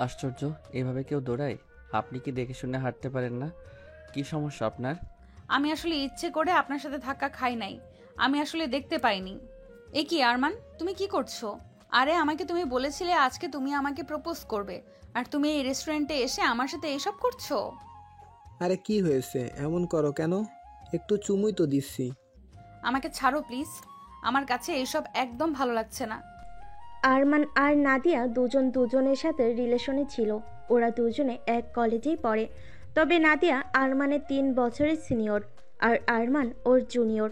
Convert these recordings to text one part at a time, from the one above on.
আশ্চর্য, এভাবে কেউ দৌড়ায়? আপনি কি দেখে শুনে হাঁটতে পারেন না? কি সমস্যা আপনার? আমি আসলে ইচ্ছে করে আপনার সাথে ধাক্কা খাই নাই। আমি আসলে দেখতে পাইনি। এ কি আরমান, তুমি কি করছো? আরে আমাকে তুমি বলেছিলে আজকে তুমি আমাকে প্রপোজ করবে, আর তুমি এই রেস্টুরেন্টে এসে আমার সাথে এসব করছো। আরে কি হয়েছে, এমন করো কেন? একটু চুমুই তো দিচ্ছি। আমাকে ছাড়ো প্লিজ। আমার কাছে এসব একদম ভালো লাগছে না। আরমান আর নাদিয়া দুজন দুজনের সাথে রিলেশনে ছিল। ওরা দুজনে এক কলেজেই পড়ে। তবে নাদিয়া আরমানের 3 বছরের সিনিয়র, আর আরমান ওর জুনিয়র।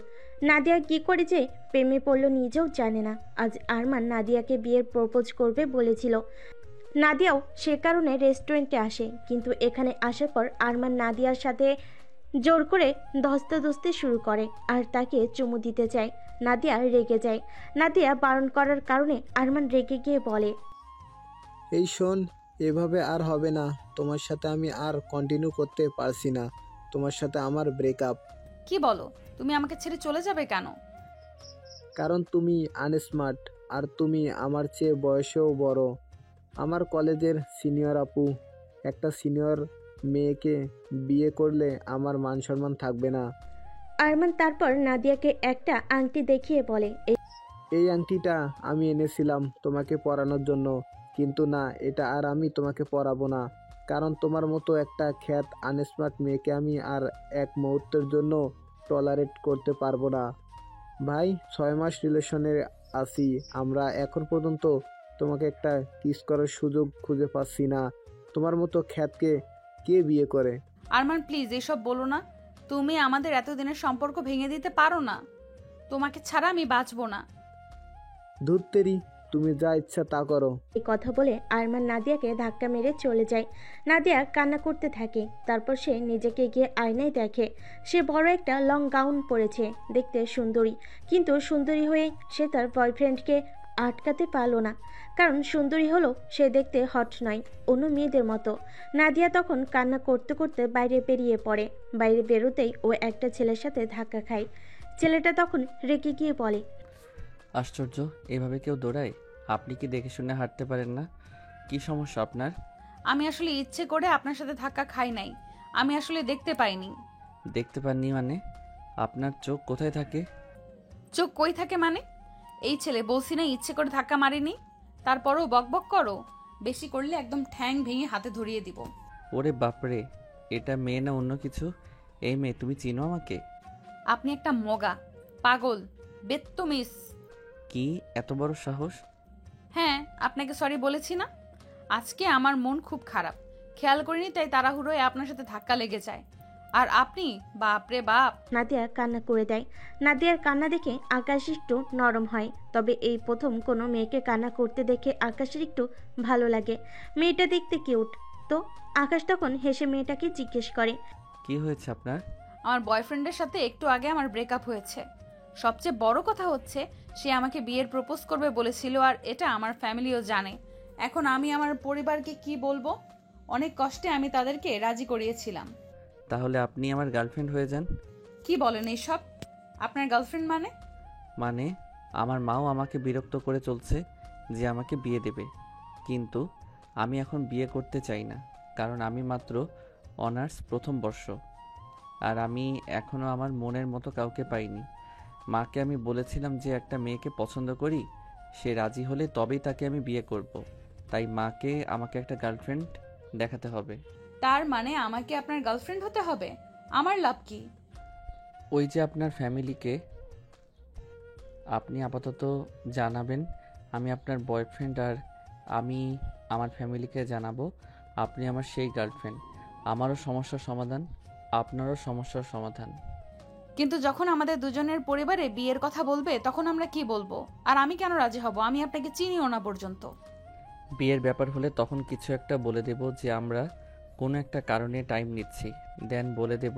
নাদিয়া কি করে যে প্রেমে পড়ল নিজেও জানে না। আজ আরমান নাদিয়াকে বিয়ের প্রপোজ করবে বলেছিল। নাদিয়াও সে কারণে রেস্টুরেন্টে আসে, কিন্তু এখানে আসার পর আরমান নাদিয়ার সাথে জোর করে ধস্তাধস্তি শুরু করে আর তাকে চুমু দিতে চায়। নাদিয়া রেগে যায়। নাদিয়া বারণ করার কারণে আরমান রেগে গিয়ে বলে, এই শোন, এভাবে আর হবে না। তোমার সাথে আমি আর কন্টিনিউ করতে পারছি না। তোমার সাথে আমার ব্রেকআপ। কি বলো? তুমি আমাকে ছেড়ে চলে যাবে কেন? কারণ তুমি আনস্মার্ট, আর তুমি আমার চেয়ে বয়সেও বড়। আমার কলেজের সিনিয়র আপু। একটা সিনিয়র মেয়েকে বিয়ে করলে আমার মান সম্মান থাকবে না। আরমান তারপর নাদিয়াকে একটা আংটি দেখিয়ে বলে, এই আংটিটা আমি এনেছিলাম তোমাকে পরানোর জন্য, কিন্তু না, এটা আর আমি তোমাকে পরাবো না। কারণ তোমার মতো একটা খ্যাত আনস্মার্ট মেয়েকে আমি আর এক মুহূর্তের জন্য টলারেট করতে পারবো না। ভাই, 6 মাস রিলেশনে আছি আমরা, এখন পর্যন্ত তোমাকে একটা কিস করার সুযোগ খুঁজে পাচ্ছি না। তোমার মতো খ্যাতকে কে বিয়ে করে? আরমান প্লিজ এসব বলো না। তুমি আমাদের এতদিনের সম্পর্ক ভেঙে দিতে পারো না। তোমাকে ছাড়া আমি বাঁচবো না। ধুত্তেরি, তুমি যা ইচ্ছা তা করো। এই কথা বলে আরমান নাদিয়াকে ধাক্কা মেরে চলে যায়। নাদিয়া কান্না করতে থাকে। তারপর সে নিজেকে গিয়ে আয়নায় দেখে। সে বড় একটা লং গাউন পরেছে, দেখতে সুন্দরী। কিন্তু সুন্দরী হয়ে সে তার বয়ফ্রেন্ডকে আটকাতে পারল না। কারণ সুন্দরী হলো সে দেখতে হট নয়, অন্য মেয়েদের মতো। নাদিয়া তখন কান্না করতে করতে বাইরে বেরিয়ে পড়ে। বাইরে বেরোতেই ও একটা ছেলের সাথে ধাক্কা খায়। ছেলেটা তখন রেগে গিয়ে বলে, আশ্চর্য, এভাবে কেউ দৌড়ায়? আপনি কি দেখে শুনে হাঁটতে পারেন না? কি সমস্যা আপনার? আমি আসলে ইচ্ছে করে আপনার সাথে ধাক্কা খাই নাই। আমি আসলে দেখতে পাইনি। দেখতে পাননি মানে? আপনার চোখ কোথায় থাকে? চোখ কই থাকে মানে? এই ছেলে বলছি না ইচ্ছে করে ধাক্কা মারিনি। তারপরও বকবক করো। বেশি করলে একদম ঠ্যাং ভেঙে হাতে ধরিয়ে দিব। ওরে বাপরে, এটা মেয়ে না অন্য কিছু? এই মেয়ে, তুমি চিনো আমাকে? আপনি একটা মগা, পাগল, বেত্তমিস। কি এত বড় সাহস? হ্যাঁ, আপনাকে সরি বলেছি না? আজকে আমার মন খুব খারাপ। খেয়াল করিনি, তাই তাড়াহুড়োয় আপনার সাথে ধাক্কা লেগে যায়। আর আপনি, বাপরে বাপ। নাদিয়া কান্না করে দেয়। নাদিয়ার কান্না দেখে আকাশ একটু নরম হয়। তবে এই প্রথম কোনো মেয়েকে কান্না করতে দেখে আকাশের একটু ভালো লাগে। মেয়েটা দেখতে কিউট। তো আকাশ তখন হেসে মেয়েটাকে জিজ্ঞেস করে, কি হয়েছে আপনার? আমার বয়ফ্রেন্ডের সাথে একটু আগে আমার ব্রেকআপ হয়েছে। সবচেয়ে বড় কথা হচ্ছে, সে আমাকে বিয়ের প্রপোজ করবে বলেছিল, আর এটা আমার ফ্যামিলিও জানে। এখন আমি আমার পরিবারকে কি বলবো? অনেক কষ্টে আমি তাদেরকে রাজি করিয়েছিলাম। তাহলে আপনি আমার গার্লফ্রেন্ড হয়ে যান। কি বলেন এইসব? আপনার গার্লফ্রেন্ড মানে? মানে, আমার মাও আমাকে বিরক্ত করে চলছে যে আমাকে বিয়ে দেবে, কিন্তু আমি এখন বিয়ে করতে চাই না। কারণ আমি মাত্র অনার্স প্রথম বর্ষ, আর আমি এখনও আমার মনের মতো কাউকে পাইনি। মাকে আমি বলেছিলাম যে একটা মেয়েকে পছন্দ করি, সে রাজি হলে তবেই তাকে আমি বিয়ে করব। তাই মাকে আমাকে একটা গার্লফ্রেন্ড দেখাতে হবে। তার মানে আমাকে আপনার গার্লফ্রেন্ড হতে হবে? আমার লাভ কি? ওই যে আপনার ফ্যামিলিকে আপনি আপাতত জানাবেন আমি আপনার বয়ফ্রেন্ড, আর আমি আমার ফ্যামিলিকে জানাবো আপনি আমার সেই গার্লফ্রেন্ড। আমারও সমস্যার সমাধান, আপনারও সমস্যার সমাধান। কিন্তু যখন আমাদের দুজনের পরিবারে বিয়ের কথা বলবে তখন আমরা কি বলবো? আর আমি কেন রাজি হব? আমি আপনাকে চিনিও না পর্যন্ত। বিয়ের ব্যাপার হলে তখন কিছু একটা বলে দেব যে আমরা কোনো একটা কারণে টাইম নিচ্ছি, দেন বলে দেব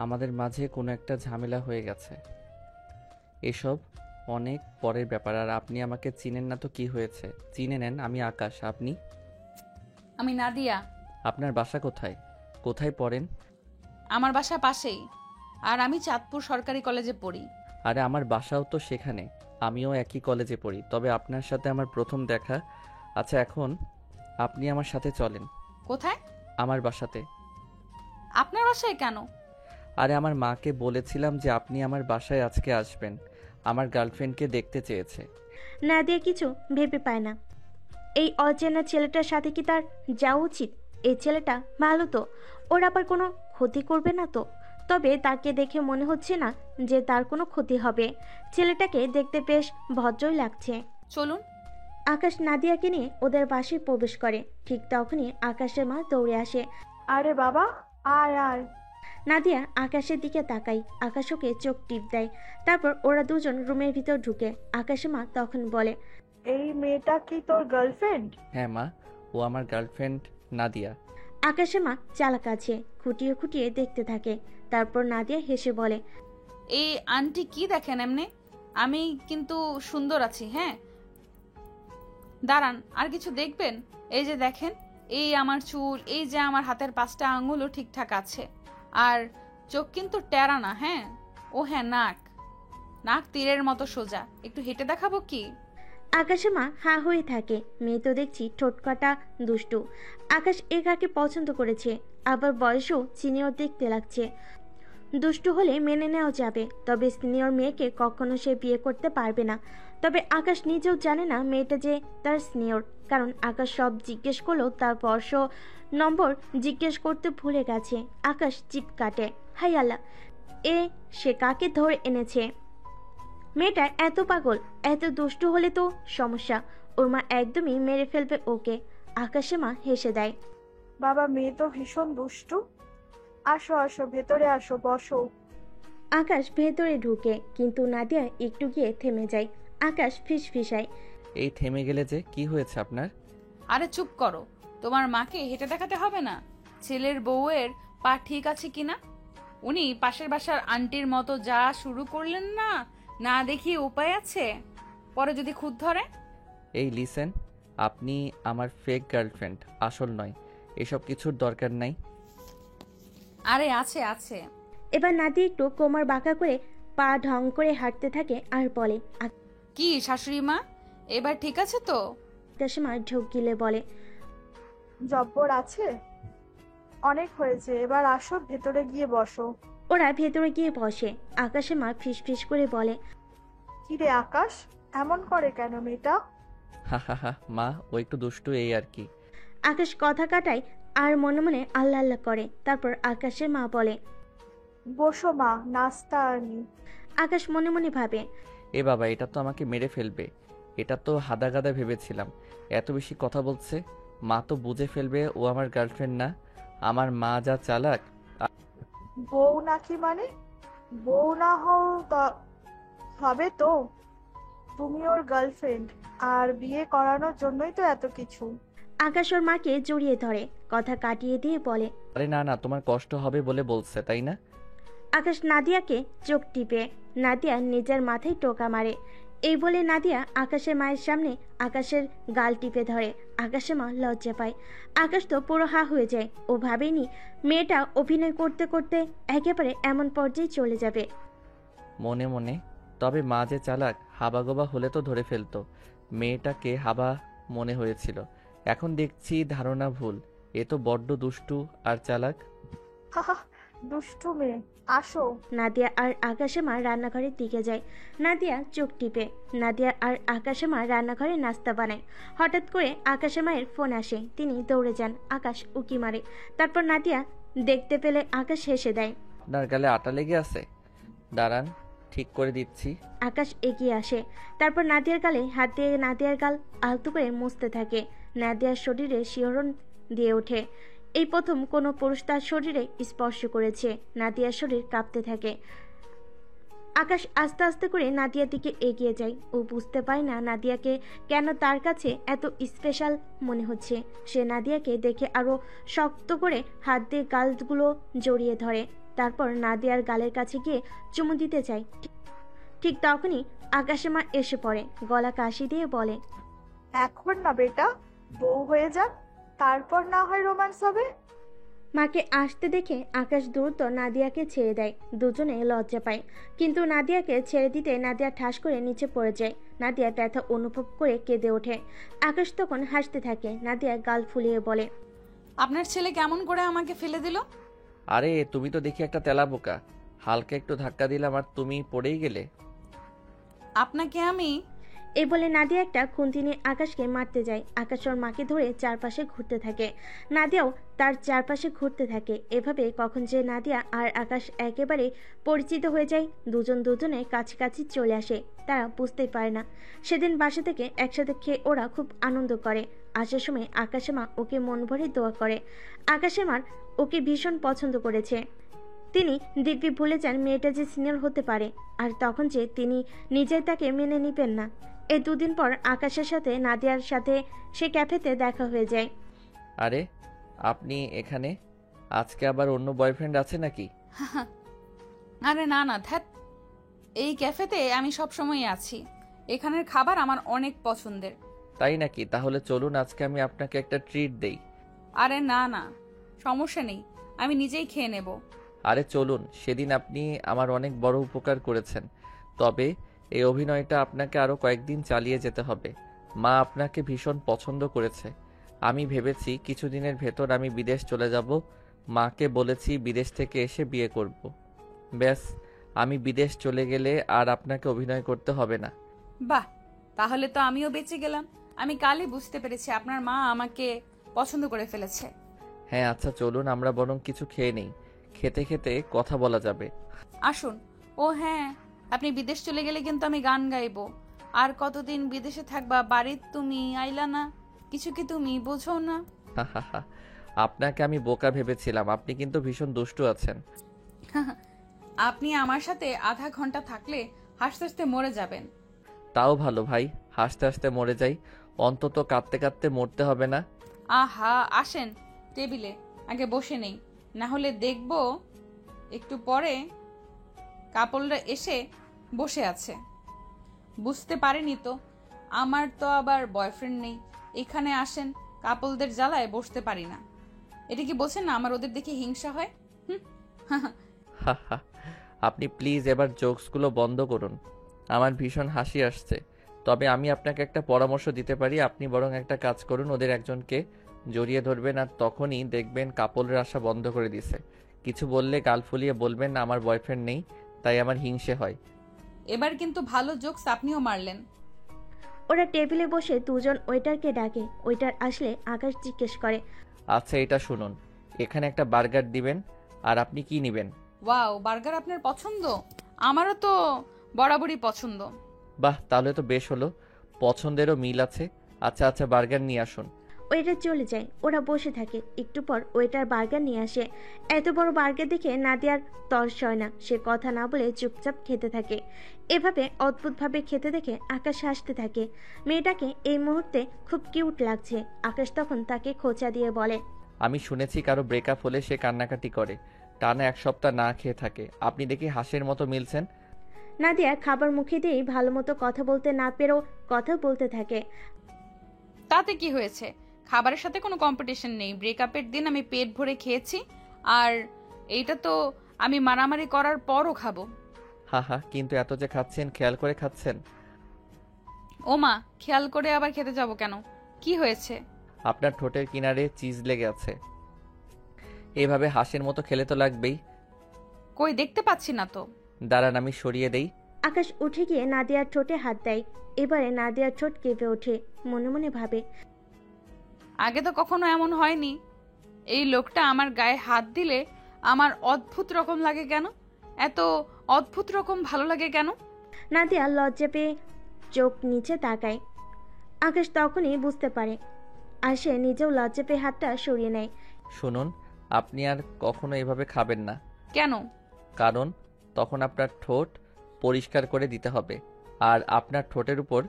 আমাদের মাঝে কোনো একটা ঝামেলা হয়ে গেছে। এসব অনেক পরের ব্যাপার। আর আপনি আমাকে চিনেন না তো কি হয়েছে? চিনে নেন, আমি আকাশ। আপনি? আমি নাদিয়া। আপনার বাসা কোথায়? কোথায় পড়েন? আমার বাসা পাশেই, আর আমি চাঁদপুর সরকারি কলেজে পড়ি। আরে আমার বাসাও তো সেখানে, আমিও একই কলেজে পড়ি। তবে আপনার সাথে আমার প্রথম দেখা। আচ্ছা, এখন আপনি আমার সাথে চলেন। কোথায়? আমার বাসাতে। আপনার বাসায় কেন? আরে আমার মাকে বলেছিলাম যে আপনি আমার বাসায় আজকে আসবেন, আমার গার্লফ্রেন্ডকে দেখতে চেয়েছে। নাদিয়া কিছু ভেবে পায় না। এই অচেনা ছেলেটার সাথে কি তার যাওয়া উচিত? এই ছেলেটা ভালো তো, ওর আবার কোনো ক্ষতি করবে না তো? তবে তাকে দেখে মনে হচ্ছে না যে তার কোনো ক্ষতি হবে। ছেলেটাকে দেখতে বেশ ভদ্রই লাগছে। চলুন। আকাশ নাদিয়াকে নিয়ে ওদের বাসায় প্রবেশ করে। ঠিক তখনই আকাশের মা দৌড়ে আসে। আরে বাবা, আয় আয়। নাদিয়া আকাশের দিকে তাকায়। আকাশ ওকে চোখ টিপ দেয়। তারপর ওরা দুজন রুমের ভিতর ঢুকে। আকাশের মা তখন বলে, এই মেয়েটা কি তোর গার্লফ্রেন্ড? হ্যাঁ মা, ও আমার গার্লফ্রেন্ড নাদিয়া। আকাশের মা চালাক আছে, খুঁটিয়ে খুঁটিয়ে দেখতে থাকে। তারপর নাদিয়া হেসে বলে, এই আন্টি কি দেখেন এমনি? আমি কিন্তু সুন্দর আছি, হ্যাঁ। দাঁড়ান, আর কিছু দেখবেন? এই যে দেখেন, এই আমার চুল, এই যে আমার হাতের 5টা আঙুলও ঠিকঠাক আছে। আর চোখ কিন্তু টেরা না, হ্যাঁ। ও হ্যাঁ, নাক নাক তীরের মতো সোজা। একটু হেঁটে দেখাবো কি? আকাশের মা হা হয়ে থাকে। মেয়ে তো দেখছি ঠোঁটকাটা দুষ্টু। আকাশ একাকে পছন্দ করেছে, আবার বয়সও সিনিয়র দেখতে লাগছে। দুষ্টু হলে মেনে নেওয়া যাবে, তবে সিনিয়র মেয়েকে কখনো সে বিয়ে করতে পারবে না। তবে আকাশ নিজেও জানে না মেয়েটা যে তার সিনিয়র, কারণ আকাশ সব জিজ্ঞেস করলেও তার বর্ষ নম্বর জিজ্ঞেস করতে ভুলে গেছে। আকাশ জিভ কাটে, হাই আল্লাহ, এ সে কাকে ধরে এনেছে? মেয়েটা এত পাগল, এত দুষ্টু হলে তো সমস্যা। ওর মা একদমই মেরে ফেলবে ওকে। আকাশে মা হেসে দেয়। বাবা, মেয়ে তো ভীষণ দুষ্টু। আসো আসো, ভেতরে আসো, বসো। আকাশ ভেতরে ঢুকে, কিন্তু নাদিয়া একটু গিয়ে থেমে যায়। আকাশ ফিসফিসায়, এই থেমে গেলে যে, কি হয়েছে আপনার? আরে চুপ করো। তোমার মাকে হেঁটে দেখাতে হবে না ছেলের বউয়ের পা ঠিক আছে কিনা? উনি পাশের বাসার আন্টির মতো যা শুরু করলেন না, না দেখি উপায় আছে, পরে যদি খুদ ধরে। এই লিসেন, আপনি আমার ফেক গার্লফ্রেন্ড, আসল নয়। এসব কিছুর দরকার নাই। আরে আছে আছে। এবার নাদিয়া একটু কোমর বাঁকা করে পা ঢং করে হাঁটতে থাকে আর বলে, কি শাশুড়ি মা, এবার ঠিক আছে তো? আকাশে মা ঢোক গিলে বলে, জব্বর আছে? অনেক হয়েছে, এবার আসো, ভেতরে গিয়ে বসো। ওরা ভেতরে গিয়ে বসে। আকাশে মা ফিসফিস করে বলে, কিরে আকাশ, এমন করে কেন মেয়েটা? হা হা হা মা, ও একটু দুষ্টু, এই আর কি। আকাশ কথা কাটায় আর মনে মনে আল্লাহ আল্লাহ করে। তারপর আকাশের মা বলে, বসো মা, নাস্তা আনি। আকাশ মনে মনে ভাবে, এ বাবা, এটা তো আমাকে মেরে ফেলবে। এটা তো হাদা গাদা ভেবেছিলাম, এত বেশি কথা বলছে। মা তো বুঝে ফেলবে ও আমার গার্লফ্রেন্ড না। আমার মা যা চালাক। বউ নাকি মানে? বউ না হও হবে তো। তুমি ওর গার্লফ্রেন্ড, আর বিয়ে করানোর জন্যই তো এত কিছু। আকাশ ওর মাকে জড়িয়ে ধরে, কথা কাটিয়ে দিয়ে বলে, আরে না না, তোমার কষ্ট হবে বলে বলছে, তাই না? আকাশ নাদিয়াকে চোখ টিপে। নাদিয়া নিজের মাথায় টোকা মারে। এই বলে নাদিয়া আকাশের মায়ের সামনে আকাশের গাল টিপে ধরে। আকাশের মা লজ্জা পায়। আকাশ তো পুরো হা হয়ে যায়। ও ভাবেনি মেয়েটা অভিনয় করতে করতে একেবারে এমন পর্যায়ে চলে যাবে। মনে মনে, তবে মা যে চালাক, হাবাগোবা হলে তো ধরে ফেলতো। মেয়েটাকে হাবা মনে হয়েছিল, এখন দেখছি ধারণা ভুল। এ তো বড্ড দুষ্টু আর চালাক। হাহা, দুষ্টু মেয়ে। আসো। নাদিয়া আর আকাশে মা রান্নাঘরের দিকে যায়। নাদিয়া চোখ টিপে। নাদিয়া আর আকাশে মা রান্নাঘরে নাস্তা বানায়। হঠাৎ করে আকাশে মায়ের ফোন আসে। তিনি দৌড়ে যান। আকাশ উকি মারে। তারপর নাদিয়া দেখতে পেলে আকাশ হেসে দেয়। আপনার গালে আটা লেগে আছে, দাঁড়ান ঠিক করে দিচ্ছি। আকাশ এগিয়ে আসে। তারপর নাদিয়ার গালে হাত দিয়ে নাদিয়ার গাল আলতো করে মুছতে থাকে। নাদিয়ার শরীরে শিহরণ দিয়ে ওঠে। এই প্রথম কোনো পুরুষ তার শরীরে স্পর্শ করেছে। নাদিয়ার শরীর কাঁপতে থাকে। আকাশ আস্তে আস্তে করে নাদিয়ার দিকে এগিয়ে যায়। ও বুঝতে পারে না নাদিয়াকে কেন তার কাছে এত স্পেশাল মনে হচ্ছে। সে নাদিয়াকে দেখে আরো শক্ত করে হাত দিয়ে গালগুলো জড়িয়ে ধরে। তারপর নাদিয়ার গালের কাছে গিয়ে চুমু দিতে চায়। ঠিক তখনই আকাশে মা এসে পড়ে। গলা কাশি দিয়ে বলে, এখন না বেটা, বউ হয়ে যাক, তারপর না হয় রোম্যান্স হবে। মাকে আসতে দেখে আকাশ দ্রুত নাদিয়াকে ছেড়ে দেয়। দুজনে লজ্জা পায়, কিন্তু নাদিয়াকে ছেড়ে দিতে নাদিয়া ঠাস করে নিচে পড়ে যায়। নাদিয়া ব্যথা অনুভব করে কেঁদে ওঠে। আকাশ তখন হাসতে থাকে। নাদিয়া গাল ফুলিয়ে বলে, আপনার ছেলে কেমন করে আমাকে ফেলে দিল? আরে তুমি তো দেখি একটা তেলাপোকা, হালকা একটু ধাক্কা দিলাম আর তুমি পড়েই গেলে। আপনাকে আমি এই বলে নাদিয়া একটা খুন্তি নিয়ে আকাশকে মারতে যায়। আকাশ ওর মাকে ধরে চারপাশে ঘুরতে থাকে। নাদিয়াও তার চারপাশে ঘুরতে থাকে। এভাবে কখন যে নাদিয়া আর আকাশ একেবারে পরিচিত হয়ে যায়, দুজন দুজনের কাছাকাছি চলে আসে, তারা বুঝতেই পারে না। সেদিন বাসা থেকে একসাথে খেয়ে ওরা খুব আনন্দ করে। আসার সময় আকাশের মা ওকে মন ভরে দোয়া করে। আকাশের মার ওকে ভীষণ পছন্দ করেছে। তিনি দিব্যি ভুলে যান মেয়েটা যে সিনিয়র হতে পারে, আর তখন যে তিনি নিজেই তাকে মেনে নিবেন না। এই দুদিন পর আকাশের সাথে নাদিয়ার সাথে সে ক্যাফেতে দেখা হয়ে যায়। আরে আপনি এখানে? আজকে আবার অন্য বয়ফ্রেন্ড আছে নাকি? আরে না না, ধ্যাত, এই ক্যাফেতে আমি সব সময় আছি। এখানের খাবার আমার অনেক পছন্দের। তাই নাকি? তাহলে চলুন আজকে আমি আপনাকে একটা ট্রিট দেই। আরে না না, সমস্যা নেই, আমি নিজেই খেয়ে নেব। আরে চলুন, সেদিন আপনি আমার অনেক বড় উপকার করেছেন, তবে এই অভিনয়টা আপনাকে আরো কয়েকদিন চালিয়ে যেতে হবে। মা আপনাকে ভীষণ পছন্দ করেছে। আমি ভেবেছি কিছুদিনের ভেতর আমি বিদেশ চলে যাব। মাকে বলেছি বিদেশ থেকে এসে বিয়ে করব। ব্যাস, আমি বিদেশ চলে গেলে আর আপনাকে অভিনয় করতে হবে না। বাহ, তাহলে তো আমিও বেঁচে গেলাম। আমি কালই বুঝতে পেরেছি আপনার মা আমাকে পছন্দ করে ফেলেছে। হ্যাঁ আচ্ছা চলুন, আমরা বরং কিছু খেয়ে নেই, খেতে খেতে কথা বলা যাবে। আসুন। ও হ্যাঁ, আপনি বিদেশ চলে গেলে কিন্তু আমি গান গাইবো। আর কতদিন বিদেশে থাকবা, বাড়ির তুমি আইলা না, কিছু কি তুমি বোঝো না? আপনাকে আমি বোকা ভেবেছিলাম, আপনি কিন্তু ভীষণ দুষ্টু আছেন। আপনি আমার সাথে আধা ঘন্টা থাকলে হাসতে হাসতে মরে যাবেন। তাও ভালো ভাই, হাসতে হাসতে মরে যাই, অন্তত কাঁদতে কাঁদতে মরতে হবে না। আহা, আসেন টেবিলে আগে বসে নেই, না হলে দেখবো একটু পরে কাপড়রা এসে বসে আছে। বুঝতে পারেনি তো, আমার তো আবার বয়ফ্রেন্ড নেই। এখানে আসেন, কাপলদের জ্বালায় বসতে পারি না। এটা কি বলছেন না আমার ওদের দেখে হিংসা হয়? হুম। আপনি প্লিজ এবার জোকসগুলো বন্ধ করুন, আমার ভীষণ হাসি আসছে। তবে আমি আপনাকে একটা পরামর্শ দিতে পারি, আপনি বরং একটা কাজ করুন, ওদের একজনকে জড়িয়ে ধরবেন আর তখনই দেখবেন কাপড়ের আশা বন্ধ করে দিছে। কিছু বললে গাল ফুলিয়ে বলবেন আমার বয়ফ্রেন্ড নেই, তাই আমার হিংসে হয়। এবার কিন্তু ভালো জোকস আপনিও মারলেন। ওরা টেবিলে বসে দুজন ওয়েটারকে ডাকে। ওয়েটার আসলে আকাশ জিজ্ঞেস করে, আচ্ছা এটা শুনুন, এখানে একটা বার্গার দিবেন, আর আপনি কি নেবেন? ওয়াও, বার্গার আপনার পছন্দ? আমারও তো বরাবরই পছন্দ। বাহ, তাহলে তো বেশ হলো, পছন্দেরও মিল আছে। আচ্ছা আচ্ছা, বার্গার নিয়ে আসুন। ওয়েটার চলে যায়। ওরা বসে থাকে। একটু পর ওয়েটার বার্গার নিয়ে আসে। এত বড় বার্গার দেখে নাদিয়ার তর্স হয় না। সে কথা না বলে চুপচাপ খেতে থাকে। এভাবে অদ্ভুতভাবে খেতে দেখে আকাশ হাসতে থাকে। মেয়েটাকে এই মুহূর্তে খুব কিউট লাগছে। আকাশ তখন তাকে খোঁচা দিয়ে বলে, আমি শুনেছি কারো ব্রেকআপ হলে সে কান্নাকাটি করে, টানা 1 সপ্তাহ না খেয়ে থাকে। আপনি দেখি হাঁসের মতো মিলছেন। নাদিয়া খাবার মুখে দিয়েই ভালো মতো কথা বলতে না পেরেও কথা বলতে থাকে। তাতে কি হয়েছে? খাবারের সাথে কোনো কম্পিটিশন নেই। ব্রেকআপের দিন আমি পেট ভরে খেয়েছি, আর এইটা তো আমি মারামারি করার পরও খাবো। হা হা, কিন্তু এত যে খাচ্ছেন, খেয়াল করে খাচ্ছেন? ও মা, খেয়াল করে আবার খেতে যাব কেন? কি হয়েছে? আপনার ঠোঁটের কিনারে চিজ লেগে আছে। এভাবে হাঁসের মতো খেলে তো লাগবেই। কই দেখতে পাচ্ছি না তো। দাঁড়ান আমি সরিয়ে দেই। আকাশ উঠে গিয়ে নাদিয়ার ঠোঁটে হাত দেয়। এবারে নাদিয়ার ঠোঁট কেঁপে ওঠে। মনে মনে ভাবে, আগে তো কখনো এমন হয়নি। এই লোকটা আমার গায়ে হাত দিলে আমার অদ্ভুত রকম লাগে কেন? এত অদ্ভুত রকম ভালো লাগে কেন? নাদিয়া লজ্জা পেয়ে চোখ নিচে তাকায়। আকাশ তখনই বুঝতে পারে, আর সে নিজেও লজ্জা পেয়ে হাতটা সরিয়ে নেয়। শুনুন, আপনি আর কখনো এভাবে খাবেন না, কেন? কারণ তখন আপনার ঠোঁট পরিষ্কার করে দিতে হবে, আর আপনার ঠোঁটের উপর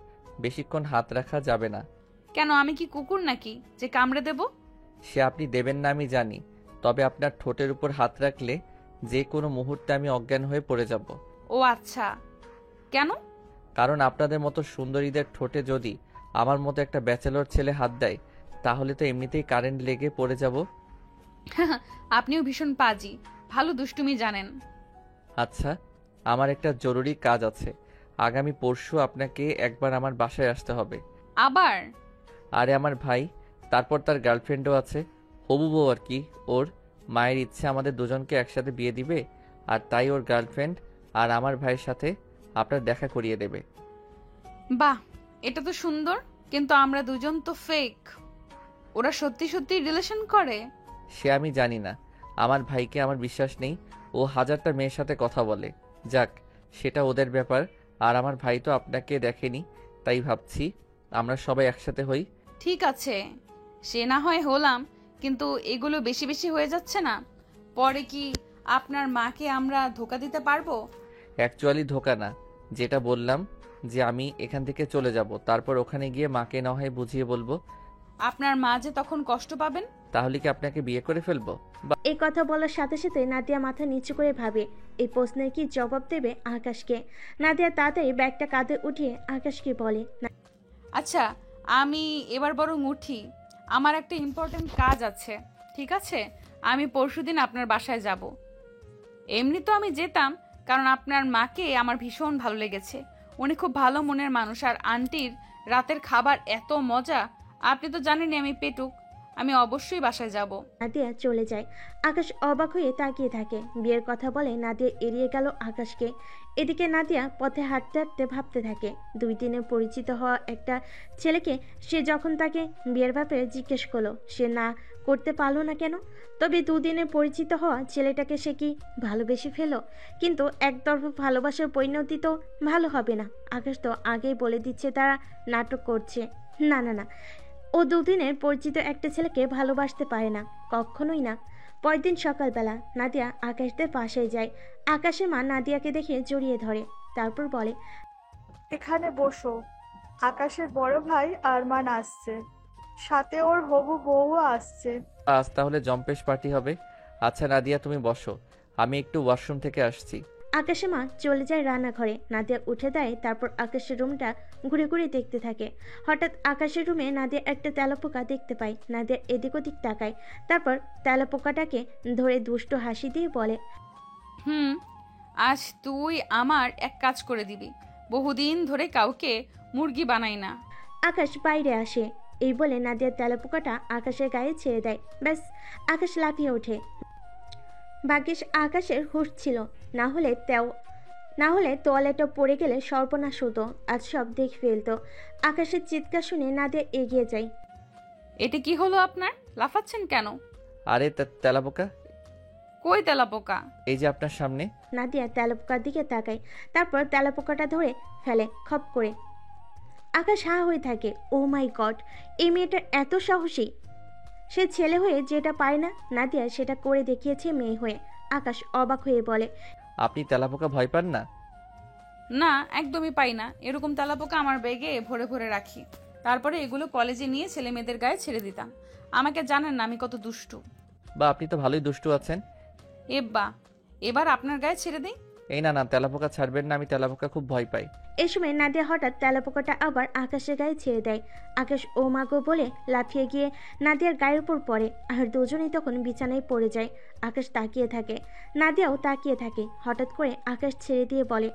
বেশিক্ষণ হাত রাখা যাবে না। কেন, আমি কি কুকুর নাকি যে কামড়ে দেব? সে আপনি দেবেন না আমি জানি, তবে আপনার ঠোঁটের উপর হাত রাখলে যে কোনো মুহূর্তে আমি অজ্ঞান হয়ে পড়ে যাব। ও আচ্ছা, কেন? কারণ আপনাদের মতো সুন্দরীদের ঠোঁটে যদি আমার মতো একটা ব্যাচেলর ছেলে হাত দেয়, তাহলে তো এমনিতেই কারেন্ট লেগে পড়ে যাব। আপনিও ভীষণ পাজি, ভালো দুষ্টুমি জানেন। আচ্ছা, আমার একটা জরুরি কাজ আছে। আগামী পরশু আপনাকে একবার আমার বাসায় আসতে হবে। আবার? আরে আমার ভাই, তারপর তার গার্লফ্রেন্ডও আছে, হবু বউ আর কি। ওর মায়ের ইচ্ছে আমাদের দুজনকে একসাথে বিয়ে দিবে, আর তাই ওর গার্লফ্রেন্ড আর আমার ভাইয়ের সাথে আপনার দেখা করিয়ে দেবে। বাহ, এটা তো সুন্দর, কিন্তু আমরা দুজন তো ফেক। ওরা সত্যি সত্যি রিলেশন করে? সে আমি জানি না, আমার ভাইকে আমার বিশ্বাস নেই। ও হাজারটা মেয়ের সাথে কথা বলে। যাক, সেটা ওদের ব্যাপার। আর আমার ভাই তো আপনাকে দেখেনি, তাই ভাবছি আমরা সবাই একসাথে হই। ঠিক আছে, সে না হয় হলাম, কিন্তু এগুলো বেশি বেশি হয়ে যাচ্ছে না? পরে কি আপনার মাকে আমরা ধোকা দিতে পারবো? অ্যাকচুয়ালি ধোকা না, যেটা বললাম যে আমি এখান থেকে চলে যাব, তারপর ওখানে গিয়ে মাকে না হয় বুঝিয়ে বলবো। আপনার মা যে তখন কষ্ট পাবেন। তাহলে কি আপনাকে বিয়ে করে ফেলবো? এই কথা বলার সাথে সাথে নাদিয়া মাথা নিচু করে ভাবে এই প্রশ্নের কি জবাব দেবে আকাশকে। নাদিয়া তাড়াতাড়ি ব্যাগটা কাঁধে উঠিয়ে আকাশকে বলে, আচ্ছা, আমি এবার বরং উঠি, আমার একটা ইম্পর্টেন্ট কাজ আছে। ঠিক আছে, আমি পরশুদিন আপনার বাসায় যাব। এমনি তো আমি যেতাম, কারণ আপনার মাকে আমার ভীষণ ভালো লেগেছে। উনি খুব ভালো মনের মানুষ, আর আন্টির রাতের খাবার এত মজা। আপনি তো জানেনই আমি পেটুক, আমি অবশ্যই বাসায় যাব। নাদিয়া চলে যায়। আকাশ অবাক হয়ে তাকিয়ে থাকে। বিয়ের কথা বলে নাদিয়া এড়িয়ে গেল আকাশকে। এদিকে নাদিয়া পথে হাঁটতে হাঁটতে ভাবতে থাকে 2 দিনে পরিচিত হওয়া একটা ছেলেকে সে যখন তাকে বিয়ের ব্যাপারে জিজ্ঞেস করলো, সে না করতে পারলো না কেন? তবে 2 দিনে পরিচিত হওয়া ছেলেটাকে সে কি ভালোবেসে ফেলো? কিন্তু একতরফা ভালোবাসার পরিণতি তো ভালো হবে না। আকাশ তো আগেই বলে দিচ্ছে তারা নাটক করছে। না না না, ও 2 দিনের পরিচিত একটা ছেলেকে ভালোবাসতে পারে না, কখনোই না। পরের দিন সকালবেলা নাদিয়া আকাশদের পাশে যায়। আকাশের মা নাদিয়াকে দেখে জড়িয়ে ধরে, তারপর বলে, এখানে বসো। আকাশের বড় ভাই আরমান আসছে, সাথে ওর হবু বউও আসছে। আজ তাহলে জম্পেশ পার্টি হবে। আচ্ছা নাদিয়া, তুমি বসো, আমি একটু ওয়াশরুম থেকে আসছি। আকাশের মা চলে যায় রান্নাঘরে। নাদিয়া উঠে দেয়, তারপর আকাশের রুমটা ঘুরে ঘুরে দেখতে থাকে। হঠাৎ আকাশের রুমে নাদিয়া একটা তেলাপোকা দেখতে পায়। নাদিয়া এদিক ওদিক তাকায়, তারপর তেলাপোকাটাকে ধরে দুষ্ট হাসি দিয়ে বলে, আজ তুই আমার এক কাজ করে দিবি। বহুদিন ধরে কাউকে মুরগি বানাই না। আকাশ বাইরে আসে। এই বলে নাদিয়ার তেলাপোকাটা আকাশের গায়ে ছেড়ে দেয়। ব্যাস, আকাশ লাফিয়ে ওঠে। ভাগ্যিস আকাশের হুঁশ ছিল, না হলে তোয়ালেটা পড়ে গেলে সর্বনাশ হতো। আজ সব দেখে ফেলতো। আকাশের চিৎকার শুনে নাদিয়া এগিয়ে যায়। এটা কি হলো আপনার? লাফাচ্ছেন কেন? আরে তেলাপোকা, কই তেলাপোকা? এই যে আপনার সামনে। নাদিয়া তেলাপোকার দিকে তাকায়, তারপর তেলাপোকাটা ধরে ফেলে খপ করে। আকাশ হা হয়ে থাকে। ও মাই গড, এই মেয়েটা এত সাহসী! সে ছেলে হয়ে যেটা পায় না, নাদিয়া সেটা করে দেখিয়েছে মেয়ে হয়ে। আকাশ অবাক হয়ে বলে, আপনি তেলাপোকা ভয় পান না? না, একদমই পাই না। এরকম তেলাপোকা আমার ব্যাগে ভরে ভরে রাখি, তারপরে এগুলো কলেজে নিয়ে ছেলে মেয়েদের গায়ে ছেড়ে দিতাম। আমাকে জানেন না আমি কত দুষ্টু। বা আপনি তো ভালোই দুষ্টু আছেন। এব্বা, এবার আপনার গায়ে ছেড়ে দিই। এই না না, তেলাপোকা ছাড়বেন না, আমি তেলাপোকা খুব ভয় পাই। এই সময় নাদিয়া হঠাৎ তেলাপোকাটা আবার আকাশের গায়ে ছেড়ে দেয়। আকাশ ও মাগো বলে লাফিয়ে গিয়ে নাদিয়ার গায়ের উপর পড়ে, আর দুজনেই তখন বিছানায় পড়ে যায়। আকাশ তাকিয়ে থাকে, নাদিয়াও তাকিয়ে থাকে। হঠাৎ করে আকাশ ছেড়ে দিয়ে বলে,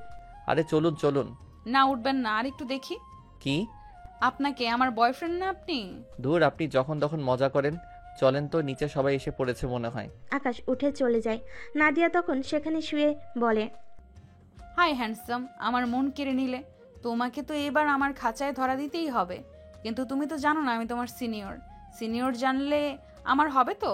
আরে চলুন চলুন। না, উঠবেন না, আর একটু দেখি। কি? আপনাকে, আমার বয়ফ্রেন্ড না আপনি? দূর, আপনি যখন তখন মজা করেন। চলেন তো, নিচে সবাই এসে পড়েছে মনে হয়। আকাশ উঠে চলে যায়। নাদিয়া তখন সেখানে শুয়ে বলে, হাই হ্যান্ডসাম, আমার মন কেড়ে নিলে। তোমাকে তো এবার আমার খাঁচায় ধরা দিতেই হবে, কিন্তু তুমি তো জানো না আমি তোমার সিনিয়র জানলে আমার হবে তো।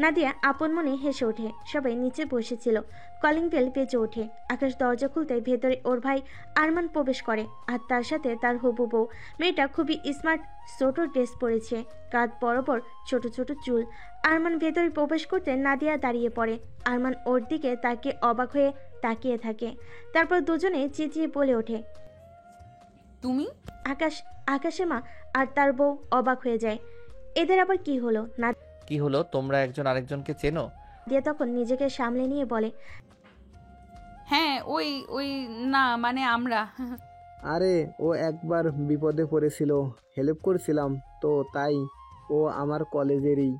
নাদিয়া আপন মনে হেসে ওঠে। সবাই নিচে বসেছিল। কলিং বেল বেজে ওঠে। আকাশ দরজা খুলতে ভেতরে ওর ভাই আরমান প্রবেশ করে, আর তার সাথে তার হবু বউ। মেয়েটা খুবই স্মার্ট, ছোট ড্রেস পরেছে, কাঁধ বরাবর ছোট ছোট চুল। আরমান ভেতরে প্রবেশ করতে নাদিয়া দাঁড়িয়ে পড়ে। আরমান ওর দিকে তাকে অবাক হয়ে তাকিয়ে থাকে। তারপর দুজনে চেঁচিয়ে বলে ওঠে, তুমি? আকাশের মা আর তার বউ অবাক হয়ে যায়। এদের আবার কি হলো? কি হলো, তোমরা একজন আরেকজনকে চেনো? নাদিয়া তখন নিজেকে সামলে নিয়ে বলে, হ্যাঁ, ওই ওই না মানে আমরা। আরে ও একবার বিপদে পড়েছিল, হেল্প করছিলাম তো, তাই ও আমার কলেজেরই।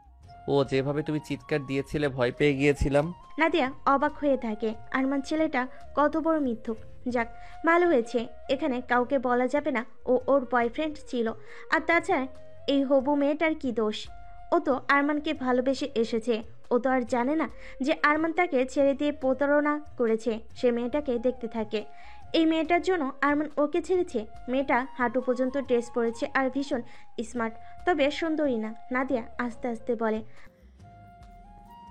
ও ও যেভাবে তুমি চিৎকার দিয়েছিলে ভয় পেয়ে গিয়েছিলাম। নাদিয়া অবাক হয়ে থাকে। আরমান ছেলেটা কত বড় মিথ্যুক। যাক, ভালো হয়েছে এখানে কাউকে বলা যাবে না ও ওর বয়ফ্রেন্ড ছিল। আর তাছাড়া এই হবু মেয়েটার কি দোষ? ও তো আরমানকে ভালোবেসে এসেছে। ও তো আর জানে না যে আরমান তাকে ছেড়ে দিয়ে প্রতারণা করেছে। সে মেয়েটাকে দেখতে থাকে। এই মেয়েটার জন্য আরমান ওকে ছেড়েছে। মেয়েটা হাঁটু পর্যন্ত ড্রেস পরেছে আর ভীষণ স্মার্ট, তবে সুন্দরী না। নাদিয়া আস্তে আস্তে বলে।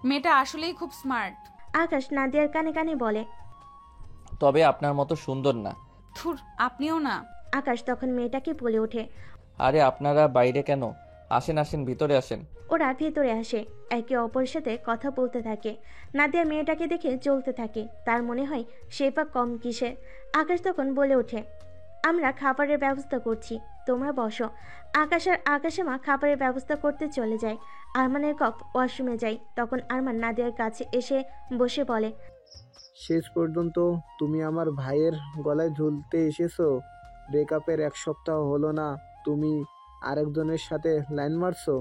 মেয়েটা আসলেই খুব স্মার্ট। আকাশ নাদিয়ার কানে কানে বলে। তবে আপনার মতো সুন্দর না। থুর, আপনিও না। আকাশ তখন মেয়েটাকে বলে ওঠে। আরে আপনারা বাইরে কেন? আসেন আসেন, ভিতরে আসেন। ওরা ভেতরে আসে, একে অপরের সাথে কথা বলতে থাকে। নাদিয়া মেয়েটাকে দেখে জ্বলতে থাকে। তার মনে হয় সে বা কম কিসের। আকাশ তখন বলে ওঠে, আমরা খাবারের ব্যবস্থা করছি, তোমরা বসো। আকাশ আর আকাশে মা খাবারের ব্যবস্থা করতে চলে যায়। আরমানের কপ ওয়াশরুমে যায়। তখন আরমান নাদিয়ার কাছে এসে বসে বলে। শেষ পর্যন্ত তুমি আমার ভাইয়ের গলায় ঝুলতে এসেছো। ব্রেকআপের 1 সপ্তাহ হলো না, তুমি আরেকজনের সাথে লাইন মারছো।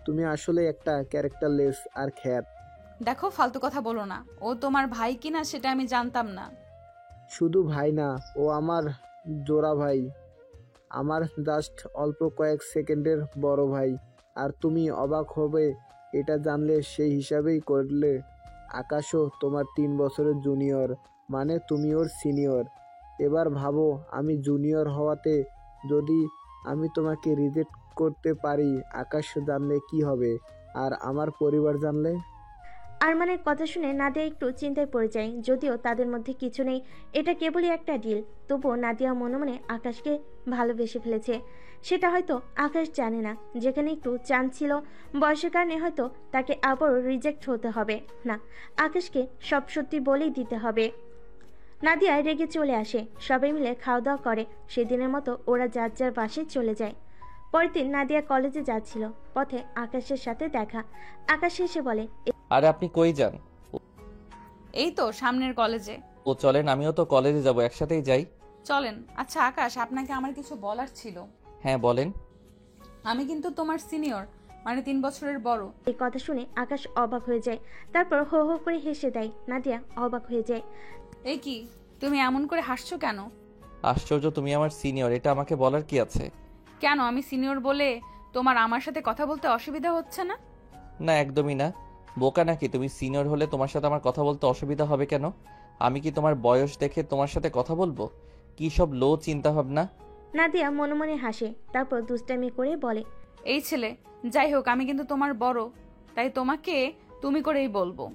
তুমি আসলে একটা ক্যারেক্টারলেস আর খ্যাত। দেখো, ফালতু কথা বলো না। ও তোমার ভাই কিনা সেটা আমি জানতাম না। শুধু ভাই না, ও আমার জোড়া ভাই। আমার জাস্ট অল্প কয়েক সেকেন্ডের বড় ভাই। আর তুমি অবাক হবে এটা জানলে, সেই হিসাবেই করলে আকাশও তোমার 3 বছরের জুনিয়র, মানে তুমি ওর সিনিয়র। এবার ভাবো, আমি জুনিয়র হওয়াতে যদি আমি তোমাকে রিজেক্ট করতে পারি, আকাশ জানলে কি হবে? আর আমার পরিবার জানলে? আরমানের কথা শুনে নাদিয়া একটু চিন্তায় পড়ে যায়। যদিও তাদের মধ্যে কিছু নেই, এটা কেবলই একটা ডিল। তবুও নাদিয়া মনে মনে আকাশকে ভালোবেসে ফেলেছে। সেটা হয়তো আকাশ জানে না। যেখানে একটু চান্স ছিল, বয়সের কারণে হয়তো তাকে আবারও রিজেক্ট হতে হবে না। আকাশকে সব সত্যি বলেই দিতে হবে। নাদিয়া রেগে চলে আসে। সবাই মিলে খাওয়া দাওয়া করে। সেদিনের মতো ওরা যার যার বাসায় চলে যায়। পরের দিন নাদিয়া কলেজে যাচ্ছিল। পথে আকাশের সাথে দেখা। আকাশ এসে বলে, আরে আপনি কই যান? এই তো সামনের কলেজে। ও চলেন, আমিও তো কলেজে যাব, একসাথেই যাই। চলেন। আচ্ছা আকাশ, আপনাকে আমার কিছু বলার ছিল। হ্যাঁ বলেন। আমি কিন্তু তোমার সিনিয়র, মানে 3 বছরের বড়। এই কথা শুনে আকাশ অবাক হয়ে যায়। তারপর হো হো করে হেসে দেয়। নাদিয়া অবাক হয়ে যায়। এই কি, তুমি এমন করে হাসছো কেন? আশ্চর্য, তুমি আমার সিনিয়র, এটা আমাকে বলার কি আছে? কেন, আমি সিনিয়র বলে তোমার আমার সাথে কথা বলতে অসুবিধা হচ্ছে না? না, একদমই না। বোকা নাকি তুমি? সিনিয়র হলে তোমার সাথে আমার কথা বলতে অসুবিধা হবে কেন? আমি কি তোমার বয়স দেখে তোমার সাথে কথা বলবো? কি সব লো চিন্তা ভাবনা। নাদিয়া মনে মনে হাসে। তারপর দুষ্টামি করে বলে, এই ছেলে, যাই হোক আমি কিন্তু তোমার বড়, তাই তোমাকে তুমি করেই বলবো।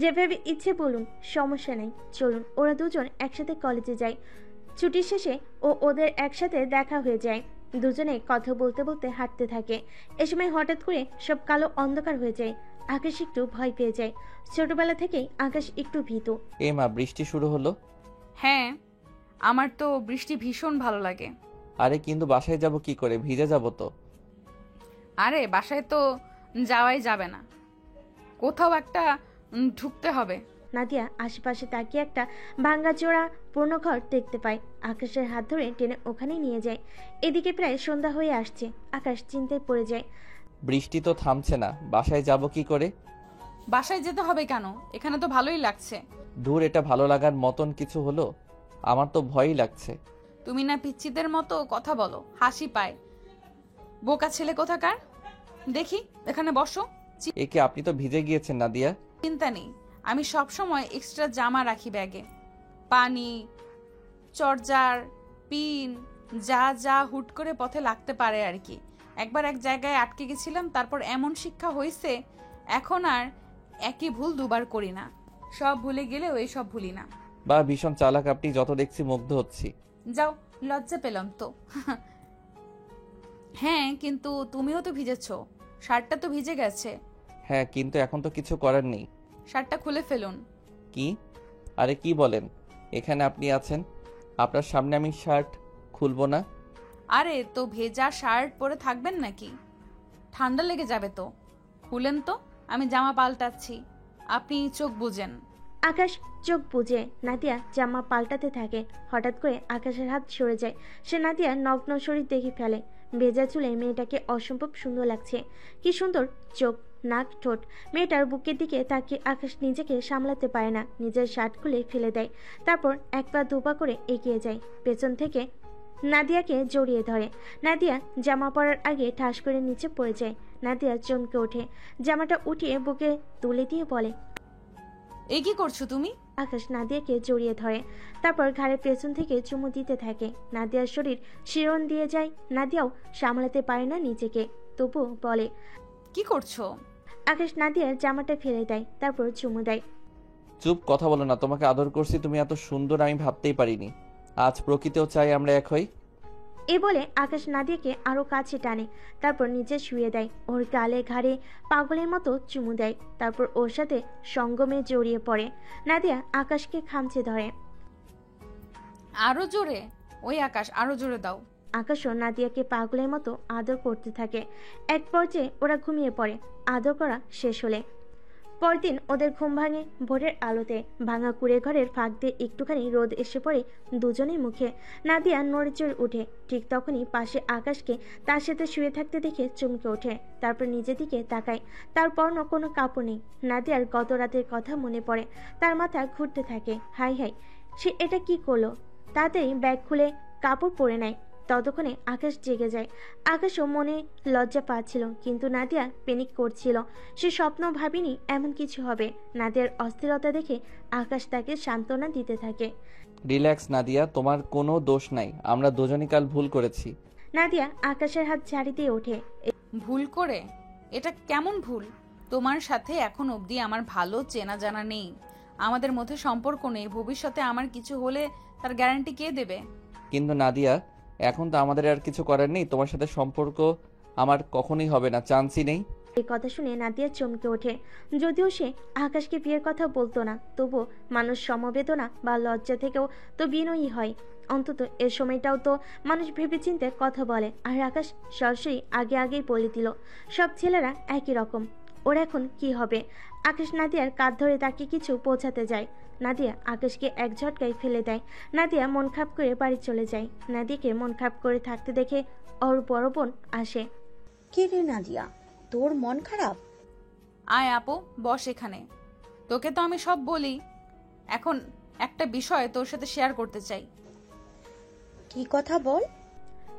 যেভাবে ইচ্ছে বলুন, সমস্যা নেই। চলুন। ওরা দুজন একসাথে কলেজে যায়। ছুটির শেষে ওদের একসাথে দেখা হয়ে যায়। দুজনে কথা বলতে বলতে হাঁটতে থাকে। এ সময় হঠাৎ করে সব কালো অন্ধকার হয়ে যায়। আকাশ একটু ভয় পেয়ে যায়। ছোটবেলা থেকেই আকাশ একটু ভীতু। এ মা, বৃষ্টি শুরু হলো। হ্যাঁ, আমার তো বৃষ্টি ভীষণ ভালো লাগে। আরে কিন্তু বাসায় যাব কি করে? ভিজে যাব তো। আরে বাসায় তো যাওয়াই যাবে না, কোথাও একটা ঢুকতে হবে। নাদিয়া আশেপাশে তাকিয়ে একটা ভাঙ্গাচোরা পুরনো ঘর দেখতে পায়। আকাশের হাত ধরে টেনে ওখানে নিয়ে যায়। এদিকে প্রায় সন্ধ্যা হয়ে আসছে। আকাশ চিন্তায় পড়ে যায়। বৃষ্টি তো থামছে না, বাসায় যাব কি করে? বাসায় যেতে হবে কেন? এখানে তো ভালোই লাগছে। দূর, এটা ভালো লাগার মতন কিছু হলো? আমার তো ভয়ই লাগছে। তুমি না পিচ্চিদের মতো কথা বলো, হাসি পায়। বোকা ছেলে কোথাকার। দেখি, এখানে বসো। একে, আপনি তো ভিজে গিয়েছেন নাদিয়া। চিন্তা নেই, আমি সব সময় এক্সট্রা জামা রাখি ব্যাগে। পানি, চার্জার, পিন, যা যা হুট করে পথে লাগতে পারে আর কি। একবার এক জায়গায় আটকে গেছিলাম, তারপর এমন শিক্ষা হয়েছে এখন আর একই ভুল দুবার করি না। সব ভুলে গেলেও এই সব ভুলি না। বা ভীষণ চালাক আপনি, যত দেখছি মুগ্ধ হচ্ছি। যাও, লজ্জা পেলাম তো। হ্যাঁ, কিন্তু তুমিও তো ভিজেছ, শার্টটা তো ভিজে গেছে। হ্যাঁ, কিন্তু এখন তো কিছু করার নেই। শার্টটা খুলে ফেলুন। কি? আরে কি বলেন? এখানে আপনি আছেন, আপনার সামনে আমি শার্ট খুলবো না? আরে তো ভেজা শার্ট পরে থাকবেন নাকি? ঠান্ডা লেগে যাবে তো। খুলেন তো, আমি জামা পাল্টাচ্ছি, আপনি চোখ বুজেন। আকাশ চোখ বুজে নাদিয়া জামা পাল্টাতে থাকে। হঠাৎ করে আকাশের হাত সরে যায়। সে নাদিয়ার নগ্ন শরীর দেখে ফেলে। ভেজা চুলে মেয়েটাকে অসম্ভব সুন্দর লাগছে। কি সুন্দর চোখ, নাক ঠোঁট। মেয়েটার বুকের দিকে তাকিয়ে আকাশ নিজেকে সামলাতে পারে না, নিজের শার্ট খুলে ফেলে দেয়। তারপর এক পা দুপা করে এগিয়ে যায়, পেছন থেকে নাদিয়াকে জড়িয়ে ধরে। নাদিয়া জামা পরার আগে ঠাস করে নিচে পড়ে যায়। নাদিয়া চমকে ওঠে, জামাটা উঠিয়ে বুকে তুলে দিয়ে বলে, এই কি করছো তুমি? আকাশ নাদিয়াকে জড়িয়ে ধরে, তারপর ঘাড়ের পেছন থেকে চুমু দিতে থাকে। নাদিয়ার শরীর শিরন দিয়ে যায়। নাদিয়াও সামলাতে পারে না নিজেকে, তবু বলে, কি করছো? আকাশ নাদিয়ার জামাটা ফেলে দেয়, তারপর চুমু দেয়। চুপ, কথা বলো না। তোমাকে আদর করছি, তুমি এত সুন্দর আমি ভাবতেই পারিনি। আজ প্রকৃতিও চাই আমরা এক হই। এ বলে আকাশ নাদিয়াকে আরো কাছে টানে, তারপর নিচে শুয়ে দেয়। ওর গালে ঘাড়ে পাগলের মতো চুমু দেয়, তারপর ওর সাথে সঙ্গমে জড়িয়ে পড়ে। নাদিয়া আকাশকে খামচে ধরে। আরো জোরে। ওই আকাশ, আরো জোরে দাও। আকাশও নাদিয়াকে পাগলের মতো আদর করতে থাকে। এক পর্যায়ে ওরা ঘুমিয়ে পড়ে। আদর করা শেষ হলে পরদিন ওদের ঘুম ভাঙে ভোরের আলোতে। ভাঙা কুড়ে ঘরের ফাঁক দিয়ে একটুখানি রোদ এসে পড়ে দুজনের মুখে। নাদিয়া নড়েচড়ে ওঠে। ঠিক তখনই পাশে আকাশকে তার সাথে শুয়ে থাকতে দেখে চমকে ওঠে, তারপর নিজের দিকে তাকায়। তার পরনে কোনো কাপড় নেই। নাদিয়ার গত রাতের কথা মনে পড়ে, তার মাথা ঘুরতে থাকে। হাই হাই, সে এটা কি করলো? তাড়াতাড়ি ব্যাগ খুলে কাপড় পরে নেয়। ততক্ষণে আকাশ জেগে যায়। আকাশও মনে লজ্জা পাচ্ছিল, কিন্তু নাদিয়া প্যানিক করছিল। সে স্বপ্ন ভাবেনি এমন কিছু হবে। নাদিয়ার অস্থিরতা দেখে আকাশ তাকে সান্ত্বনা দিতে থাকে। রিল্যাক্স নাদিয়া, তোমার কোনো দোষ নাই। আমরা দুজনই কাল ভুল করেছি। নাদিয়া আকাশের হাত ঝাড়ি দিয়ে ওঠে। ভুল করে? এটা কেমন ভুল? তোমার সাথে এখন অবধি আমার ভালো চেনা জানা নেই, আমাদের মধ্যে সম্পর্ক নেই। ভবিষ্যতে আমার কিছু হলে তার গ্যারান্টি কে দেবে? কিন্তু নাদিয়া, এখন তো আমাদের আর কিছু করার নেই। তোমার সাথে সম্পর্ক আমার কখনোই হবে না, চান্সই নেই। এই কথা শুনে নাদিয়া চমকে ওঠে। যদিও সে আকাশকে বিয়ের কথা বলতো না, তবুও মানুষ সমবেদনা বা লজ্জা থেকেও তো বিনয়ী হয়। অন্তত এ সময়টাও তো মানুষ ভেবেচিন্তে কথা বলে। আর আকাশ সরাসরি আগেই বলে দিল, সব ছেলেরা একই রকম। ওর এখন কি হবে? আকাশ নাদিয়ার কাঁধ ধরে তাকে কিছু বোঝাতে যায়। নাদিয়া আকাশকে এক ঝটকায় ফেলে দেয়। নাদিয়া মন খারাপ করে বাড়ি চলে যায়। নাদিয়াকে মন খারাপ করে থাকতে দেখে ওর বড় বোন আসে। কে রে নাদিয়া, তোর মন খারাপ? আয় আপু, বস এখানে। তোকে তো আমি সব বলি, এখন একটা বিষয় তোর সাথে শেয়ার করতে চাই। কি কথা বল।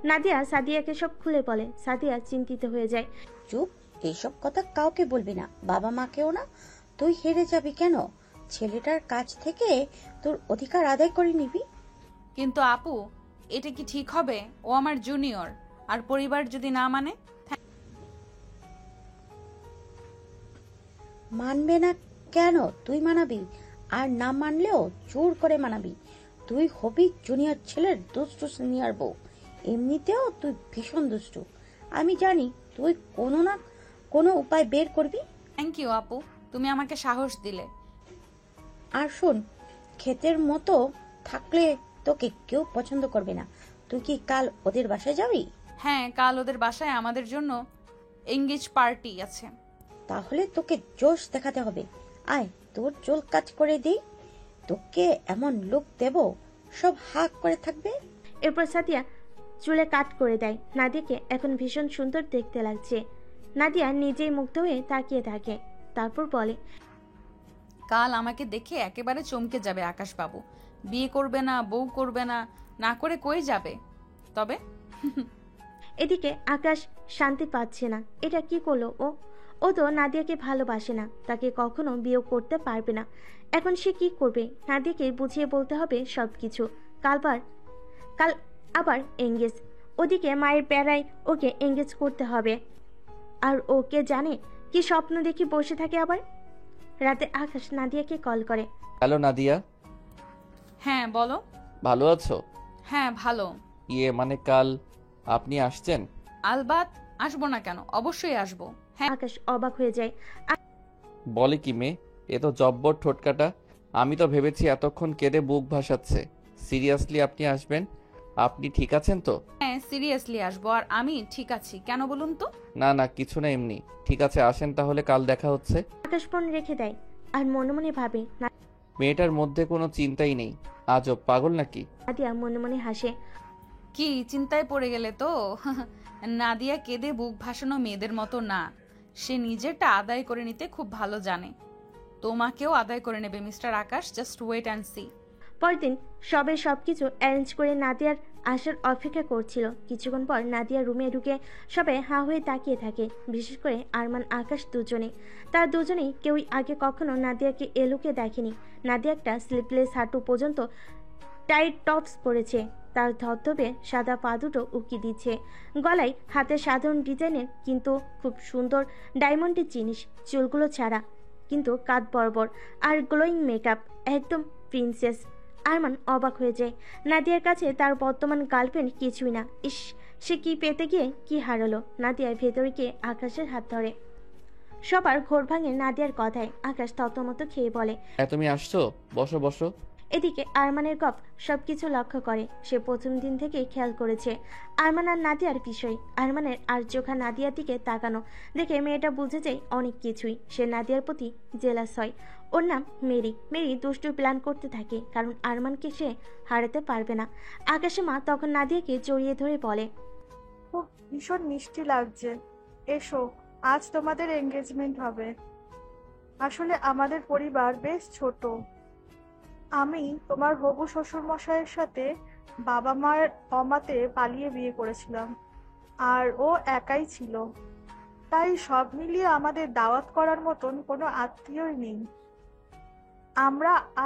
নাদিয়া সাদিয়াকে সব খুলে বলে। সাদিয়া চিন্তিত হয়ে যায়। চুপ, এইসব কথা কাউকে বলবি না, বাবা মাকেও না। তুই হেরে যাবি কেন? ছেলেটার কাছ থেকে তোর অধিকার আদায় করে নিবি। কিন্তু আপু, এটা কি ঠিক হবে? ও আমার জুনিয়র, আর পরিবার যদি না মানে? মানবে না কেন? তুই মানাবি, আর না মানলেও জোর করে মানাবি। তুই হবি জুনিয়র ছেলের দুষ্টু সিনিয়র বউ। এমনিতেও তুই ভীষণ দুষ্টু। আমি জানি তুই কোনো না কোনো উপায় বের করবি। থ্যাংক ইউ আপু, তুমি আমাকে সাহস দিলে। আর শোন, ক্ষেতের মতো থাকলে তোকে কেউ পছন্দ করবে না। তুই কি কাল ওদের বাসায় যাবি? হ্যাঁ, কাল ওদের বাসায় আমাদের জন্য এঙ্গেজ পার্টি আছে। তাহলে তোকে জোশ দেখাতে হবে। আয়, তোর চুল কাজ করে দিই। তোকে এমন লুক দেব, সব হাক করে থাকবে। এরপর সাদিয়া চুলে কাট করে দেয়। নাদিয়াকে এখন ভীষণ সুন্দর দেখতে লাগছে। নাদিয়া নিজেই মুগ্ধ হয়ে তাকিয়ে থাকে, তারপর বলে, কাল আমাকে দেখে একেবারে চমকে যাবে আকাশবাবু। বিয়ে করবে না, বউ করবে না, না করে কই যাবে তবে? এদিকে আকাশ শান্তি পাচ্ছে না। এটা কি করলো ও? ও তো নাদিয়াকে ভালোবাসে না, তাকে কখনো বিয়ে করতে পারবে না। এখন সে কি করবে? নাদিয়াকে বুঝিয়ে বলতে হবে সবকিছু। কাল আবার এঙ্গেজ। ওদিকে মায়ের প্যারায় ওকে এঙ্গেজ করতে হবে। আর ওকে জানে কি স্বপ্ন দেখে বসে থাকে আবার। রাতে আকাশ নাদিয়াকে কল করে। হ্যালো নাদিয়া। হ্যাঁ বলো। ভালো আছো? হ্যাঁ ভালো। মানে কাল আপনি আসছেন? আলবাত, আসবো না কেন, অবশ্যই আসবো। হ্যাঁ। আকাশ অবাক হয়ে যায়। বলে কি মেয়ে, এ তো জব্বর ঠোটকাটা। আমি তো ভেবেছি এতক্ষণ কেঁদে বুক ভাসাচ্ছে। সিরিয়াসলি আপনি আসবেন? আপনি ঠিক আছেন তো? হ্যাঁ সিরিয়াসলি আসবো, আর আমি ঠিক আছি। কেন বলুন তো? না না, কিছু না, এমনি। ঠিক আছে, আসেন তাহলে, কাল দেখা হচ্ছে। আকাশ ফোন রেখে দেয় আর মনে মনে ভাবে, মেয়েটার মধ্যে কোনো চিন্তাই নেই। আজব, পাগল নাকি? নাদিয়া মনে মনে হাসে। কি চিন্তায় পড়ে গেলে তো? নাদিয়া কেঁদে বুক ভাসানো মেয়েদের মতো না, সে নিজেরটা আদায় করে নিতে খুব ভালো জানে। তোমাকেও আদায় করে নেবে mister Akash, just wait and see. পরদিন সবে সবকিছু অ্যারেঞ্জ করে নাদিয়ার আসার অপেক্ষা করছিল। কিছুক্ষণ পর নাদিয়া রুমে ঢুকে সবাই হাঁ হয়ে তাকিয়ে থাকে, বিশেষ করে আরমান আকাশ দুজনে। তারা দুজনেই কেউই আগে কখনো নাদিয়াকে এলুকে দেখেনি। নাদিয়া একটা স্লিপলেস হাঁটু পর্যন্ত টাইট টপস পরেছে, তার ধবধবে সাদা পা দুটো উকি দিচ্ছে। গলায় হাতে সাধারণ ডিজাইনের কিন্তু খুব সুন্দর ডায়মন্ডের জিনিস, চুলগুলো ছাড়া কিন্তু কাঁধ বরাবর, আর গ্লোয়িং মেকআপ, একদম প্রিন্সেস। আরমান অবাক হয়ে যায়। নাদিয়ার কাছে তার বর্তমান গার্লফ্রেন্ড কিছুই না। ইস, সে কি পেতে গিয়ে কি হারালো। নাদিয়ার ভেতরে গিয়ে আকাশের হাত ধরে। সবার ঘোর ভাঙে নাদিয়ার কথায়। আকাশ থতমত খেয়ে বলে, তুমি আসছো, বসো বসো। এদিকে আরমানের গপ সবকিছু লক্ষ্য করে। সে প্রথম দিন থেকেই খেয়াল করেছে আরমান আর নাদিয়ার বিষয়। আরমানের আর চোখা নাদিয়ার দিকে তাকানো দেখে মেয়েটা বুঝে যায় অনেক কিছুই। সে নাদিয়ার প্রতি জেলাস হয়। ওর নাম মেরি। মেরি দুষ্টু প্ল্যান করতে থাকে, কারণ আরমানকে সে হারাতে পারবে না। আকাশে মা তখন নাদিয়াকে জড়িয়ে ধরে বলে, খুব ভীষণ মিষ্টি লাগছে। এসো, আজ তোমাদের এঙ্গেজমেন্ট হবে। আসলে আমাদের পরিবার বেশ ছোট। আমি তোমার হবু শ্বশুর মশাইয়ের সাথে বাবা মার অমাতে পালিয়ে বিয়ে করেছিলাম, আর ও একাই ছিল। তাই সব মিলিয়ে আমাদের দাওয়াত করার মতন কোনো আত্মীয়ই নেই।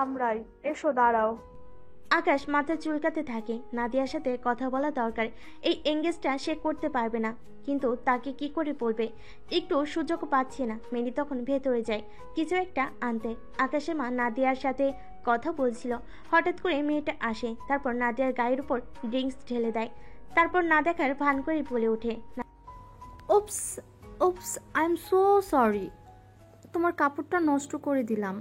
আমরাই। এসো, দাঁড়াও। আকাশ মাথা চুলকাতে থাকে। নাদিয়ার সাথে কথা বলা দরকার। এই এঙ্গেজটা সে করতে পারবে না, কিন্তু তাকে কি করে বলবে? একটু সুযোগ পাচ্ছে না। মেরি তখন ভেতরে যায় কিছু একটা আনতে। আকাশের মা নাদিয়ার সাথে কথা বলছিল। হঠাৎ করে মেয়েটা আসে, তারপর নাদিয়ার গায়ের উপর ড্রিঙ্কস ঢেলে দেয়। তারপর না দেখার ভান করে বলে ওঠে, উপস উপস, আই এম সো সরি, তোমার কাপড়টা নষ্ট করে দিলাম।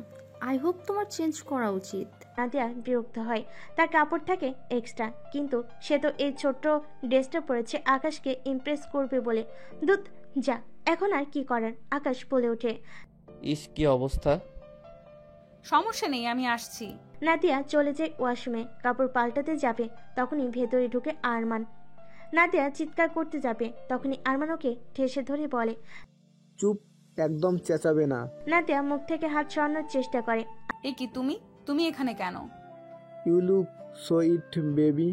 আই হোপ তোমার চেঞ্জ করা উচিত। নাদিয়া বিরক্ত হয়। তার কাপড় থাকে এক্সট্রা, কিন্তু সে তো এই ছোট্ট ড্রেসটা পরেছে আকাশকে ইমপ্রেস করবে বলে। দুধ যা, এখন আর কি করার। আকাশ বলে ওঠে। ইস কি অবস্থা। সমস্যা নেই, আমি আসছি। নাদিয়া চলে যায় ওয়াশরুমে, কাপড় পাল্টাতে যাবে, তখনই ভেতরে ঢুকে আরমান। নাদিয়া চিৎকার করতে যাবে, তখনই আরমান ওকে ঠেসে ধরে বলে, চুপ, একদম চেঁচাবে না। নাদিয়া মুখ থেকে হাত সরানোর চেষ্টা করে। এ কি, তুমি এখানে কেন? You look so it baby.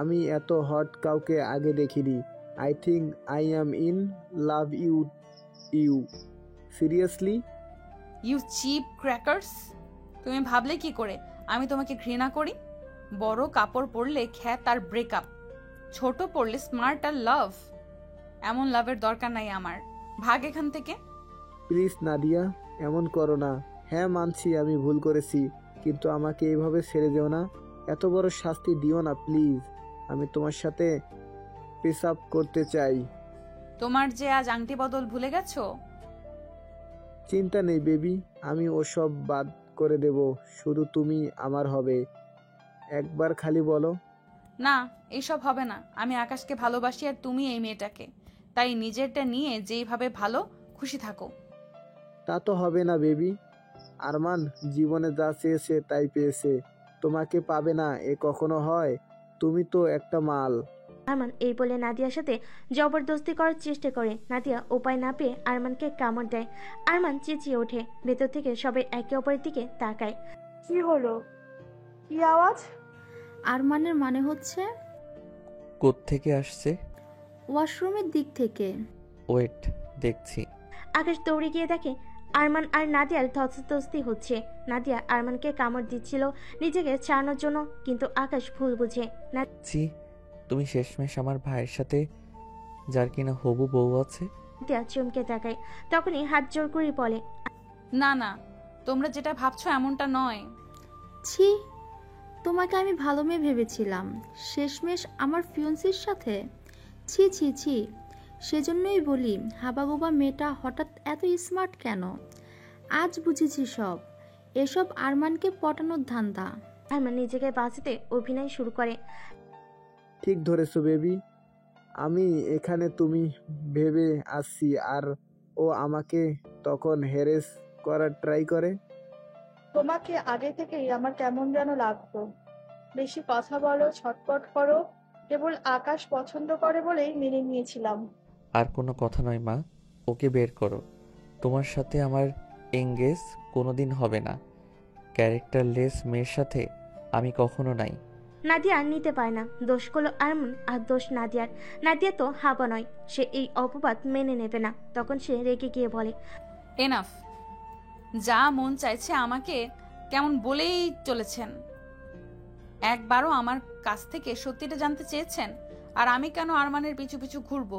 আমি এত হট কাউকে আগে দেখিনি। I think I am in love you seriously. You cheap crackers! তুমি ভাবলে কি করে আমি তোমাকে ঘৃণা করি? বড় কাপড় পরলে খ্যাত আর ব্রেকআপ, ছোট পরলে স্মার্ট আর লাভ। এমন লাভের দরকার নাই আমার। ভাগ এখান থেকে। প্লিজ নাদিয়া, এমন করো না। হ্যাঁ মানছি আমি ভুল করেছি, কিন্তু আমাকে এইভাবে ছেড়ে যেও না। এত বড় শাস্তি দিও না প্লিজ। আমি তোমার সাথে পেশাব করতে চাই। তোমার যে আজ আংটি বদল ভুলে গেছো? চিন্তা নেই বেবি, আমি ওসব বাদ করে দেব। শুধু তুমি আমার হবে। একবার খালি বলো। না, এইসব হবে না। আমি আকাশকে ভালোবাসি আর তুমি এই মেয়েটাকে। তাই নিজেরটা নিয়ে যেইভাবে ভালো খুশি থাকো। তা তো হবে না বেবি। আরমান জীবনে যা চেয়েছে তাই পেয়েছে। তোমাকে পাবে না এ কখনো হয়? তুমি তো একটা মাল। আরমান এই বলে নাদিয়ার সাথে জবরদস্তি করার চেষ্টা করে। নাদিয়া উপায় না পেয়ে আরমানকে কামড় দেয়। আরমান চেঁচিয়ে ওঠে। ভেতর থেকে সবাই একে অপরের দিকে তাকায়। কি হলো? কি আওয়াজ? আরমানের মানে হচ্ছে কোত্থেকে আসছে? ওয়াশরুমের দিক থেকে। ওয়েট, দেখছি। আকাশ দৌড়ে গিয়ে দেখে আরমান আর নাদিয়ার ধস্তাধস্তি হচ্ছে। নাদিয়া আরমানকে কামড় দিচ্ছিল নিজেকে ছাড়ানোর জন্য, কিন্তু আকাশ ভুল বুঝে। ছি, তুমি শেষমেশ আমার ভাইয়ের সাথে, যার কিনা হবু বউ আছে। নাদিয়া চমকে তাকায়, তখনই হাত জোর করে বলে, না না, তোমরা যেটা ভাবছো এমনটা নয়। ছি, তোমাকে আমি ভালো মেয়ে ভেবেছিলাম, শেষমেশ আমার ফিয়ন্সির সাথে। ছি ছি ছি, সেজন্যই বলি হাবাগোবা মেয়েটা হঠাৎ এত স্মার্ট কেন। আজ বুঝেছি সব। এসব আরমানকে পটানোর ধান্দা। আরমান নিজেকে বাঁচাতে অভিনয় শুরু করে। ঠিক ধরেছো বেবি। আমি এখানে তুমি ভেবে আসছি, আর ও আমাকে তখন হেরেস করার ট্রাই করে। তোমাকে আগে থেকেই আমার কেমন যেন লাগতো। বেশি কথা বলো, ছটপট করো। কেবল আকাশ পছন্দ করে বলেই মেনে নিয়েছিলাম। আর কোনো কথা নয় মা, ওকে বের করো। তোমার সাথে আমার এঙ্গেজ কোনোদিন হবে না। ক্যারেক্টারলেস মেয়ের সাথে আমি কখনো নাই। নাদিয়া নিতে পারে না। দোষগুলো আরমান আর দোষ নাদিয়ার। নাদিয়া তো হাবা নয়, সে এই অপবাদ মেনে নেবে না। তখন সে রেগে গিয়ে বলে, এনাফ। যা মন চাইছে আমাকে কেমন বলেই চলেছেন। একবারও আমার কাছ থেকে সত্যিটা জানতে চেয়েছেন? আর আমি কেন আরমানের পিছু পিছু ঘুরবো?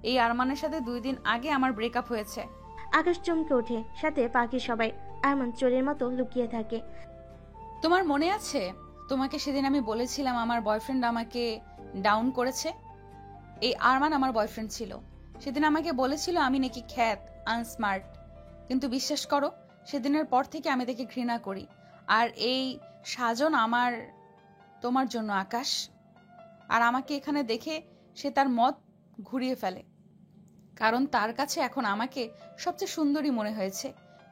এই আরমানের সাথে 2 দিন আগে আমার ব্রেকআপ হয়েছে। আকাশ চমকে ওঠে, সাথে বাকি সবাই। আরমান চোরের মতো লুকিয়ে থাকে। তোমার মনে আছে তোমাকে সেদিন আমি বলেছিলাম আমার বয়ফ্রেন্ড আমাকে ডাউন করেছে? এই আরমান আমার বয়ফ্রেন্ড ছিল। সেদিন আমাকে বলেছিল আমি নাকি খ্যাত, আনস্মার্ট। কিন্তু বিশ্বাস করো, সেদিনের পর থেকে আমি তাকে ঘৃণা করি। আর এই সাজন আমার তোমার জন্য আকাশ। আর আমাকে এখানে দেখে সে তার মত ঘুরিয়ে ফেলে, কারণ তার কাছে এখন আমাকে সবচেয়ে সুন্দরী মনে হয়েছে।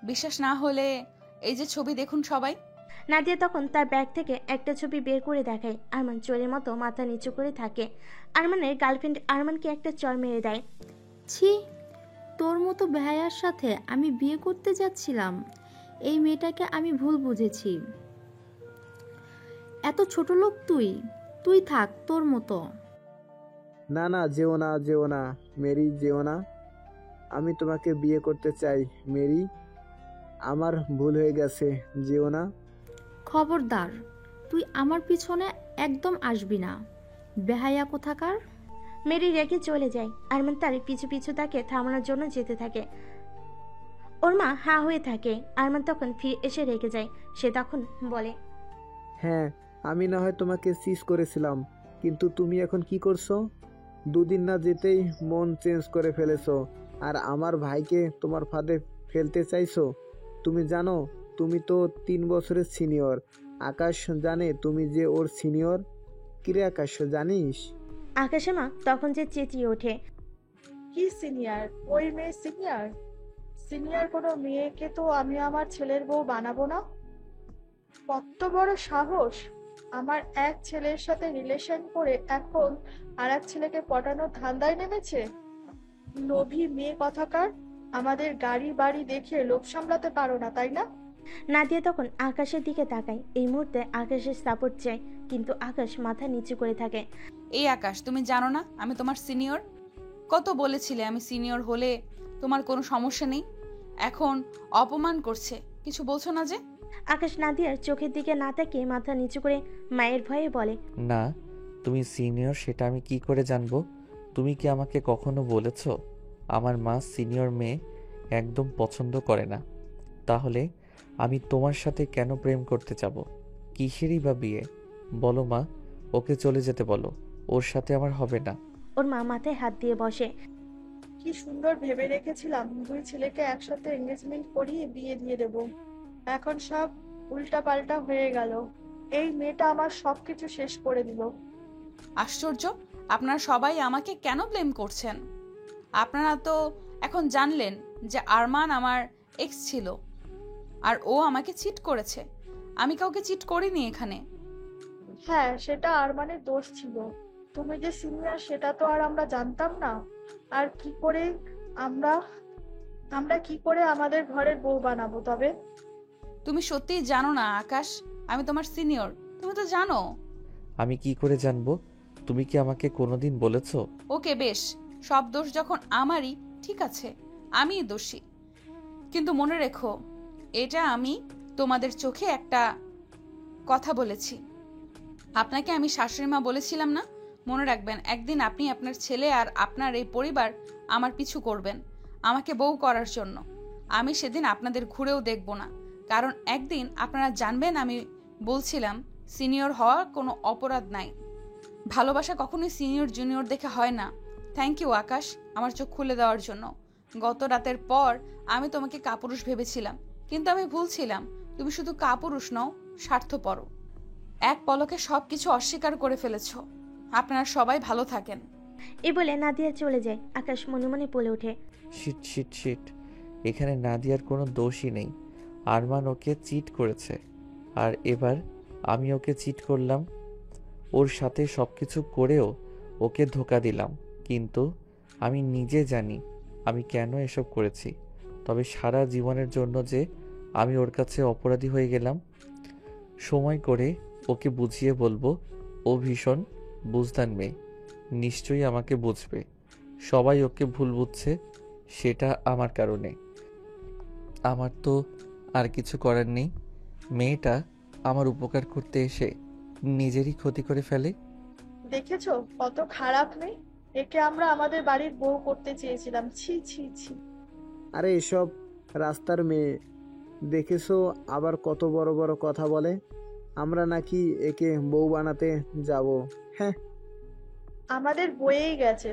বিশ্বাস না হলে এই যে ছবি দেখুন সবাই। নাদিয়া তখন তার ব্যাগ থেকে একটা ছবি বের করে দেখায়। আরমান চোরের মতো মাথা নিচু করে থাকে। আরমানের গার্লফ্রেন্ড আরমানকে একটা চর মেরে দেয়। ছি, তোর মতো ভাইয়ার সাথে আমি বিয়ে করতে যাচ্ছিলাম। এই মেয়েটাকে আমি ভুল বুঝেছি। এত ছোট লোক তুই। তুই থাক তোর মতো। না না, যেও না, যেও না মেরি, যেও না। আমি তোমাকে বিয়ে করতে চাই মেরি। আমার ভুল হয়ে গেছে, যেও না। খবরদার, তুই আমার পিছনে একদম আসবি না, বেহায়া কোথাকার। মেরি রেগে চলে যায়। আরমান তার পিছু পিছু তাকে থামানোর জন্য যেতে থাকে। ওর মা হা হয়ে থাকে। আরমান তখন ফিরে এসে রেগে যায়। সে তখন বলে, হ্যাঁ, আমি না হয় তোমাকে সিজ করেছিলাম, কিন্তু তুমি এখন কি করছো? 2 দিন না যেতেই মন চেঞ্জ করে ফেলেছো, আর আমার ভাইকে তোমার ফাঁদে ফেলতে চাইছো। তুমি জানো তুমি তো 3 বছরের সিনিয়র। আকাশ জানে তুমি যে ওর সিনিয়র? কিরে আকাশ, জানিস? আকাশের মা তখন যে চেঁচিয়ে ওঠে, কি সিনিয়র? ওই মেয়ে সিনিয়র? সিনিয়র কোনো মেয়েকে তো আমি আমার ছেলের বউ বানাবো না। কত বড় সাহস! আমার এক ছেলের সাথে রিলেশন করে এখন আর এক ছেলেকে পটানোর ধান্দায় নেমেছে। লোভী মেয়ে কথাকার! আমাদের গাড়ি বাড়ি দেখে লোভ সামলাতে পারো না, তাই না? নাদিয়া তখন আকাশের দিকে তাকায়। এই মুহূর্তে আকাশের সাপোর্ট চায়, কিন্তু আকাশ মাথা নিচু করে থাকে। এই আকাশ, তুমি জানো না আমি তোমার সিনিয়র? কত বলেছিলে আমি সিনিয়র হলে তোমার কোনো সমস্যা নেই। এখন অপমান করছে, কিছু বলছো না যে? আকাশ নাদিয়ার চোখের দিকে না তাকিয়ে মাথা নিচু করে মায়ের ভয়ে বলে, না, তুমি সিনিয়র সেটা আমি কি করে জানবো? তুমি কি আমাকে কখনো বলেছো আমার মা সিনিয়র মেয়ে একদম পছন্দ করে না? তাহলে আমি তোমার সাথে কেন প্রেম করতে যাব? কিসেরই বা বিয়ে? বলো মা, ওকে চলে যেতে বলো, ওর সাথে আমার হবে না। ওর মা মাথায় হাত দিয়ে বসে। কি সুন্দর ভেবে রেখেছিলাম 2 ছেলেকে একসাথে এঙ্গেজমেন্ট করিয়ে বিয়ে দিয়ে দেব। এখন সব উল্টা পাল্টা হয়ে গেল। এই মেয়েটা আমার সবকিছু শেষ করে দিল। আশ্চর্য, আপনারা সবাই আমাকে কেন ব্লেম করছেন? আপনারা তো এখন জানলেন যে আরমান আমার এক্স ছিল আর ও আমাকে চিট করেছে। আমি কাউকে চিট করিনি এখানে। হ্যাঁ, সেটা আরমানের দোষ ছিল। তুমি যে সিনিয়র সেটা তো আর আমরা জানতাম না। আর কি করে আমরা আমরা কি করে আমাদের ঘরের বউ বানাবো তবে? তুমি সত্যিই জানো না আকাশ, আমি তোমার সিনিয়র। তুমি তো জানো। আমি কি করে জানবো? তুমি কি আমাকে কোনোদিন বলেছো? ওকে বেশ, সব দোষ যখন আমারই, ঠিক আছে, আমিই দোষী। কিন্তু মনে রেখো, এটা আমি তোমাদের চোখে একটা কথা বলেছি। আপনাকে আমি শাশুড়ি মা বলেছিলাম না? মনে রাখবেন, একদিন আপনি আপনার ছেলে আর আপনার এই পরিবার আমার পিছু করবেন আমাকে বউ করার জন্য। আমি সেদিন আপনাদের ঘুরেও দেখব না, কারণ একদিন আপনারা জানবেন আমি বলছিলাম সিনিয়র হওয়ার কোনো অপরাধ নাই। ভালোবাসা কখনোই সিনিয়র জুনিয়র দেখে হয় না। থ্যাংক ইউ আকাশ, আমার চোখ খুলে দেওয়ার জন্য। গত রাতের পর আমি তোমাকে কাপুরুষ ভেবেছিলাম, কিন্তু আমি ভুল ছিলাম। তুমি শুধু কাপুরুষ নও, স্বার্থপরও। এক পলকে সবকিছু অস্বীকার করে ফেলেছ। আপনারা সবাই ভালো থাকেন। এই বলে নাদিয়া চলে যায়। আকাশ মনে মনে বলে ওঠে, শিট শিট শিট, এখানে নাদিয়ার কোনো দোষই নেই। আরমান ওকে চিট করেছে, আর এবার আমি ওকে চিট করলাম। ওর সাথে সব কিছু করেও ওকে ধোকা দিলাম, কিন্তু আমি নিজে জানি আমি কেন এসব করেছি। তবে সারা জীবনের জন্য যে আমি ওর কাছে অপরাধী হয়ে গেলাম। সময় করে ওকে বুঝিয়ে বলবো। ও ভীষণ বুঝদার মেয়ে, নিশ্চয়ই আমাকে বুঝবে। সবাই ওকে ভুল বুঝছে, সেটা আমার কারণে। আমার তো আর কিছু করার নেই। মেয়েটা আমার উপকার করতে এসে নিজেরই ক্ষতি করে ফেলে। দেখেছো কত খারাপ মেয়ে, একে আমরা আমাদের বাড়ির বউ করতে চেয়েছিলাম। ছি ছি ছি। আরে এসব রাস্তার মেয়ে, দেখেছো আবার কত বড় বড় কথা বলে। আমরা নাকি একে বউ বানাতে যাব? হ্যাঁ, আমাদের বয়েই গেছে।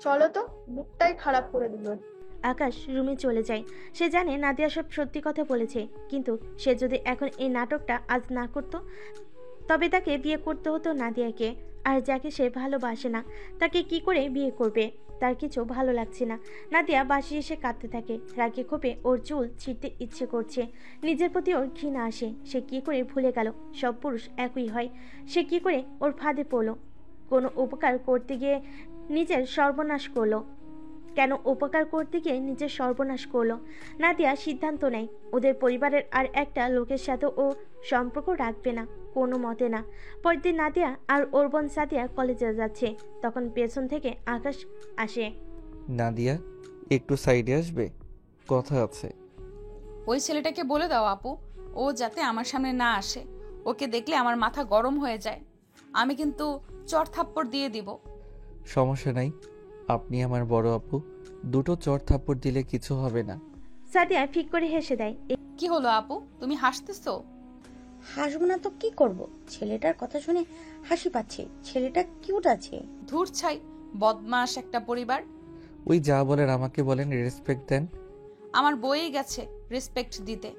চলো তো, মুখটাই খারাপ করে দিল। আকাশ রুমে চলে যায়। সে জানে নাদিয়া সব সত্যি কথা বলেছে, কিন্তু সে যদি এখন এই নাটকটা আজ না করতো, তবে তাকে বিয়ে করতে হতো নাদিয়াকে। আর যাকে সে ভালোবাসে না, তাকে কি করে বিয়ে করবে? তার কিছু ভালো লাগছে না। নাদিয়া বাসি এসে কাঁদতে থাকে। রাগে ক্ষোভে ওর চুল ছিঁড়তে ইচ্ছে করছে। নিজের প্রতি ওর ঘৃণা আসে। সে কি করে ভুলে গেল সব পুরুষ একই হয়? সে কি করে ওর ফাঁদে পড়ল? কোনো উপকার করতে গিয়ে নিজের সর্বনাশ করলো। কেন উপকার করতে গিয়ে নিজের সর্বনাশ করলো? নাদিয়া সিদ্ধান্ত নেয় ওদের পরিবারের আর একটা লোকের সাথে ও সম্পর্ক রাখবে না, কোনো মতে না। পরদিন নাদিয়া আর ওর বোন সাদিয়া কলেজে যাচ্ছে। তখন পেছন থেকে আকাশ আসে। নাদিয়া, একটু সাইডে আসবে, কথা আছে। ওই ছেলেটাকে বলে দাও আপু, ও যাতে আমার সামনে না আসে। ওকে দেখলে আমার মাথা গরম হয়ে যায়। আমি কিন্তু চড় থাপ্পড় দিয়ে দিব। সমস্যা নাই, আপনি আমার বড় আপু, দুটো চড় থাপ্পড় দিলে কিছু হবে না। সাদিয়া ফিক করে হেসে দেয়। কি হলো আপু, তুমি হাসতেছো? হাসবো না তো কি করব? ছেলেটার কথা শুনে হাসি পাচ্ছে। ছেলেটা কিউট আছে। ধুর ছাই, বদমাস একটা পরিবার। ওই যা বলেন আমাকে বলেন, রেসপেক্ট দেন। আমার বয়েই গেছে রেসপেক্ট দিতে।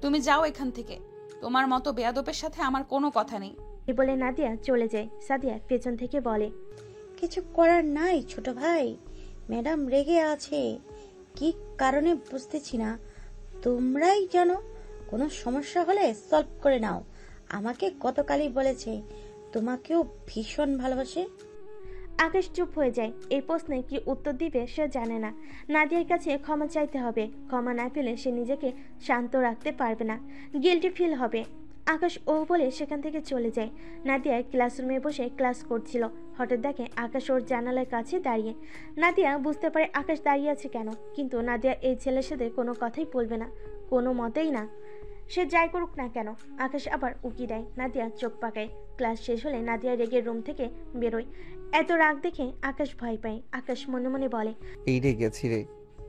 তুমি যাও এখান থেকে। তোমার মতো বেয়াদবের সাথে আমার কোনো কথা নেই। এই বলে নাদিয়া চলে যায়। সাদিয়া পেছন থেকে বলে, কিছু করার নাই ছোট ভাই, ম্যাডাম রেগে আছে। কি কারণে বুঝতেছি না। তোমরাই জানো, কোনো সমস্যা হলে সলভ করে নাও। আমাকে গতকালই বলেছে তোমাকেও ভীষণ ভালোবাসে। আকাশ চুপ হয়ে যায়। এই প্রশ্নে কি উত্তর দিবে সে জানে না। নাদিয়ার কাছে ক্ষমা চাইতে হবে। ক্ষমা না পেলে সে নিজেকে শান্ত রাখতে পারবে না, গিল্টি ফিল হবে। আকাশ ও বলে সেখান থেকে চলে যায়। নাদিয়া ক্লাসরুমে বসে ক্লাস করছিল। হঠাৎ দেখে আকাশ ওর জানালার কাছে দাঁড়িয়ে। নাদিয়া বুঝতে পারে আকাশ দাঁড়িয়ে আছে কেন, কিন্তু নাদিয়া এই ছেলের সাথে কোনো কথাই বলবে না, কোনো মতেই না। সে যাই করুক না কেন। আকাশ আবার উকি দেয়। নাদিয়া চোখ পাকায়। ক্লাস শেষ হলে নাদিয়া রেগে রুম থেকে বেরোয়। এত রাগ দেখে আকাশ ভয় পায়। আকাশ মনে মনে বলে, এই রে গেছি রে,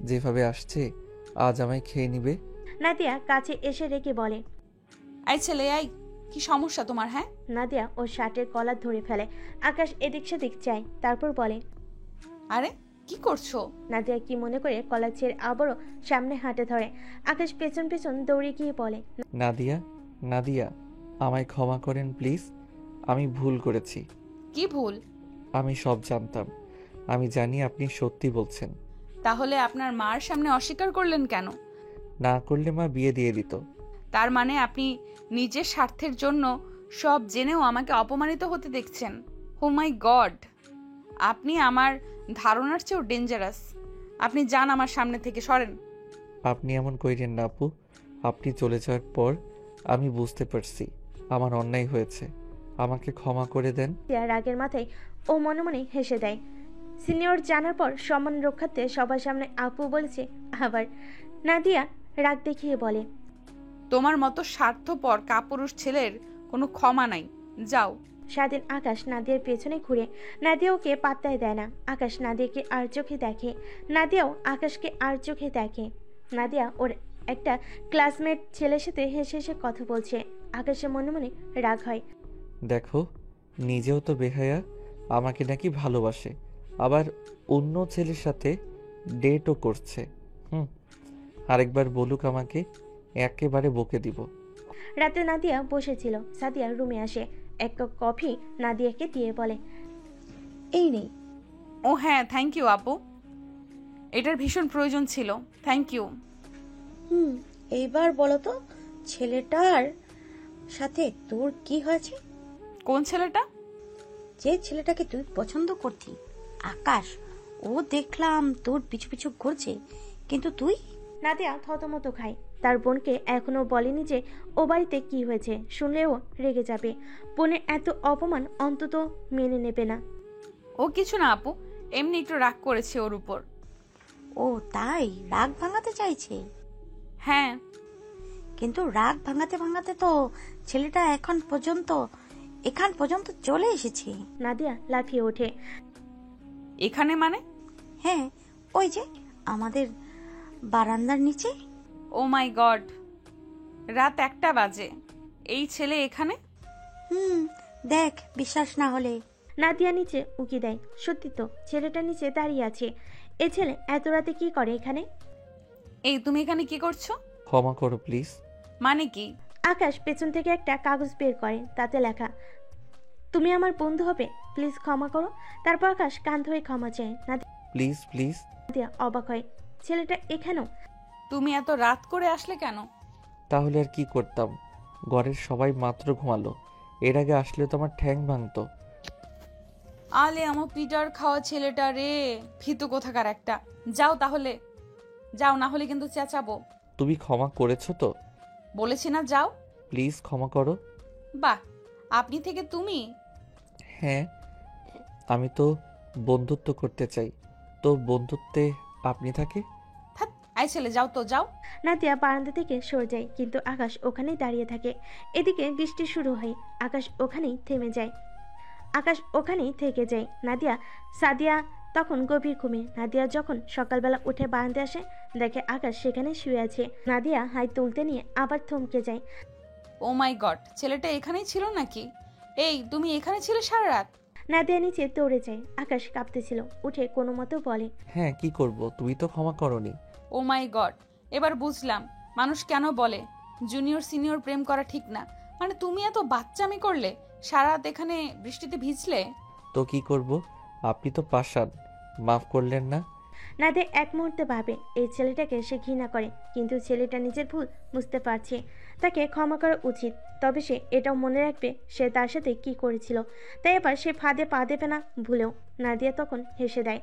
যেভাবে আসছে আজ আমায় খেয়ে নিবে। নাদিয়া কাছে এসে রেগে বলে, এই ছেলে, এই কি সমস্যা তোমার? হ্যাঁ, নাদিয়া ওর শার্টের কলার ধরে ফেলে। আকাশ এদিক সেদিক চায়, তারপর বলে, আরে কি করছো? নাদিয়া কি মনে করে কলার ছেড়ে আবারও সামনে হাঁটে ধরে। আকাশ পেছন পেছন দৌড়ে গিয়ে বলে, নাদিয়া, নাদিয়া, আমায় ক্ষমা করেন প্লিজ। আমি ভুল করেছি। কি ভুল? আমি সব জানতাম। আমি জানি আপনি সত্যি বলছেন। তাহলে আপনার মার সামনে অস্বীকার করলেন কেন? না করলে মা বিয়ে দিয়ে দিত। তার মানে আপনি নিজের স্বার্থের জন্য সব জেনেও আমাকে অপমানিত হতে দেখছেন? ও মাই গড, আপনি আমার ধারণার চেয়েও ডেঞ্জারাস। আপনি যান আমার সামনে থেকে, সরেন। আপনি এমন কইরেন না আপু। আপনি চলে যাওয়ার পর আমি বুঝতে পারছি আমার অন্যায় হয়েছে। আমাকে ক্ষমা করে দেন। রাগের মাথায় ও মনে মনে হেসে দেয়। সিনিয়র জানার পর সম্মান রক্ষার্থে সবার সামনে আপু বলেছে আবার। নাদিয়া রাগ দেখিয়ে বলে, তোমার মতো স্বার্থপর কাপুরুষ ছেলের কোনো ক্ষমা নাই, যাও। স্বাধীন আকাশ নাদিয়ার পেছনে ঘুরে। নাদিয়া ওকে পাত্তাই দেয় না। আকাশ নাদিয়াকে আর চোখে দেখে, নাদিয়াও আকাশকে আর চোখে দেখে। নাদিয়া ওর একটা ক্লাসমেট ছেলের সাথে হেসে হেসে কথা বলছে। আকাশের মনে মনে রাগ হয়। দেখো, নিজেও তো বেহায়া, আমাকে নাকি ভালোবাসে, আবার অন্য ছেলের সাথে ডেটও করছে। আরেকবার বলুক আমাকে, একেবারে বকে দিব। রাতে নাদিয়া বসেছিল। সাদিয়া রুমে আসে, এক কাপ কফি নাদিয়াকে দিয়ে বলে, এই নেই। ও হ্যাঁ, থ্যাংক ইউ আপু, এটার ভীষণ প্রয়োজন ছিল। Thank you. এইবার বলো তো, ছেলেটার সাথে তোর কি হয়েছে? কোন ছেলেটা? যে ছেলেটাকে তুই পছন্দ করতি, আকাশ। ও দেখলাম তোর পিছু পিছু ঘুরছে, কিন্তু তুই? নাদিয়া থতমত খায়। তার বোনকে এখনো বলেনি যে ও বাড়িতে কি হয়েছে, শুনলেও রেগে যাবে। বোনের এত অপমান অন্তত মেনে নেবে না। ও কিছু না আপু, এমনি একটু রাগ করেছে ওর উপর। ও তাই, রাগ ভাঙাতে চাইছে? হ্যাঁ। কিন্তু রাগ ভাঙাতে ভাঙাতে তো ছেলেটা এখান পর্যন্ত চলে এসেছে। নাদিয়া লাফিয়ে ওঠে। এখানে মানে? হ্যাঁ, ওই যে আমাদের বারান্দার নিচে। ও মাই গড, রাত 1টা বাজে, এই ছেলে এখানে? দেখ, বিশ্বাস না হলে। নাদিয়া নিচে উকি দেয়। সত্যি তো, ছেলেটা নিচে দাঁড়িয়ে আছে। এ ছেলে এত রাতে কি করে এখানে? এই তুমি এখানে কি করছো? ক্ষমা করো প্লিজ। মানে কি? আকাশ পেছন থেকে একটা কাগজ বের করে, তাতে লেখা, তুমি আমার বন্ধু হবে, প্লিজ ক্ষমা করো। তারপর আকাশ কান ধরে ক্ষমা চায়। Please please. নাদিয়া অবাক হয়, ছেলেটা এখানেও? তুমি এত রাত করে আসলে কেন? তাহলে আর কি করতাম, ঘরের সবাই মাত্র ঘুমালো, এর আগে আসলে তো আমার ঠ্যাং ভাঙতো। আলে আমার পিটার খাওয়া ছেলেটা রে, ফিতু কোথাকার একটা। যাও তাহলে, যাও, না হলে কিন্তু চেঁচাবো। তুমি ক্ষমা করেছো তো? বলেছি না যাও। প্লিজ ক্ষমা করো। বাহ, আপনি থেকে তুমি? হ্যাঁ, আমি তো বন্ধুত্ব করতে চাই, তো বন্ধুত্বে আপনি থাকে। থাক, আই ছেলে যাও তো, যাও। নাদিয়া বারান্দা থেকে সরে যায়, কিন্তু আকাশ ওখানেই দাঁড়িয়ে থাকে। এদিকে বৃষ্টি শুরু হয়, আকাশ ওখানেই থেমে যায়। আকাশ ওখানেই থেকে যায়। সাদিয়া তখন গভীর ঘুমে। নাদিয়া যখন সকালবেলা উঠে বারান্দায় আসে, দেখে আকাশ সেখানে শুয়ে আছে। নাদিয়া হাই তুলতে নিয়ে আবার থমকে যায়। ও মাই গড, ছেলেটা এখানেই ছিল নাকি? এই তুমি এখানে ছিলে সারা রাত? নাদিয়া নিচে দৌড়ে যায়। আকাশ কাঁপতেছিল, উঠে কোনো মতো বলে, হ্যাঁ, কি করব, তুমি তো ক্ষমা করনি। ও মাই গড, এবার বুঝলাম মানুষ কেন বলে জুনিয়র সিনিয়র প্রেম করা ঠিক না। মানে তুমি এত বাচ্চামি করলে, সারা রাত এখানে বৃষ্টিতে ভিজলে। তো কি করব, আপনি তো পাষাণ, মাফ করলেন না। নাদিয়া এক মুহূর্তে ভাবে এই ছেলেটাকে সে ঘৃণা করে, কিন্তু ছেলেটা নিজের ভুল বুঝতে পারছে, তাকে ক্ষমা করা উচিত। তবে সে এটাও মনে রাখবে সে তার সাথে কি করেছিল, তাই এবার সে ফাঁদে পা দেবে না ভুলেও। নাদিয়া তখন হেসে দেয়।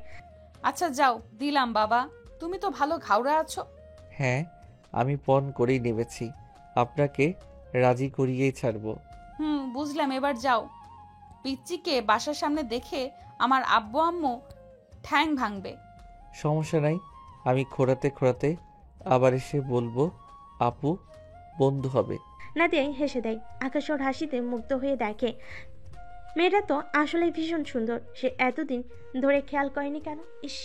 আচ্ছা যাও, দিলাম বাবা, তুমি তো ভালো ঘাওড়া আছো। হ্যাঁ, আমি পণ করেই নেমেছি, আপনাকে রাজি করিয়েই ছাড়বো। বুঝলাম, এবার যাও। পিচ্চিকে বাসার সামনে দেখে আমার আব্বু আম্মু ঠ্যাং ভাঙবে। সমস্যা নাই, আমি খোঁড়াতে খোঁড়াতে আবার এসে বলবো আপু, বন্ধু হবে। নাদিয়া হেসে দেয়। আকাশ ওর হাসিতে মুগ্ধ হয়ে দেখে মেয়েটা তো আসলে ভীষণ সুন্দর। সে এতদিন ধরে খেয়াল করেনি কেন? ইস,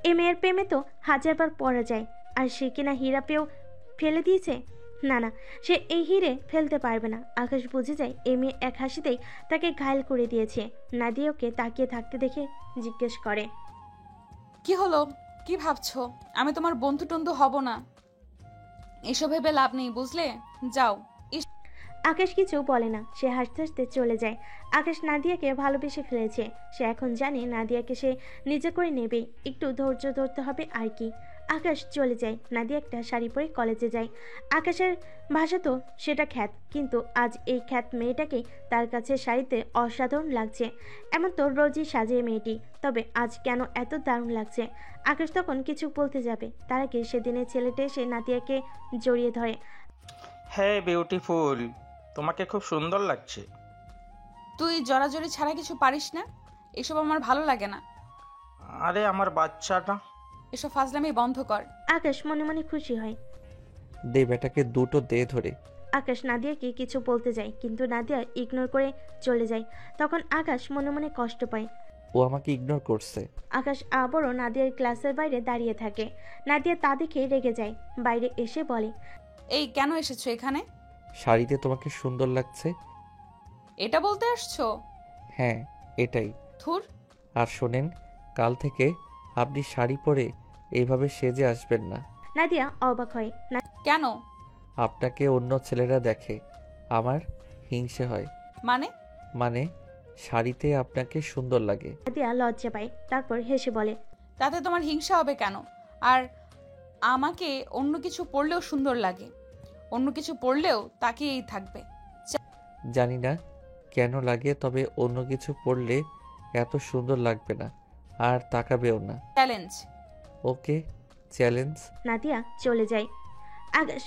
এ মেয়ের প্রেমে তো 1000বার পড়া যায়, আর সে কিনা হীরা পেয়েও ফেলে দিয়েছে। না না, সে এই হিরে ফেলতে পারবে না। আকাশ বুঝে যায় এই মেয়ে এক হাসিতেই তাকে ঘায়েল করে দিয়েছে। নাদিয়া ওকে তাকিয়ে থাকতে দেখে জিজ্ঞেস করে, কি হলো, কি ভাবছো? আমি তোমার বন্ধু টন্ধু হব না, এসব ভেবে লাভ নেই, বুঝলে? যাও। আকাশ কিছু বলে না, সে হাসতে হাসতে চলে যায়। আকাশ নাদিয়াকে ভালোবেসে ফেলেছে। সে এখন জানে নাদিয়াকে সে নিজে করে নেবে, একটু ধৈর্য ধরতে হবে আর কি। আকাশ চলে যায়। নাদিয়া একটা শাড়ি পরে কলেজে যায়। আকাশের ভাষা তো সেটা খ্যাত, কিন্তু আজ এই খ্যাত মেয়েটাকে তার কাছে শাড়িতে অসাধারণ লাগছে। এমন তো রোজই সাজে মেয়েটি, তবে আজ কেন এত দারুণ লাগছে। আকাশ তখন কিছু বলতে যাবে, তার আগে সেদিনের ছেলেটা এসে নাদিয়াকে জড়িয়ে ধরে। হ্যাঁ বিউটিফুল, তোমাকে খুব সুন্দর লাগছে। তুই জড়াজড়ি ছাড়া কিছু পারিস না, এসব আমার ভালো লাগে না। আরে আমার বাচ্চাটা। এসব ফাজলামি বন্ধ কর। আকাশ মনে মনে খুশি হয়। দে বেটাকে দুটো দে ধরে। আকাশ নাদিয়াকে কিছু বলতে যায়, কিন্তু নাদিয়া ইগনোর করে চলে যায়। তখন আকাশ মনে মনে কষ্ট পায়। ও আমাকে ইগনোর করছে। আকাশ আবারও নাদিয়ার ক্লাসের বাইরে দাঁড়িয়ে থাকে। নাদিয়া তা দেখে রেগে যায়, বাইরে এসে বলে, এই কেন এসেছো এখানে? শাড়িতে তোমাকে সুন্দর লাগছে। এটা বলতে আসছো? হ্যাঁ, এটাই। থুর। আর শোনেন, কাল থেকে আপনি শাড়ি পরে এইভাবে সেজে আসবেন না। নাদিয়া অবাক হয়। কেন? আপনাকে অন্য ছেলেরা দেখে, আমার হিংসে হয়। মানে শাড়িতে আপনাকে সুন্দর লাগে। নাদিয়া লজ্জা পায়, তারপর হেসে বলে, তাতে তোমার হিংসা হবে কেন? আর আমাকে অন্য কিছু পরলেও সুন্দর লাগে, অন্য কিছু পরলেও তাকিয়েই থাকবে। জানি না কেন লাগে, তবে অন্য কিছু পরলে এত সুন্দর লাগবে না। আর তাকাবেও না। চ্যালেঞ্জ। ওকে, চ্যালেঞ্জ। নাদিয়া চলে যায়। আকাশ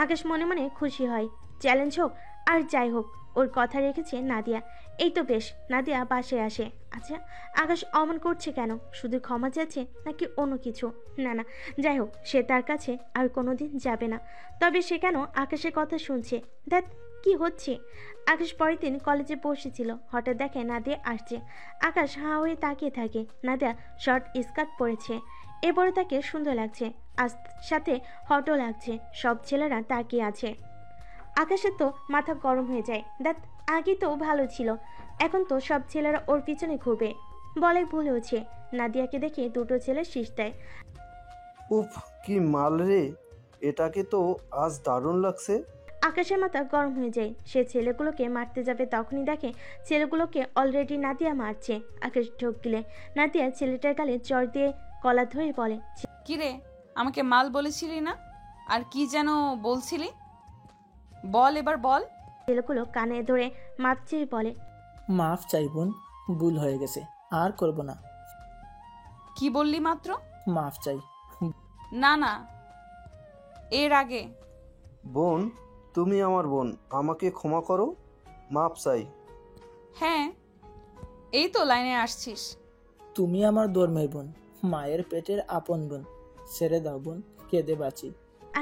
আকাশ মনে মনে খুশি হয়। চ্যালেঞ্জ হোক আর যাই হোক, ওর কথা রেখেছে নাদিয়া। এই তো বেশ। নাদিয়া বাসায় আসে। আচ্ছা, আকাশ অমন করছে কেন? শুধু ক্ষমা চাচ্ছে নাকি অন্য কিছু? না না, যাই হোক, সে তার কাছে আর কোনোদিন যাবে না। তবে সে কেন আকাশের কথা শুনছে? দেখ কি হচ্ছে। আকাশ পরের দিন কলেজে বসেছিল, হঠাৎ দেখে নাদিয়া আসছে। আকাশ হাঁ হয়ে তাকিয়ে থাকে। নাদিয়া শর্ট স্কার্ট পরেছে, এবারও তাকে সুন্দর লাগছে, আর সাথে হটও লাগছে। সব ছেলেরা তাকিয়ে আছে। আকাশের তো মাথা গরম হয়ে যায়। দেখ, আগে তো ভালো ছিল, এখন তো সব ছেলেরা ওর পিছনে ঘুরবে। বলে ভুল হচ্ছে। নাদিয়াকে দেখে দুটো ছেলে শীষ দেয়। উফ, কি মাল রে, এটাকে তো আজ দারুণ লাগছে। আকাশের মাথা গরম হয়ে যায়। সে ছেলেগুলোকে মারতে যাবে, তখনই দেখে ছেলেগুলোকে অলরেডি নাদিয়া মারছে। আকাশ ঢোক গিলে নাদিয়া ছেলেটার গালে চড় দিয়ে কলা ধরে বলে, কিরে, আমাকে মাল বলেছিলি না? আর কি যেন বলছিলি? বল, এবার বল। ছেলেগুলো কানে ধরে মারছে, বলে, মাফ চাই বোন, ভুল হয়ে গেছে, আর করব না। কি বললি মাত্র? মাফ চাই। না না, এর আগে। বোন, তুমি আমার বোন, আমাকে ক্ষমা করো, মাপ চাই। হ্যাঁ, এই তো লাইনে আসছিস। তুমি আমার ধর্মের বোন, মায়ের পেটের আপন বোন। ছেড়ে দাও বোন, কেঁদে বাঁচি।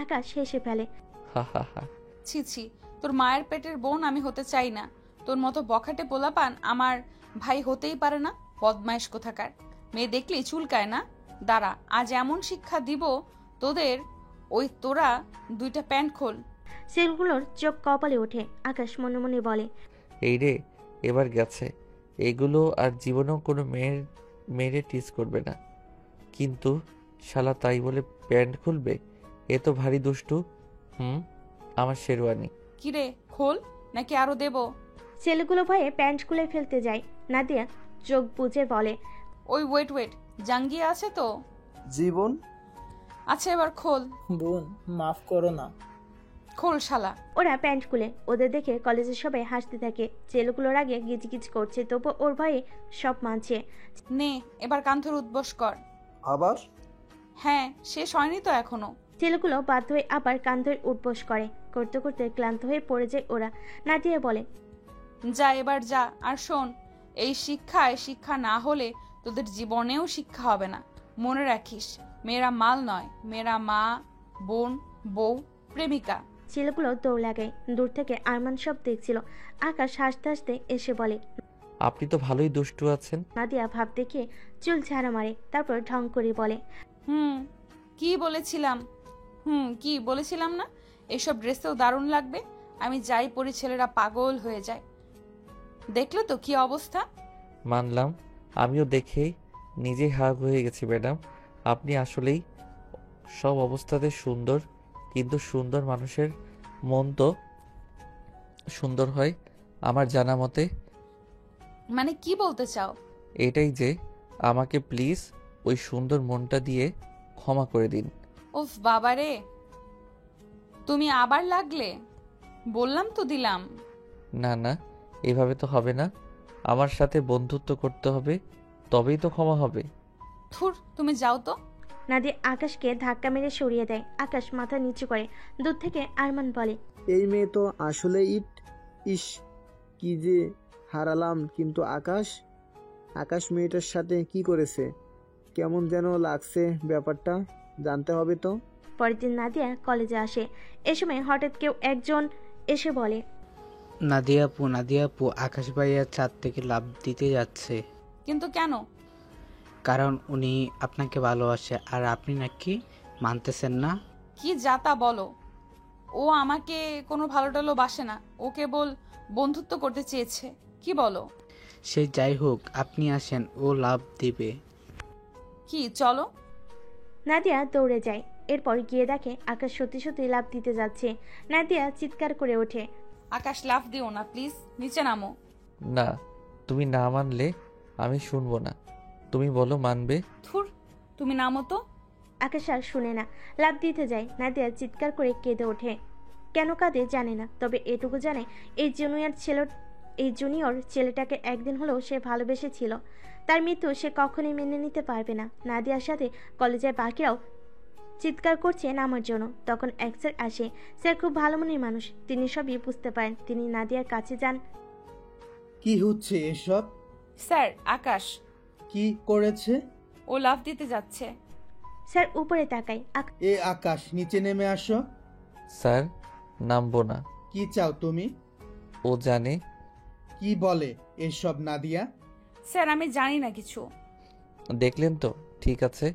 আকাশ হেসে ফেলে। হা হা হা। ছি ছি, তোর মায়ের পেটের বোন আমি হতে চাই না। তোর মতো বখাটে পোলাপান আমার ভাই হতেই পারে না। বদমাইশ কোথাকার। মেয়ে দেখলেই চুলকায় না। দাঁড়া, আজ এমন শিক্ষা দিব তোদের। ওই তোরা দুইটা প্যান্ট খোল। ছেলেগুলোর চোখ কপালে ওঠে। আকাশ মনে মনে বলে, এই রে, এবার গেছে। এগুলো আর জীবনেও কোনো মেয়েরে টিজ করবে না। কিন্তু শালা তাই বলে প্যান্ট খুলবে? এ তো ভারী দুষ্টু। আমার শেরওয়ানি। কিরে, খোল নাকি আরো দেব? ছেলেগুলো ভয়ে প্যান্ট খুলে ফেলতে যায়। নাদিয়া চোখ বুজে বলে, ওই ওয়েট, জাঙ্গিয়া আছে তো? জীবন। আচ্ছা, এবার খোল। বোন, মাফ করো না। খোল শালা। ওরা প্যান্ট খুলে। ওদের দেখে কলেজের সবাই হাসতে থাকে। ছেলেগুলোর আগে গিজগিজ করছে, তবু ওর ভয়ে সব মানছে। নে, এবার কান্থর উদ্বস কর। আবার? হ্যাঁ, শেষ হয়নি তো এখনো। ছেলেগুলো বাধ্য হয়ে আবার কান ধরে উঠবোস করে। করতে করতে ক্লান্ত হয়ে পড়ে যায় ওরা। নাদিয়া বলে, যা এবার যা। আর শোন, এই শিক্ষায় শিক্ষা না হলে তোদের জীবনেও শিক্ষা হবে না। মনে রাখিস, মেয়েরা মাল নয়, মেয়েরা মা, বোন, বউ, প্রেমিকা। ছেলেগুলো দৌড় লাগায়। দূর থেকে আরমান সব দেখছিল। আকাশ হাসতে হাসতে এসে বলে, আপনি তো ভালোই দুষ্টু আছেন। নাদিয়া ভাব দেখিয়ে চুল ঝাড়া মারে, তারপর ঢং করে বলে, কি বলেছিলাম না? এসব ড্রেসেও দারুণ লাগবে। আমি যাই পরি ছেলেরা পাগল হয়ে যায়। দেখলে তো কি অবস্থা। মানলাম, আমিও দেখেই নিজেই হাগ হয়ে গেছি ম্যাডাম। আপনি আসলেই সব অবস্থাতে সুন্দর, কিন্তু সুন্দর মানুষের মন তো সুন্দর হয় আমার জানা মতে। মানে কি বলতে চাও? এটাই যে আমাকে প্লিজ ওই সুন্দর মনটা দিয়ে ক্ষমা করে দিন। উফ বাবারে, তুমি আবার লাগলে? বললাম তো দিলাম। না না, এভাবে তো হবে না। আমার সাথে বন্ধুত্ব করতে হবে, তবেই তো ক্ষমা হবে। থুর, তুমি যাও তো। নাদিয়া আকাশকে ধাক্কা মেরে সরিয়ে দেয়। আকাশ মাথা নিচু করে। দূর থেকে আরমান বলে, এই মেয়ে তো আসলে ইস, কি যে হারালাম। কিন্তু আকাশ মেয়েটার সাথে কি করেছে? কেমন যেন লাগছে ব্যাপারটা, জানতে হবে তো। পরের দিন নাদিয়া কলেজে আসে। এ সময় হঠাৎ কেউ একজন এসে বলে, নাদিয়া আপু, আকাশ ভাইয়া ছাদ থেকে লাফ দিতে যাচ্ছে। কিন্তু কেন? কারণ উনি আপনাকে ভালোবাসে, আর আপনি নাকি মানতেছেন না। কি যাতা বলো। ও আমাকে কোনো ভালো টালো বাসে না, ও কেবল বন্ধুত্ব করতে চেয়েছে। কি বলো? সে যাই হোক, আপনি আসেন, ও লাফ দিবে। কি, চলো। নাদিয়া দৌড়ে যায়। এরপর গিয়ে দেখে আকাশ সত্যি সত্যি লাফ দিতে যাচ্ছে। নাদিয়া চিৎকার করে ওঠে, আকাশ লাফ দিও না প্লিজ, নিচে নামো। না, তুমি না মানলে আমি শুনবো না। তুমি বলো মানবে। থুর, তুমি নামো তো। আকাশ আর শুনে না, লাফ দিতে যায়। নাদিয়া চিৎকার করে কেঁদে ওঠে। কেন কাঁদে জানে না, তবে এটুকু জানে এই জুনিয়র ছেলেটাকে একদিন হলেও সে ভালোবেসেছিল। তার মৃত্যু সে কখনোই মেনে নিতে পারবে না। নাদিয়ার সাথে কলেজের বাকিরাও চিৎকার করছে নামার জন্য। তখন এক স্যার আসে। স্যার খুব ভালো মনের মানুষ, তিনি সবই বুঝতে পারেন। তিনি নাদিয়ার কাছে যান। কি হচ্ছে এসব? স্যার, আকাশ কি করেছে? ও লাফ দিতে যাচ্ছে। স্যার উপরে তাকায়। এ আকাশ, নিচে নেমে আসো। স্যার, নামবো না। কি চাও তুমি? ও জানে। কি বলে এসব নাদিয়া? স্যার, আমি জানি না কিছু। দেখলেন তো, ঠিক আছে,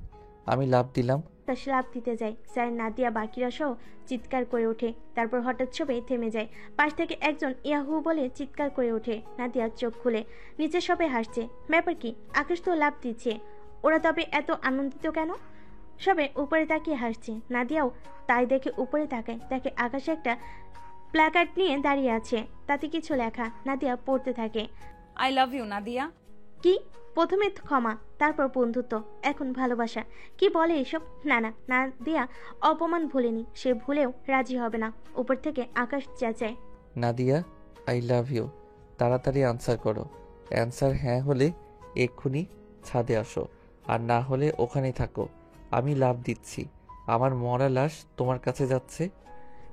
আমি লাফ দিলাম। আকাশ লাফ দিতে যায়। স্যার, নাদিয়া, বাকিরা সহ চিৎকার করে ওঠে। তারপর হঠাৎ সবাই থেমে যায়। পাশ থেকে একজন ইয়াহু বলে চিৎকার করে ওঠে। নাদিয়া চোখ খুলে, নিচে সবাই হাসছে। ব্যাপার কি? আকাশ তো লাফ দিচ্ছে, ওরা তবে এত আনন্দিত কেন? সবাই উপরে তাকিয়ে হাসছে। নাদিয়াও তাই দেখে উপরে তাকায়। দেখে আকাশে একটা প্ল্যাকার্ড নিয়ে দাঁড়িয়ে আছে, তাতে কিছু লেখা। নাদিয়া পড়তে থাকে। I love you Nadia. কি? প্রথমে ক্ষমা, তারপর বন্ধুত্ব, এখন ভালোবাসা। কি বলে এসব? না না, নাদিয়া অপমান ভুলেনি, সে ভুলেও রাজি হবে না। উপর থেকে আকাশ চেঁচায়, নাদিয়া, আই লাভ ইউ। তাড়াতাড়ি আনসার করো। অ্যান্সার হ্যাঁ হলে এক্ষুনি ছাদে আসো, আর না হলে ওখানেই থাকো। আমি লাভ দিচ্ছি। আমার মরা লাশ তোমার কাছে যাচ্ছে।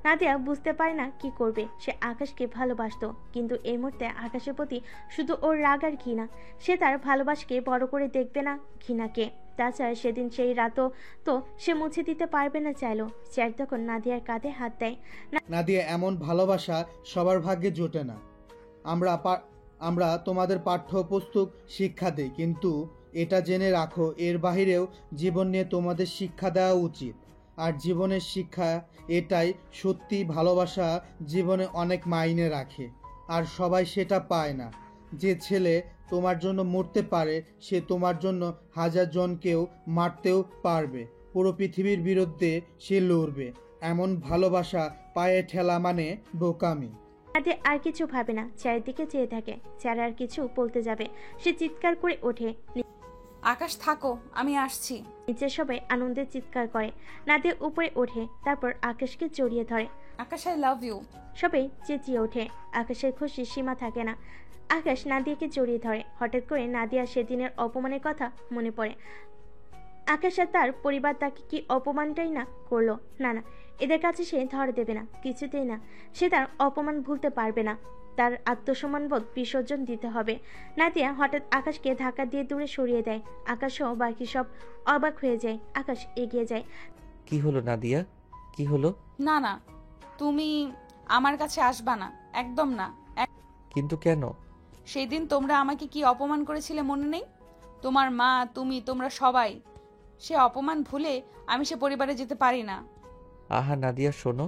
নাদিয়া বুঝতে পারে না কি করবে। সে আকাশকে ভালোবাসতো, কিন্তু এই মুহূর্তে আকাশের প্রতি শুধু ওর রাগ আর ঘৃণা। সে তার ভালোবাসাকে বড় করে দেখবে না, ঘৃণাকে। তাছাড়া সেদিন সেই রাতও তো সে মুছে দিতে পারবে না চাইলেও। স্যার তখন নাদিয়ার কাঁধে হাত দেয়। নাদিয়া, এমন ভালোবাসা সবার ভাগ্যে জোটে না। আমরা তোমাদের পাঠ্যপুস্তক শিক্ষা দেই, কিন্তু এটা জেনে রাখো, এর বাহিরেও জীবন নিয়ে তোমাদের শিক্ষা দেওয়া উচিত। আর জীবনের শিক্ষা এটাই, সত্যি ভালোবাসা জীবনে অনেক মাইনে রাখে, আর সবাই সেটা পায় না। যে ছেলে তোমার জন্য মরতে পারে, সে তোমার জন্য 1000 জনকেও মারতেও পারবে। পুরো পৃথিবীর বিরুদ্ধে সে লড়বে। এমন ভালোবাসা পায়ে ঠেলা মানে বোকামি। নাদিয়া আর কিছু ভাবে না, চারিদিকে চেয়ে থাকে। স্যার আর কিছু বলতে যাবে, সে চিৎকার করে ওঠে। আকাশ থাকো, আমি আসছি। নিচে সবাই আনন্দে চিৎকার করে। নাদিয়া উপরে ওঠে, তারপর আকাশকে জড়িয়ে ধরে। আকাশ, আই লাভ ইউ। সবাই চেঁচিয়ে ওঠে। আকাশের খুশির সীমা থাকে না। আকাশ নাদিয়াকে জড়িয়ে ধরে। হঠাৎ করে নাদিয়া সেদিনের অপমানের কথা মনে পড়ে। আকাশ আর তার পরিবার তাকে কি অপমানটাই না করলো। না না, এদের কাছে সে ধরে দেবে না, কিছুতেই না। সে তার অপমান ভুলতে পারবে না। তার আত্মসম্মানবোধ বিসর্জন দিতে হবে। নাদিয়া হঠাৎ আকাশকে ধাক্কা দিয়ে দূরে সরিয়ে দেয়। আকাশ সহ বাকি সব অবাক হয়ে যায়। আকাশ এগিয়ে যায়। কি হলো নাদিয়া, কি হলো? না না, তুমি আমার কাছে আসবা না, একদম না। কিন্তু কেন? সেই দিন তোমরা আমাকে কি অপমান করেছিলে মনে নেই? তোমার মা, তুমি, তোমরা সবাই। সে অপমান ভুলে আমি সে পরিবারে যেতে পারি না। আহা নাদিয়া, শোনো।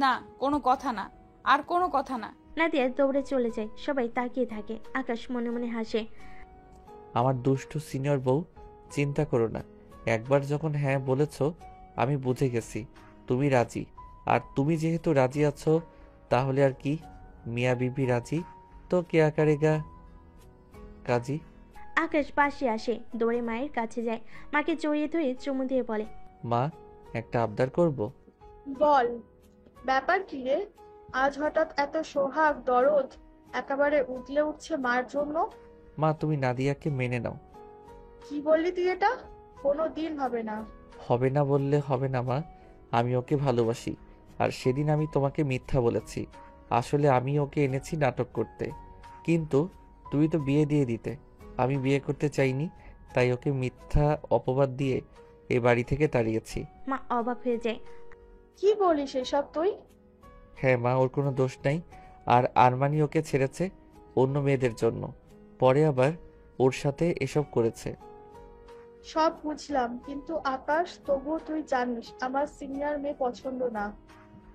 না, কোনো কথা না, আর কোনো কথা না। নাদিয়া দৌড়ে চলে যায়। সবাই তাকিয়ে থাকে। আকাশ মনে মনে হাসে। আমার দুষ্টু সিনিয়র বউ, চিন্তা করো না। একবার যখন হ্যাঁ বলেছো, আমি বুঝে গেছি তুমি রাজি। আর তুমি যেহেতু রাজি আছো, তাহলে আর কি, মিয়া বিবি রাজি তো কেয়া করেগা কাজী। আকাশ পাশে আসে, দৌড়ে মায়ের কাছে যায়। মাকে জড়িয়ে ধরে চুমু দিয়ে বলে, মা, একটা আবদার করব। বল, ব্যাপার কি রে? আজ হঠাৎ এত সোহাগ দরদ একেবারে উতলে উঠছে মার জন্য। মা, তুমি নাদিয়াকে মেনে নাও। কি বললি তুই? এটা কোনো দিন হবে না। হবে না বললে হবে না মা, আমি ওকে ভালোবাসি। আর সেদিন আমি তোমাকে মিথ্যা বলেছি। আসলে আমি ওকে এনেছি নাটক করতে, কিন্তু তুমি তো বিয়ে দিয়ে দিতে। আমি বিয়ে করতে চাইনি, তাই ওকে মিথ্যা অপবাদ দিয়ে এই বাড়ি থেকে তাড়িয়েছি। মা অবাক হয়ে যায়। কি বলিস এসব তুই? হ্যাঁ মা, ওর কোনো দোষ নাই। আর আরমানি ওকে ছেড়েছে অন্য মেয়েদের জন্য, পরে আবার ওর সাথে এসব করেছে। সব বুঝলাম, কিন্তু আকাশ, তবুও তুই জানিস আমার সিনিয়র মেয়ে পছন্দ না।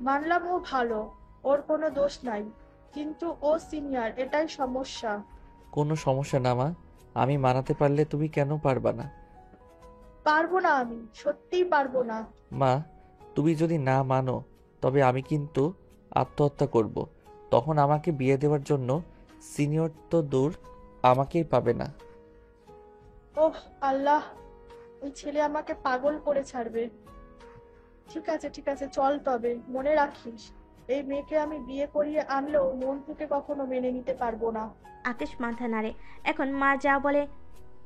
মানলাম ও ভালো, ওর কোনো দোষ নাই, কিন্তু ও সিনিয়র, এটাই সমস্যা। কোনো সমস্যা না মা, আমি মানাতে পারলে তুমি কেন পারবা না? পারবো না, আমি সত্যিই পারবো না। মা, তুমি যদি না মানো, তবে আমি কিন্তু আত্মহত্যা করব। তখন আমাকে বিয়ে দেওয়ার জন্য সিনিয়র তো দূর, আমাকেই পাবে না। ওহ আল্লাহ, ওই ছেলে আমাকে পাগল করে ছাড়বে। ঠিক আছে ঠিক আছে, চল, তবে মনে রাখিস, এই মেয়েকে আমি বিয়ে করিয়ে আনলেও মন থেকে কখনো মেনে নিতে পারবো না। আকাশ মাথা নাড়ে। এখন মা যা বলে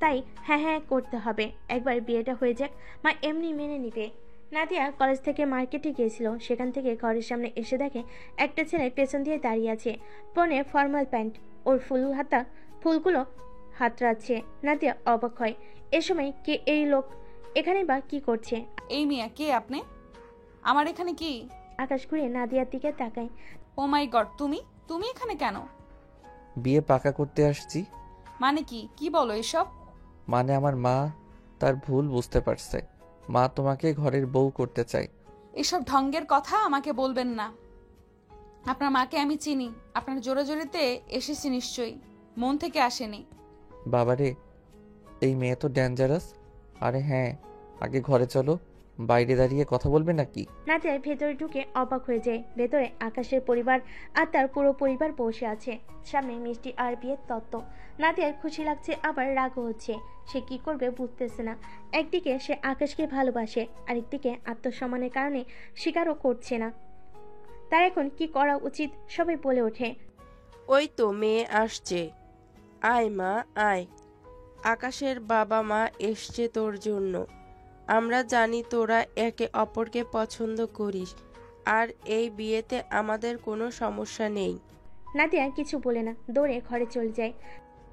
তাই হ্যাঁ হ্যাঁ করতে হবে। একবার বিয়েটা হয়ে যাক, মা এমনি মেনে নিবে। নাদিয়া কলেজ থেকে মার্কেটে গিয়েছিল, সেখান থেকে ঘরের সামনে এসে দেখে একটা ছেলে পেছন দিয়ে দাঁড়িয়ে আছে, পরনে ফর্মাল প্যান্ট, ওর ফুলগুলো হাতড়াচ্ছে। নাদিয়া অবাক হয়, এ সময় কে এই লোক, এখানে বা কি করছে? এই মিয়া, কে আপনি? আমার এখানে কি? আকাশ ঘুরে নাদিয়ার দিকে তাকায়। ও মাই গড, তুমি তুমি এখানে কেন? বিয়ে পাকা করতে আসছি। মানে কি কি বলো এসব? মানে আমার মা তার ভুল বুঝতে পারছে, মা তোমাকে ঘরের বউ করতে চায়। এসব ঢঙ্গের কথা আমাকে বলবেন না। আপনার মাকে আমি চিনি, আপনার জোরে জোরেতে এসেছি নিশ্চয়ই, মন থেকে আসেনি। বাবারে, এই মেয়ে তো ডেঞ্জারাস। আরে হ্যাঁ, আগে ঘরে চলো, বাইরে দাঁড়িয়ে কথা বলবে নাকি? নাদিয়া ভেতরে ঢুকে অবাক হয়ে যায়। ভেতরে আকাশের পরিবার আর তার পুরো পরিবার বসে আছে, সামনে মিষ্টি আর বিয়ের তত্ত্ব। নাদিয়ার খুশি লাগছে, আবার রাগও হচ্ছে। সে কি করবে বুঝতেছে না। একদিকে সে আকাশকে ভালোবাসে, আরেকদিকে আত্মসম্মানের কারণে স্বীকারও করছে না। তার এখন কি করা উচিত সবাই বলে ওঠে। ওই তো মেয়ে আসছে, আয় মা আয়। আকাশের বাবা মা এসছে তোর জন্য। আমরা জানি তোরা একে অপরকে পছন্দ করিস, আর এই বিয়েতে আমাদের কোনো সমস্যা নেই। নাদিয়া কিছু বলে না, দৌড়ে ঘরে চলে যায়।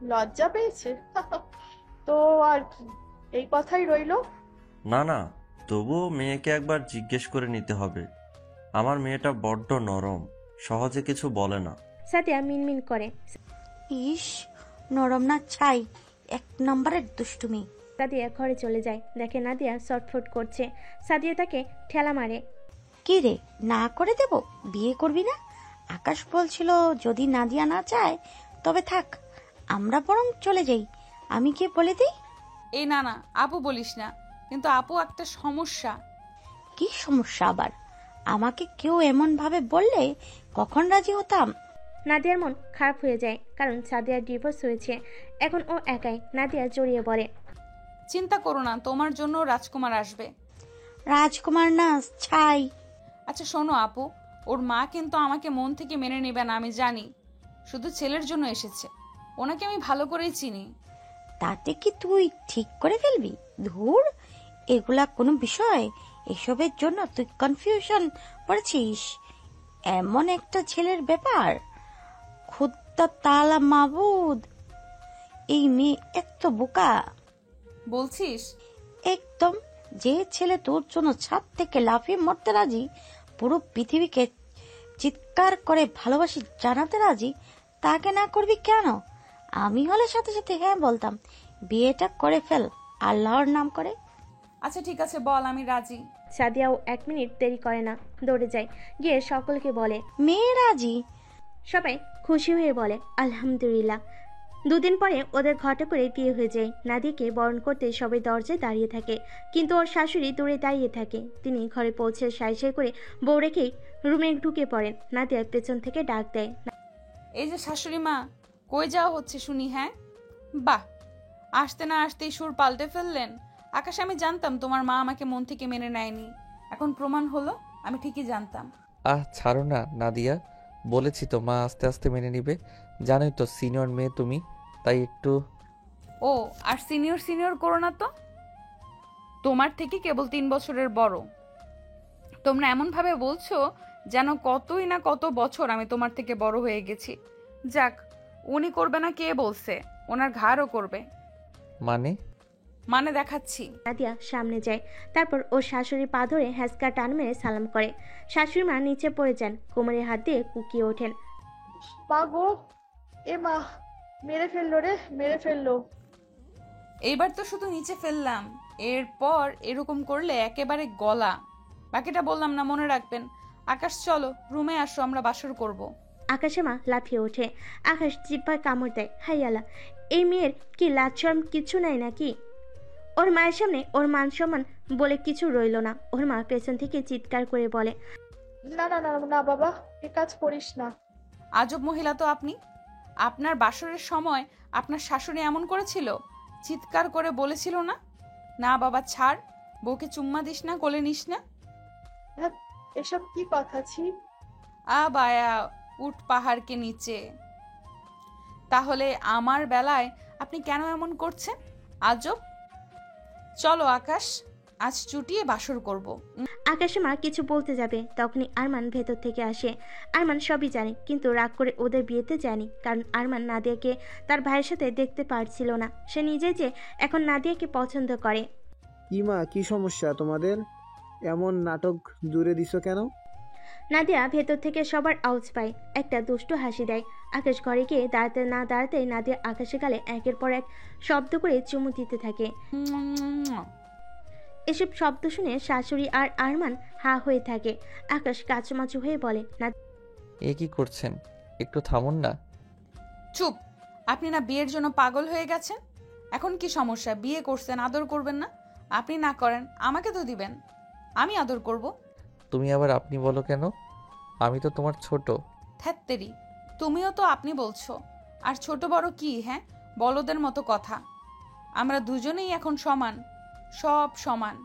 লজ্জা পেয়েছে? তো আর কি, এই কথাই রইলো। না না, তবুও মেয়েকে একবার জিজ্ঞেস করে নিতে হবে। আমার মেয়েটা বড্ড নরম, সহজে কিছু বলে না। সাদিয়া মিনমিন করে। ইস, নরম না চাই, এক নম্বরের দুষ্টুমি। সাদিয়া ঘরে চলে যায়, দেখে নাদিয়া শর্টফট করছে। সাদিয়া তাকে ঠেলা মারে। কি রে, না করে দেব? বিয়ে করবি না? আকাশ বলছিল যদি নাদিয়া না চায় তবে থাক, আমরা বরং চলে যাই। আমি কি বলে দিই? এই না না, আপু বলিস না, কিন্তু আপু একটা সমস্যা। কি সমস্যা আবার? আমাকে কেউ এমন ভাবে বললে কখন রাজি হতাম। নাদিয়ার মন খারাপ হয়ে যায়, কারণ সাদিয়ার ডিভোর্স হয়েছে, এখন ও একাই। নাদিয়া জড়িয়ে পড়ে। চিন্তা করো না, তোমার জন্য রাজকুমার আসবে। রাজকুমার না, ছাই। আচ্ছা শোনো আপু, ওর মা কিন্তু আমাকে মন থেকে মেনে নেবে না, আমি জানি। শুধু ছেলের জন্য এসেছে, ওনাকে আমি ভালো করেই চিনি। তাতে কি তুই ঠিক করে ফেলবি? ধুর, এগুলা কোনো বিষয়? এসবের জন্য তুই কনফিউশন পড়েছিস? এমন একটা ছেলের ব্যাপার, খুদ্দা তালা মাবুদ, এই মেয়ে এত বোকা বলছিস? একদম। যে ছেলে তোর জন্য ছাদ থেকে লাফিয়ে মরতে রাজি, পুরো পৃথিবীকে চিৎকার করে ভালোবাসি জানাতে রাজি, তাকে না করবি কেন? আমি হলে সাথে সাথে হ্যাঁ বলতাম। বিয়েটা করে ফেল আল্লাহর নাম করে। আচ্ছা ঠিক আছে, বল, আমি রাজি। সাদিয়াও 1 মিনিট দেরি করে না, দৌড়ে যায়, গিয়ে সকলকে বলে মেয়ে রাজি। সবাই খুশি হয়ে বলে আলহামদুলিল্লাহ। 2 দিন পরে ওদের ঘটা করে বিয়ে হয়ে যায়। নাদিয়াকে বরণ করতে সবাই দরজায় দাঁড়িয়ে থাকে, কিন্তু ওর শাশুড়ি দূরে দাঁড়িয়ে থাকে। তিনি ঘরে পৌঁছে সাই সাই করে বউ রেখেই রুমে ঢুকে পড়েন। নাদিয়া পেছন থেকে ডাক দেয়, এই যে শাশুড়ি মা, কই যাওয়া হচ্ছে শুনি? হ্যাঁ, বাহ, আসতে না আসতেই সুর পাল্টে ফেললেন। আকাশ, আমি জানতাম তোমার মা আমাকে মন থেকে মেনে নেয়নি, এখন প্রমাণ হলো আমি ঠিকই জানতাম। ছাড়ো না নাদিয়া, বলেছি তো মা আস্তে আস্তে মেনে নিবে। জানোই তো সিনিয়র মেয়ে তুমি, তাই একটু। ও, আর সিনিয়র সিনিয়র করো না তো, তোমার থেকে কেবল 3 বছরের বড়। তোমরা এমন ভাবে বলছো যেন কতই না কত বছর আমি তোমার থেকে বড় হয়ে গেছি। যাক, উনি করবে না কে বলছে? ওনার ঘাড়ও করবে। মানে দেখাচ্ছি। নাদিয়া সামনে যায়, তারপর ওর শাশুড়ি পা ধরে হ্যাঁচকা টান মেরে সালাম করে। শাশুড়ি মা নিচে পড়ে যান, কোমরে হাত দিয়ে কুকিয়ে ওঠেন। মা গো, এ মা, মেরে ফেললো রে, মেরে ফেললো। এইবার তো শুধু নিচে ফেললাম, এরপর এরকম করলে একেবারে গলা। বাকিটা বললাম না, মনে রাখবেন। আকাশ চলো রুমে আসো, আমরা বাসর করব। আকাশে মা লাফিয়ে ওঠে। আকাশ জিব্বায় কামড় দেয়। হাইয়ালা, এই মেয়ের কি লাজ শরম কিছু নাই নাকি? ওর মায়ের সামনে ওর মান সম্মান বলে কিছু রইল না। ওর মা পেছন থেকে চিৎকার করে বলে, না না না না বাবা, এ কাজ করিস না। আজব মহিলা তো আপনি। আপনার বাসরের সময় আপনার শাশুড়ি এমন করেছিল, চিৎকার করে বলেছিল না, না বাবা ছাড়, বউকে চুম্মা দিস না, কোলে নিস না। এসব কি কথা ছি? বায়া, উঠ পাহাড়কে নিচে। তাহলে আমার বেলায় আপনি কেন এমন করছেন? আজব। চলো আকাশ, আজ চুটিয়ে বাসর করব। আকাশের মা কিছু বলতে যাবে, তখনই আরমান ভেতর থেকে আসে। আরমান সবই জানে, কিন্তু রাগ করে ওদের বিয়েতে যায়নি, কারণ আরমান নাদিয়াকে তার ভাইয়ের সাথে দেখতে পারছিল না। সে নিজে যে এখন নাদিয়াকে পছন্দ করে। ইমা, কি সমস্যা তোমাদের? এমন নাটক জুড়ে দিছো কেন? নাদিয়া ভেতর থেকে সবার আওয়াজ পায়, একটা দুষ্টু হাসি দেয়। আকাশ ঘরে গিয়ে দাঁড়াতে না দাঁড়াতেই নাদিয়া আকাশের গালে একের পর এক শব্দ করে চুমু দিতে থাকে। এসব শব্দ শুনে শাশুড়ি আর আরমান হা হয়ে থাকে। আকাশ কাচুমাচু হয়ে বলে, এ কি করছেন? একটু থামুন না। চুপ। আপনি না বিয়ের জন্য পাগল হয়ে গেছেন? এখন কি সমস্যা? বিয়ে করছেন, আদর করবেন না? আপনি না করেন, আমাকে তো দিবেন, আমি আদর করব। তুমি আবার আপনি বলো কেন? আমি তো তোমার ছোট। ধ্যাত্তেরি, তুমিও তো আপনি বলছো। আর ছোট বড় কি? হ্যাঁ, বলদের মতো কথা। আমরা দুজনেই এখন সমান, সব সমান।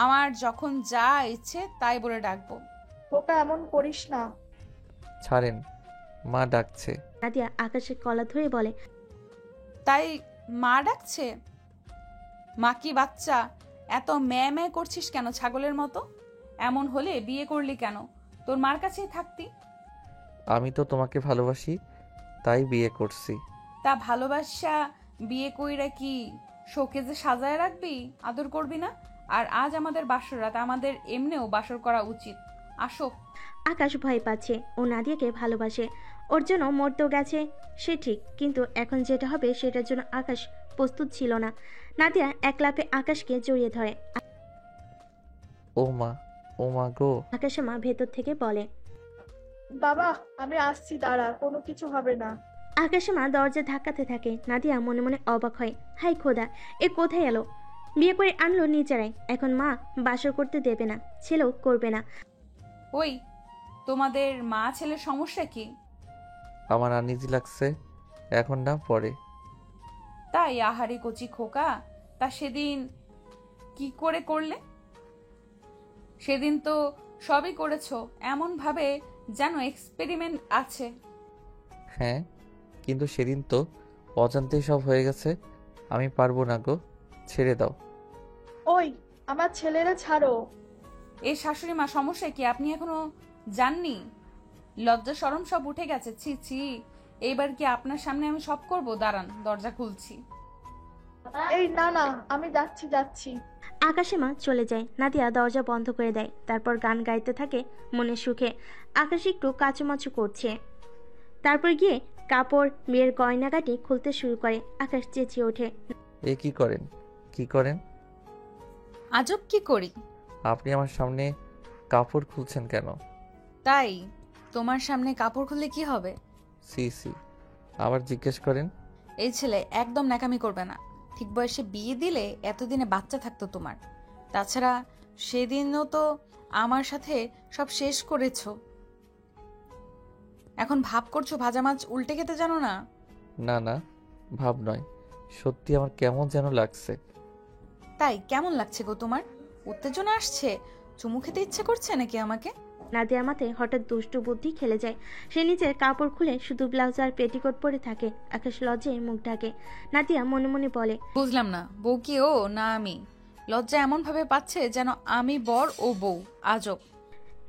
আমার যখন যা ইচ্ছে তাই বলে ডাকবো। ওটা এমন করিস না। ছাড়েন, মা ডাকছে। নাদিয়া আকাশের কলা ধরে বলে, তাই মা ডাকছে? মা কি বাচ্চা? এত ম্যাঁ ম্যাঁ করছিস কেন ছাগলের মতো? এমন হলে বিয়ে করলি কেন? তোর মার কাছেই থাকতি। আমি তো তোমাকে ভালোবাসি, তাই বিয়ে করছি। তা ভালোবাসা বিয়ে কইরা কি শোকেজে সাজায় রাখবি, আদর করবি না? আর আজ আমাদের বাসর রাত, আমাদের এমনিও বাসর করা উচিত। আসো। আকাশ ভয় পাচ্ছে, ও নাদিয়াকে ভালোবাসে, ওর জন্য মরতেও গেছে সে ঠিক, কিন্তু এখন যেটা হবে সেটার জন্য আকাশ প্রস্তুত ছিল না। নাদিয়া এক লাফে আকাশকে জড়িয়ে ধরে। ও মা, ও মা গো। আকাশের মা ভেতর থেকে বলে, বাবা আমি আসছি, দাঁড়া, কোনো কিছু হবে না। আকাশের মা দরজা ধাক্কাতে থাকে। নাদিয়া মনে মনে অবাক হয়, হাই খোদা, এ কোথায় এলো? বিয়ে করে আনলো নিজেরাই, এখন মা বাসর করতে দেবে না, ছেলেও করবে না। ওই, তোমাদের মা ছেলের সমস্যা কি? আমার আনইজি লাগছে, এখন না পরে। তাই? আহারে কচি খোকা, তা সেদিন কি করে করলে? সেদিন তো সবই করেছো এমন ভাবে যেন এক্সপেরিমেন্ট আছে। হ্যাঁ, কিন্তু সেদিন তো অজান্তেই সব হয়ে গেছে। আমি পারবো না গো, ছেড়ে দাও। ওই, আমার ছেলেরা ছাড়ো। এই শাশুড়ি মা সমস্যা কি? আপনি এখনো জাননি? লজ্জা শরম সব উঠে গেছে? ছি ছি, এইবার কি আপনার সামনে আমি সব করব? দাঁড়ান, দরজা খুলছি। এই না না, আমি যাচ্ছি যাচ্ছি। আকাশের মা চলে যায়। নাদিয়া দরজা বন্ধ করে দেয়, তারপর গান গাইতে থাকে মনের সুখে। আকাশ একটু কাচুমাচু করছে, তারপর গিয়ে কাপড় মেয়ের গয়নাগাটি খুলতে শুরু করে। আকাশ চেঁচিয়ে ওঠে, এ কি করেন? কি করেন? আজব কি করি? আপনি আমার সামনে কাপড় খুলছেন কেন? তাই? তোমার সামনে কাপড় খুললে কি হবে? সি সি, আবার জিজ্ঞেস করেন। এই ছেলে একদম ন্যাকামি করবে না। ঠিক বয়সে বিয়ে দিলে এতদিনে বাচ্চা থাকতো তোমার। তাছাড়া সেদিনও তো আমার সাথে সব শেষ করেছো। এখন ভাব করছো ভাজা মাছ উল্টে খেতে জানো না? না না, ভাব নয়, সত্যি আমার কেমন যেন লাগছে। তাই? কেমন লাগছে গো তোমার? উত্তেজনা আসছে? চুমু খেতে ইচ্ছে করছে নাকি আমাকে? নাদিয়ার মাথায় হঠাৎ দুষ্টু বুদ্ধি খেলে যায়। সে নিজের কাপড় খুলে শুধু ব্লাউজ আর পেটিকোট পরে থাকে। আকাশ লজ্জায় মুখ ঢাকে। নাদিয়া মনে মনে বলে, বুঝলাম না, বউ কি ও না আমি? লজ্জা এমন ভাবে পাচ্ছে যেন আমি বর ও বউ। আজব।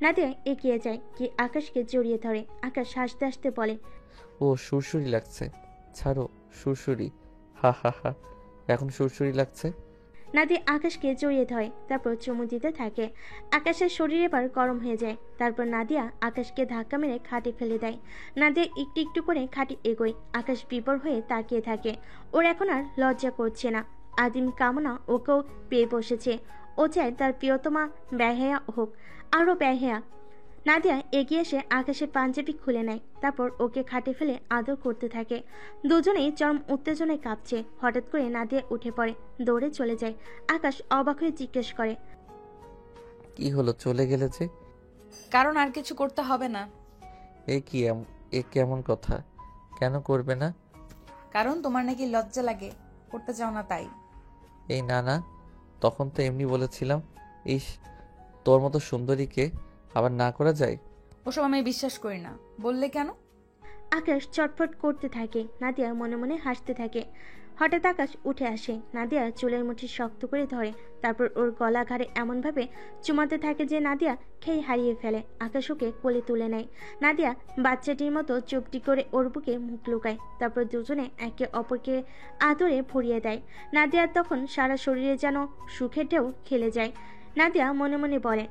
নাদিয়া এগিয়ে যায়, কি আকাশকে জড়িয়ে ধরে। আকাশ হাসতে হাসতে বলে, ও সুরসুরি লাগছে, ছাড়ো। সুরসুরি, হা হা হা, এখন সুরসুরি লাগছে। নাদিয়া আকাশকে জড়িয়ে ধরে, তারপর চুমু দিতে থাকে। আকাশের শরীর এবার গরম হয়ে যায়। তারপর নাদিয়া আকাশকে ধাক্কা মেরে খাটে ফেলে দেয়। নাদিয়া একটু একটু করে খাটে এগোয়। আকাশ বিপর হয়ে তাকিয়ে থাকে। ওর এখন আর লজ্জা করছে না। আদিম কামনা ওকেও পেয়ে বসেছে। ও চায় তার প্রিয়তমা ব্যহেয়া হোক, আরও ব্যহেয়া। নাদিয়া এগিয়ে এসে আকাশের পাঞ্জাবি খুলে নেয়, তারপর ওকে খাটে ফেলে আদর করতে থাকে। দুজনেই চরম উত্তেজনায় কাঁপছে। হঠাৎ করে নাদিয়া উঠে পড়ে, দৌড়ে চলে যায়। আকাশ অবাক হয়ে জিজ্ঞেস করে, কি হলো, চলে গেলে যে? কারণ আর কিছু করতে হবে না। এ কেমন কথা? কেন করবে না? কারণ তোমার নাকি লজ্জা লাগে, করতে চাও না তাই। এই না না, তখন তো এমনি বলেছিলাম। ইস, তোর মতো সুন্দরীকে আবার না করা যায়? ওসব আমি বিশ্বাস করি না। বললে কেন? আকাশ চটফট করতে থাকে। নাদিয়া মনে মনে হাসতে থাকে। হঠাৎ আকাশ উঠে আসে, নাদিয়া চুলের মুঠি শক্ত করে ধরে, তারপর ওর গলা ঘাড়ে এমনভাবে চুমাতে থাকে যে নাদিয়া খেই হারিয়ে ফেলে। আকাশ ওকে কোলে তুলে নেয়। নাদিয়া বাচ্চাটির মতো চুপটি করে ওর বুকে মুখ লুকায়, তারপর দুজনে একে অপরকে আদরে ভরিয়ে দেয়। নাদিয়ার তখন সারা শরীরে যেন সুখের ঢেউ খেলে যায়। নাদিয়া মনে মনে বলে,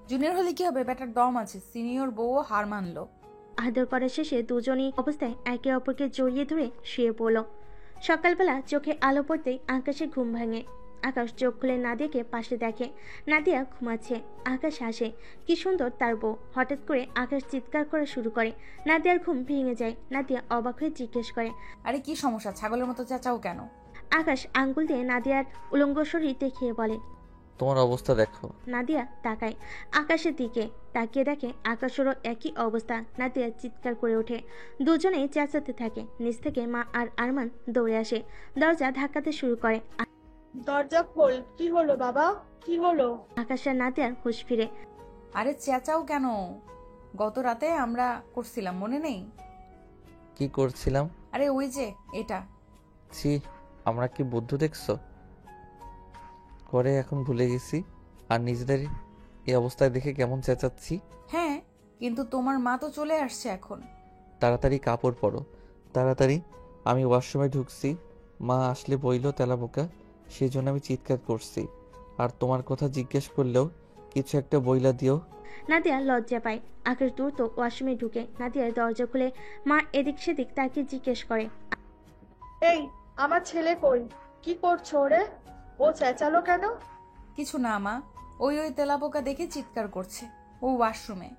জুনিয়র হলে কি হবে, ব্যাটার দম আছে, সিনিয়র বউও হার মানলো। আদর করা শেষে দুজনই অবস্থায় একে অপরকে জড়িয়ে ধরে শুয়ে পড়ল। সকালবেলা চোখে আলো পড়তেই আকাশে ঘুম ভাঙে। আকাশ চোখ খুলে নাদিয়াকে পাশে দেখে। নাদিয়া ঘুমাচ্ছে। আকাশ হাসে, কি সুন্দর তার বউ। হঠাৎ করে আকাশ চিৎকার করা শুরু করে। নাদিয়ার ঘুম ভেঙে যায়। নাদিয়া অবাক হয়ে জিজ্ঞেস করে, আরে কি সমস্যা, ছাগলের মতো চেঁচাও কেন? আকাশ আঙ্গুল দিয়ে নাদিয়ার উলঙ্গ শরীর দেখিয়ে বলে। তোমার অবস্থা দেখো। নাদিয়া তাকায় আকাশের দিকে, তাকিয়ে দেখে আকাশেরও একই অবস্থা। নাদিয়া চিৎকার করে ওঠে। দুজনেই চেঁচাতে থাকে। নিচ থেকে মা আর আরমান দৌড়ে আসে, দরজা ধাক্কাতে শুরু করে। দরজা খোল, কি হলো বাবা, কি হলো? আকাশ আর নাদিয়ার হুঁশ ফিরে। আরে চেঁচাও কেন? গত রাতে আমরা করছিলাম, মনে নেই? কি করছিলাম? আরে ওই যে এটা। ছি, আমরা কি বুদ্ধ দেখছো করে এখন ভুলে গেছি। আর নিজেদের এই অবস্থায় দেখে কেমন চেঁচাচ্ছি। হ্যাঁ, কিন্তু তোমার মা তো চলে আসছে এখন। তাড়াতাড়ি কাপড় পরো, তাড়াতাড়ি। আমি ওয়াশরুমে ঢুকছি, মা আসলে বইল তেলাপোকা, সেই জন্য আমি চিৎকার করছি। আর তোমার কথা জিজ্ঞেস করলেও কিছু একটা বইলা দিও। নাদিয়া লজ্জা পায়। আকাশ দ্রুত ওয়াশরুমে ঢুকে নাদিয়ার দরজা খুলে মা এদিক সেদিক তাকে জিজ্ঞেস করে, এই আমার ছেলে কই? কি করছো রে? ও চেঁচালো কেন? কিছু না মা, ওই তেলাপোকা দেখে চিৎকার করছে, ও ওয়াশরুমে।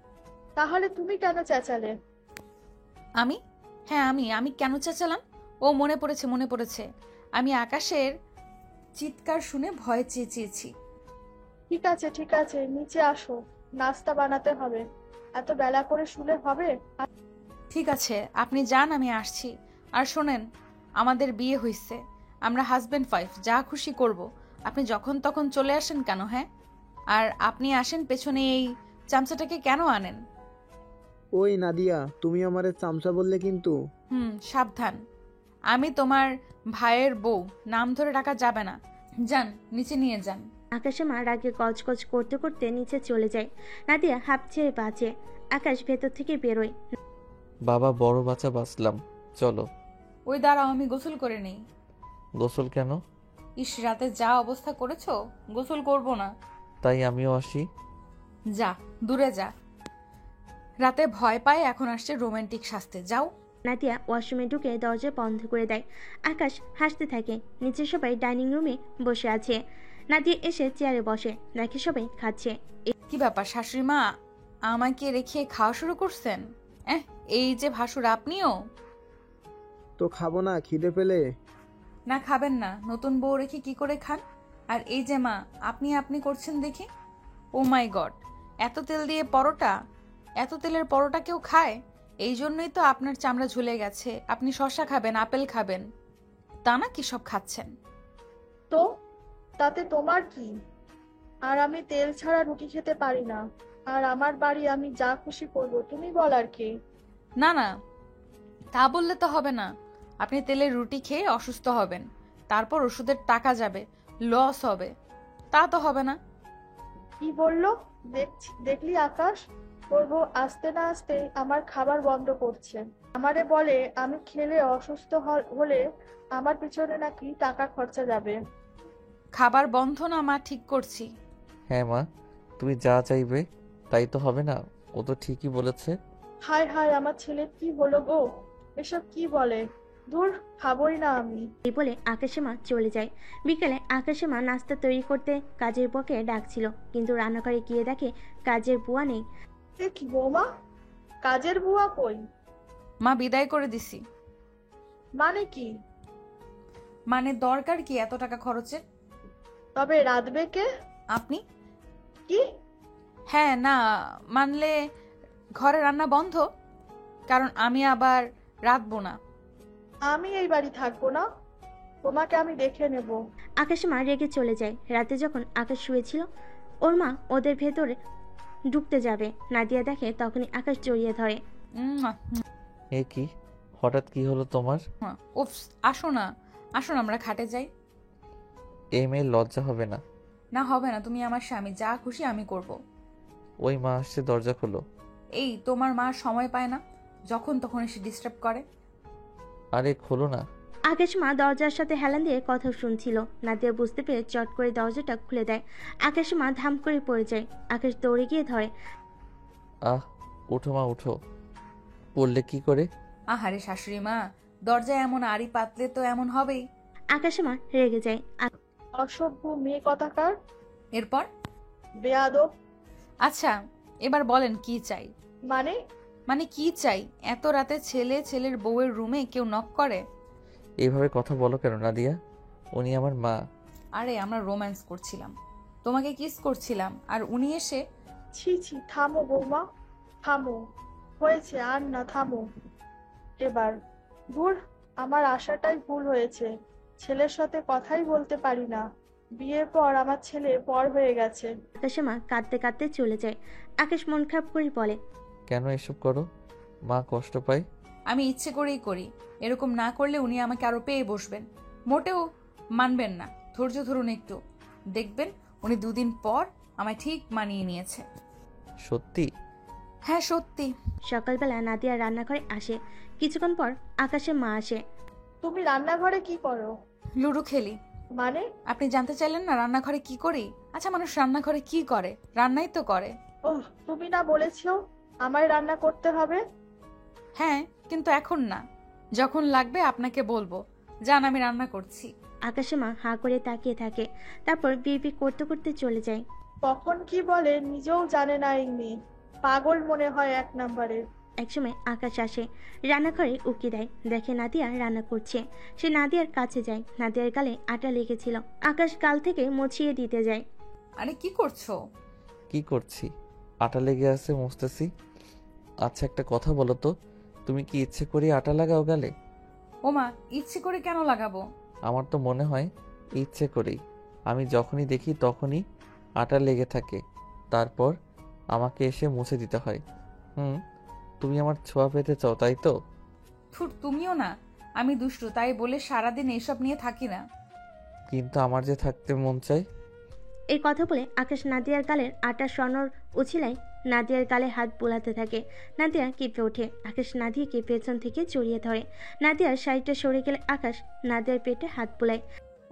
তাহলে তুমি কেন চেঁচালে? আমি? হ্যাঁ আমি কেন চেঁচালাম? ও মনে পড়েছে। আমি আকাশের চিৎকার শুনে ভয়ে চেঁচিয়েছি। ঠিক আছে, নিচে আসো, নাস্তা বানাতে হবে। এত বেলা করে শুলে হবে? ঠিক আছে, আপনি যান, আমি আসছি। আর শোনেন, আমাদের বিয়ে হইছে, আমরা হাজব্যান্ড ওয়াইফ, যা খুশি করব। আপনি যখন তখন চলে আসেন কেন? হ্যাঁ, আর আপনি আসেন পেছনে এই চামচাটাকে কেন আনেন? ওই নাদিয়া, তুমি আমারে চামচা বললে কিন্তু। সাবধান, আমি তোমার ভাইয়ের বউ, নাম ধরে ডাকা যাবে না। যান, নিচে নিয়ে যান। আকাশে মা রাগে গজগজ করতে করতে নিচে চলে যায়। নাদিয়া হাঁপ ছেড়ে বাঁচে। আকাশ ভেতর থেকে বেরোয়। বাবা, বড় বাচ্চা বাঁচলাম, চলো। ওই দাঁড়াও, আমি গোসল করে নেই। গোসল কেন? ইস, রাতে যা অবস্থা করেছো, গোসল করব না। তাই আমিও আসি। যা, দূরে যা। রাতে ভয় পায়, এখন আসছে রোমান্টিক সাজতে, যাও। নাদিয়া ওয়াশরুমে ঢুকে দরজা বন্ধ করে দেয়। আকাশ হাসতে থাকে। নিচে সবাই ডাইনিং রুমে বসে আছে। নাদিয়া এসে চেয়ারে বসে, দেখে সবাই খাচ্ছে। কি ব্যাপার শাশুড়ি মা, আমাকে রেখে খাওয়া শুরু করছেন? এই যে ভাসুর, আপনিও? তো খাবো না, খিদে পেলে? না, খাবেন না, নতুন বউ রেখে কি করে খান? আর এই যে মা, আপনি করছেন দেখি। ও মাই গড, এত তেল দিয়ে পরোটা, এত তেলের পরোটা কেউ খায়? এই জন্যই তো আপনার চামড়া ঝুলে গেছে। আপনি শসা খাবেন, আপেল খাবেন, তা না কি সব খাচ্ছেন। তো তাতে তোমার কি? আর আমি তেল ছাড়া রুটি খেতে পারি না। আর আমার বাড়ি, আমি যা খুশি করবো, তুমি বলার কি? না, তা বললে তো হবে না। আপনি তেলের রুটি খেয়ে অসুস্থ হবেন, তারপর ওষুধের টাকা যাবে, লস হবে, তা তো হবে না। কি বললো? দেখলি আকাশ, করবো আসতে না আসতে আমার খাবার বন্ধ করছে। আমারে বলে আমি খেলে অসুস্থ হলে আমার পিছনে নাকি টাকা খরচা যাবে। খাবার বন্ধ না মা, ঠিক করছি। হ্যাঁ মা, তুমি যা চাইবে তাই তো হবে না? ও তো ঠিকই বলেছে। হায় আমার ছেলে কি হলো গো? এসব কি বলে? দূর, খাবই না আমি। এই বলে আকাশে মা চলে যায়। বিকেলে আকাশে মা নাস্তা তৈরি করতে কাজের বুয়াকে ডাকছিল, কিন্তু রান্নাঘরে গিয়ে দেখে কাজের বুয়া নেই। কি বৌমা, কাজের বুয়া কই? মা বিদায় করে দিছি। মানে কি? মানে দরকার কি এত টাকা খরচের? তবে রাঁধবে কে? আপনি। কি? হ্যাঁ, না মানলে ঘরে রান্না বন্ধ, কারণ আমি আবার রাঁধবো না। আমি এই বাড়ি থাকবো না, তোমাকে আমি দেখে নেব। আকাশে মা রেগে চলে যায়। রাতে যখন আকাশ শুয়েছিল, ওর মা ওদের ভেতরে ঢুকতে যাবে। নাদিয়া দেখে, তখনই আকাশ জড়িয়ে ধরে। এ কি, হঠাৎ কি হলো তোমার? উফ, আসো না, আসুন আমরা খাটে যাই। এই মেয়ের লজ্জা হবে না? না হবে না, তুমি আমার স্বামী, যা খুশি আমি করব। ওই মা আসছে, দরজা খোলো। এই তোমার মা সময় পায় না, যখন তখন এসে ডিস্টার্ব করে। আরে খোলো না। আকাশ মা দরজার সাথে হেলান দিয়ে কথা শুনছিল। নাদিয়া বুঝতে পেরে চট করে দরজাটা খুলে দেয়। আকাশ মা ধাম করে পড়ে যায়। আকাশ দৌড়ে গিয়ে ধরে। আহ, উঠো মা, উঠো। পড়লে কি করে? আহারে শাশুড়ি মা, দরজায় এমন আড়ি পাতলে তো এমন হবেই। আকাশ মা রেগে যায়। অসভ্য মেয়ে কথাকার। এরপর? বেয়াদব। আচ্ছা, এবার বলেন কি চাই? মানে কি চাই? এত রাতে ছেলের বউয়ের রুমে কেউ নক করে? এইভাবে কথা বলো কেন নাদিয়া? উনি আমার মা। আরে আমরা রোম্যান্স করছিলাম, তোমাকে কিস করছিলাম, আর উনি এসে। ছি ছি, থামো বৌমা, থামো। হয়েছে, আর না, থামো এবার। দূর, আমার আশাটাই ভুল হয়েছে। ছেলের সাথে কথাই বলতে পারি না। বিয়ের পর আমার ছেলে পর হয়ে গেছে। আকাশ মা কাঁদতে কাঁদতে চলে যায়। আকাশ মন খারাপ করে বলে, কেন এসব করো? মা কষ্ট পায়। আমি ইচ্ছে করেই করি। এরকম না করলে উনি আমাকে আরো পেয়ে বসবেন। মোটেও মানবেন না। ধৈর্য ধরুন একটু, দেখবেন উনি 2 দিন পর আমায় ঠিক মানিয়ে নিয়েছে। সত্যি? হ্যাঁ সত্যি। সকালবেলা নাদিয়া রান্নাঘরে আসে। কিছুক্ষণ পর আকাশের মা আসে। তুমি রান্নাঘরে কি করো? লুডো খেলি। মানে? আপনি জানতে চাইলেন না রান্নাঘরে কি করি? আচ্ছা, মানুষ রান্নাঘরে কি করে? রান্নাই তো করে। ওহ, তুমি না বলেছো আমায় রান্না করতে হবে? হ্যাঁ, কিন্তু এখন না, যখন লাগবে আপনাকে বলবো। জান, আমি রান্না করছি। আকাশের মা হাঁ করে তাকিয়ে থাকে, তারপর বিড়বিড় করতে করতে চলে যায়। কখন কি বলে নিজেও জানে না এই মেয়ে। পাগল মনে হয় 1 নম্বরে। একসময় আকাশ আসে, রান্নাঘরে উকি দেয়, দেখে নাদিয়া রান্না করছে। সে নাদিয়ার কাছে যায়। নাদিয়ার গালে আটা লেগেছিল। আকাশ গাল থেকে মুছিয়ে দিতে যায়। আরে কি করছো? কি করছি? আটা লেগে আছে, মুছতেছি। আচ্ছা, একটা কথা বলো তো, তুমি কি ইচ্ছে করে আটা লাগাও গালে? ওমা, ইচ্ছে করে কেন লাগাবো? আমার তো মনে হয় ইচ্ছে করেই। আমি যখনই দেখি তখনই আটা লেগে থাকে, তারপর আমাকে এসে মুছে দিতে হয়। তুমি আমার ছোঁয়া পেতে চাও, তাই তো? থুর, তুমিও না। আমি দুষ্টু, তাই বলে সারাদিন এসব নিয়ে থাকি না। কিন্তু আমার যে থাকতে মন চায়। এই কথা বলে আকাশ নাদিয়ার গালের আটা সরানোর উছিলায় নাদিয়ার গালে হাত বোলাতে থাকে। নাদিয়া কেঁপে ওঠে। আকাশ নাদিয়াকে পেছন থেকে জড়িয়ে ধরে। নাদিয়ার শাড়িটা সরে গেলে আকাশ নাদিয়ার পেটে হাত বোলায়।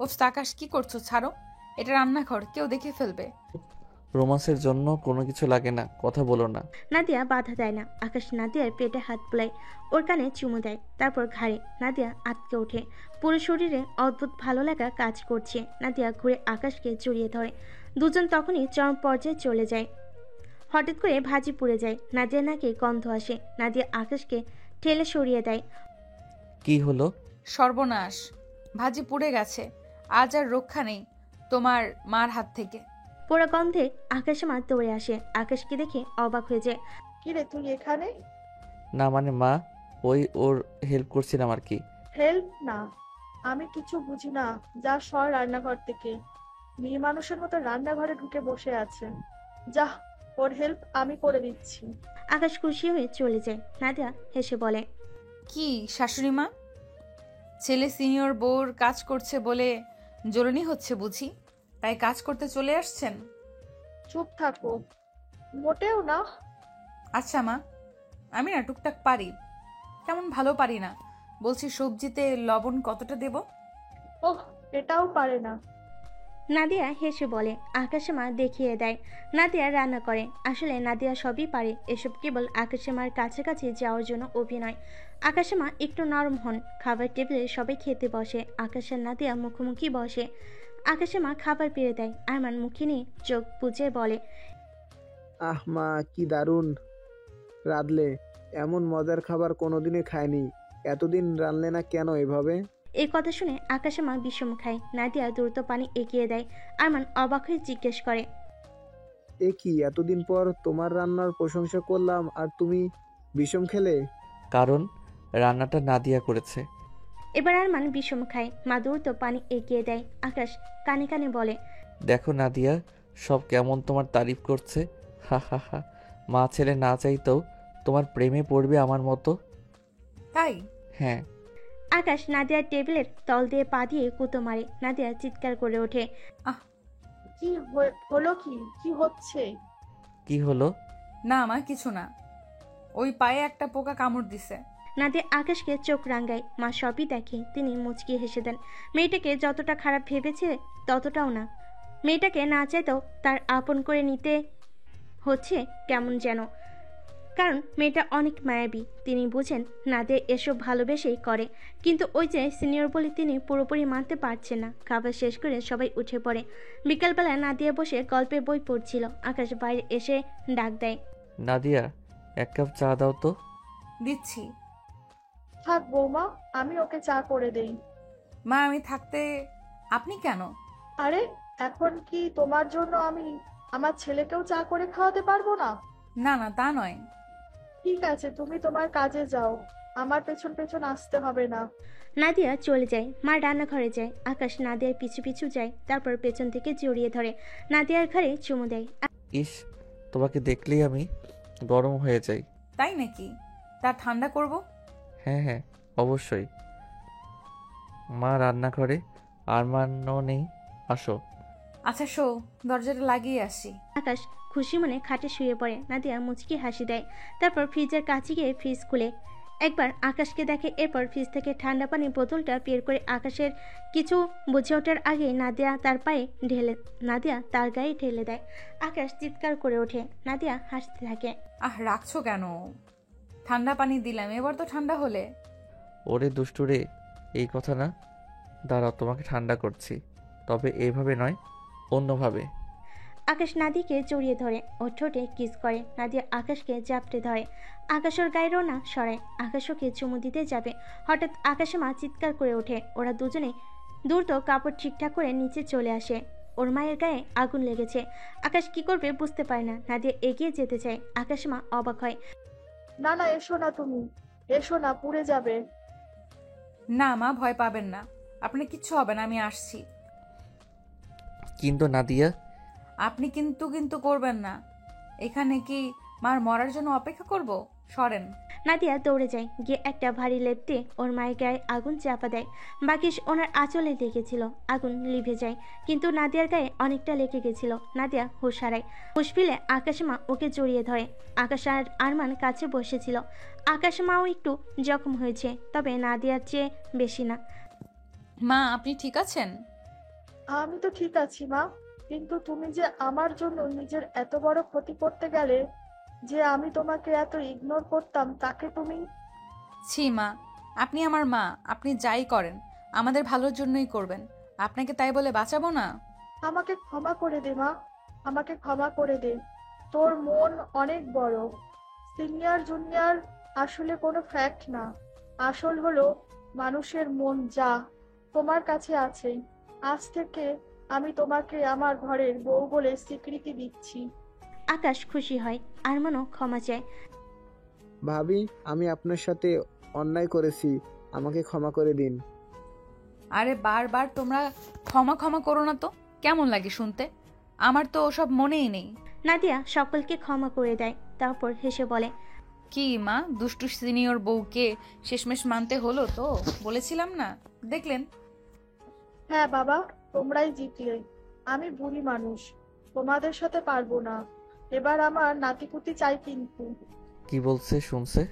ওফ, আকাশ কি করছো? ছাড়ো, এটা রান্নাঘর, কেউ দেখে ফেলবে। রোমান্সের জন্য কোনো কিছু লাগে না, কথা বলো না। নাদিয়া বাধা দেয় না। আকাশ নাদিয়ার পেটে হাত বোলায়, ওর কানে চুমু দেয়, তারপর ঘাড়ে। নাদিয়া আটকে ওঠে। পুরো শরীরে অদ্ভুত ভালো লাগা কাজ করছে। নাদিয়া ঘুরে আকাশকে জড়িয়ে ধরে। দুজন তখনই চরম পর্যায়ে চলে যায়। হঠাৎ করে ভাজি পুড়ে যায়। নাদিয়া নাকে গন্ধ আসে। নাদিয়া আকাশকে ঠেলে সরিয়ে দেয়। কি হলো? সর্বনাশ, ভাজি পুড়ে গেছে। আজ আর রক্ষা নেই তোমার মার হাত থেকে। পোড়া গন্ধে আকাশে মা দৌড়ে আসে। আকাশকে দেখে অবাক হয়ে যায়। কি রে, তুই এখানে? না মানে মা, ওর হেল্প করছিলাম আর কি। হেল্প না, আমি কিছু বুঝি না। যা সর রান্নাঘর থেকে। মেয়ে মানুষের মতো রান্নাঘরে ঢুকে বসে আছে। যা, ওর হেল্প আমি করে দিচ্ছি। আকাশ খুশি হয়ে চলে যায়। নাদিয়া হেসে বলে, কি শাশুড়ি মা, ছেলে সিনিয়র বউর কাজ করছে বলে জ্বলনি হচ্ছে বুঝি, তাই কাজ করতে চলে আসছেন? চুপ থাকো। মোটেও না। আচ্ছা মা, আমি না টুকটাক পারি, তেমন ভালো পারি না। বলছি সবজিতে লবণ কতটা দেব? ওহ, এটাও পারে না। নাদিয়া হেসে বলে। আকাশে মা দেখিয়ে দেয়। নাদিয়া রান্না করে। আসলে নাদিয়া সবই পারে। এসব কেবল আকাশে মার কাছাকাছি যাওয়ার জন্য অভিনয়। আকাশে মা একটু নরম হন। খাবার টেবিলে সবাই খেতে বসে। আকাশের নাদিয়া মুখোমুখি বসে। আকাশে মা খাবার পেরে দেয়। আরমান মুখে নিয়ে চোখ বুজে বলে, আহ মা, কি দারুণ রাঁধলে। এমন মজার খাবার কোনোদিনই খায়নি। এতদিন রাঁধলে না কেন এভাবে? এই কথা শুনে আকাশে মা বিষম খায়। নাদিয়া দ্রুত পানি এগিয়ে দেয়। আরমান অবাক হয়ে জিজ্ঞেস করে, এ কি, এতদিন পর তোমার রান্নার প্রশংসা করলাম আর তুমি বিষম খেলে? কারণ রান্নাটা নাদিয়া করেছে। এবার আরমান বিষম খায়। মা দ্রুত পানি এগিয়ে দেয়। আকাশ কানে কানে বলে, দেখো নাদিয়া, সব কেমন তোমার তারিফ করছে। হা হা হা। মা ছেলে না চাইতেও তোমার প্রেমে পড়বে আমার মতো। তাই? হ্যাঁ। আকাশ নাদিয়ার টেবিলের তল দিয়ে পা দিয়ে কুতো মারে। নাদিয়া চিৎকার করে ওঠে। কি হলো? কি কি হচ্ছে? কি হলো? না মা, কিছু না, ওই পায়ে একটা পোকা কামড় দিছে। নাদিয়া আকাশকে চোখ রাঙায়। মা সবই দেখে। তিনি মুচকি হেসে দেন। মেয়েটাকে যতটা খারাপ ভেবেছে ততটাও না। মেয়েটাকে না চাইতেও তার আপন করে নিতে হচ্ছে কেমন যেন, কারণ মেয়েটা অনেক মায়াবী। তিনি বুঝেন নাদিয়া এসব ভালোবেসেই করে, কিন্তু ওই যে সিনিয়র বলে তিনি পুরোপুরি মানতে পারছেন না। খাবার শেষ করে সবাই উঠে পড়ে। বিকালবেলা নাদিয়া বসে গল্পের বই পড়ছিল। আকাশ বাইরে এসে ডাক দেয়। নাদিয়া, এক কাপ চা দাও তো। দিচ্ছি। থাক বৌমা, আমি ওকে চা করে দেই। মা, আমি থাকতে আপনি কেন? আরে এখন কি তোমার জন্য আমি আমার ছেলেকেও চা করে খাওয়াতে পারবো না? না না, তা নয়। ঠিক আছে, তুমি তোমার কাজে যাও, আমার পেছন পেছন আসতে হবে না। নাদিয়া চলে যায়। মা রান্নাঘরে যায়। আকাশ নাদিয়ার পিছু পিছু যায়, তারপর পেছন থেকে জড়িয়ে ধরে নাদিয়ার ঘাড়ে চুমু দেয়। ইস, তোমাকে দেখলেই আমি গরম হয়ে যাই। তাই নাকি? তা ঠান্ডা করব? হ্যাঁ হ্যাঁ, অবশ্যই। মা রান্নাঘরে, আরমানও নেই, আসো। আচ্ছা শো, দরজাটা লাগিয়ে আসি। আকাশ খুশি মনে খাটে শুয়ে পড়ে। নাদিয়া মুচকি হাসি দেয়। তারপর ফ্রিজের কাছে গিয়ে ফ্রিজ খুলে একবার আকাশকে দেখে। এরপর ফ্রিজ থেকে ঠান্ডা পানি বোতলটা বের করে আকাশের কিছু বুঝে ওঠার আগে নাদিয়া তার গায়ে ঢেলে দেয়। আকাশ চিৎকার করে ওঠে। নাদিয়া হাসতে থাকে। রাখছো কেন? ঠান্ডা পানি দিলাম, এবার তো ঠান্ডা হলে। ওরে দুষ্টুরে, এই কথা না। দাঁড়াও, তোমাকে ঠান্ডা করছি, তবে এইভাবে নয়, অন্যভাবে। আকাশ নাদিয়াকে জড়িয়ে ধরে ও ঠোঁটে কিস করে। নাদিয়া আকাশকে জাপটে ধরে। আকাশ ওর গায়ের না সরায়। আকাশ ওকে চুমু দিতে যাবে, হঠাৎ আকাশে মা চিৎকার করে ওঠে। ওরা দুজনে দ্রুত কাপড় ঠিকঠাক করে নিচে চলে আসে। ওর মায়ের গায়ে আগুন লেগেছে। আকাশ কি করবে বুঝতে পারে না। নাদিয়া এগিয়ে যেতে চায়। আকাশ মা অবাক হয়। না না, এসো না, তুমি এসো না, পুড়ে যাবে। না মা, ভয় পাবেন না, আপনার কিচ্ছু হবে না, আমি আসছি। কিন্তু নাদিয়া, আপনি কিন্তু কিন্তু করবেন না। এখানে কি মার মরার জন্য অপেক্ষা করব? সরেন। নাদিয়া দৌড়ে যায়, গিয়ে একটা ভারী লেপ দিয়ে ওর মায়ের গায়ে আগুন চাপা দেয়। বাকিশ ওনার আঁচলে লেগেছিল। আগুন লিভে যায়, কিন্তু নাদিয়ার গায়ে অনেকটা লেগে গেছিল। নাদিয়া হুঁশ হারায়। হুঁশ ফিরে আকাশমা ওকে জড়িয়ে ধরে। আকাশ আর আরমান কাছে বসেছিল। আকাশমাও একটু জখম হয়েছে, তবে নাদিয়ার চেয়ে বেশি না। মা, আপনি ঠিক আছেন? আমি তো ঠিক আছি মা, কিন্তু তুমি যে আমার জন্য নিজের এত বড় ক্ষতি করতে গেলে, যে আমি তোমাকে এত ইগনোর করতাম, তাকে তুমি। ছি মা, আপনি আমার মা, আপনি যাই করেন আমাদের ভালোর জন্যই করবেন। আপনাকে তাই বলে বাঁচাবো না? আমাকে ক্ষমা করে দে মা, আমাকে ক্ষমা করে দে। তোর মন অনেক বড়। সিনিয়র জুনিয়র আসলে কোনো ফ্যাক্ট না, আসল হলো মানুষের মন, যা তোমার কাছে আছে। আজ থেকে আমি তোমাকে আমার ঘরের বউ বলে স্বীকৃতি দিচ্ছি। আকাশ খুশি হয়। আরমানও ক্ষমা চায়। ভাবি, আমি আপনার সাথে অন্যায় করেছি, আমাকে ক্ষমা করে দিন। আরে বারবার তোমরা ক্ষমা ক্ষমা করো না তো, কেমন লাগে শুনতে? আমার তো ওসব মনেই নেই। নাদিয়া সকলকে ক্ষমা করে দেয়, তারপর হেসে বলে। কি মা, দুষ্টু সিনিয়র বউকে শেষমেশ মানতে হলো তো? বলেছিলাম না, দেখলেন? হ্যাঁ বাবা, তোমরাই জিতলে। আমি বুড়ি মানুষ, তোমাদের সাথে পারবো না। এবার আমার নাতিপুতি চাই। কিন্তু কি বলছে শুনছে?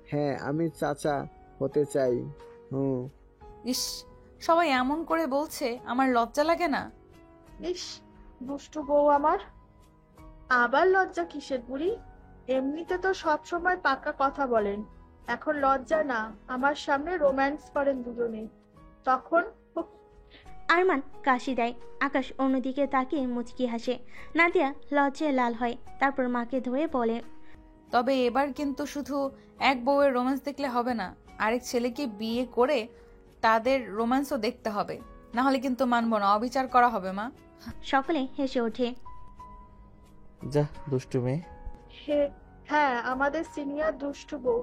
হ্যাঁ, আমি চাচা হতে চাই। ইস, সবাই এমন করে বলছে, আমার লজ্জা লাগে না? ইস, দুষ্টু বউ আমার। আবার লজ্জা কিসের বুড়ি? এমনিতে তো সব সময় পাকা কথা বলেন, এখন লজ্জা না, আমার সামনে রোম্যান্স করেন দুজনে, তখন। আরমান কাশি দেয়। আকাশ অন্যদিকে তাকিয়ে মুচকি হাসে। নাদিয়া লজ্জায় লাল হয়, তারপর মাকে ধরে বলে। তবে এবার কিন্তু শুধু এক বউয়ের রোম্যান্স দেখলে হবে না, আরেক ছেলেকে বিয়ে করে তাদের রোম্যান্সও দেখতে হবে, না হলে কিন্তু মানবো না, অবিচার করা হবে মা। সকলে হেসে ওঠে। যা দুষ্টু মেয়ে। হ্যাঁ, আমাদের সিনিয়র দুষ্টু বউ।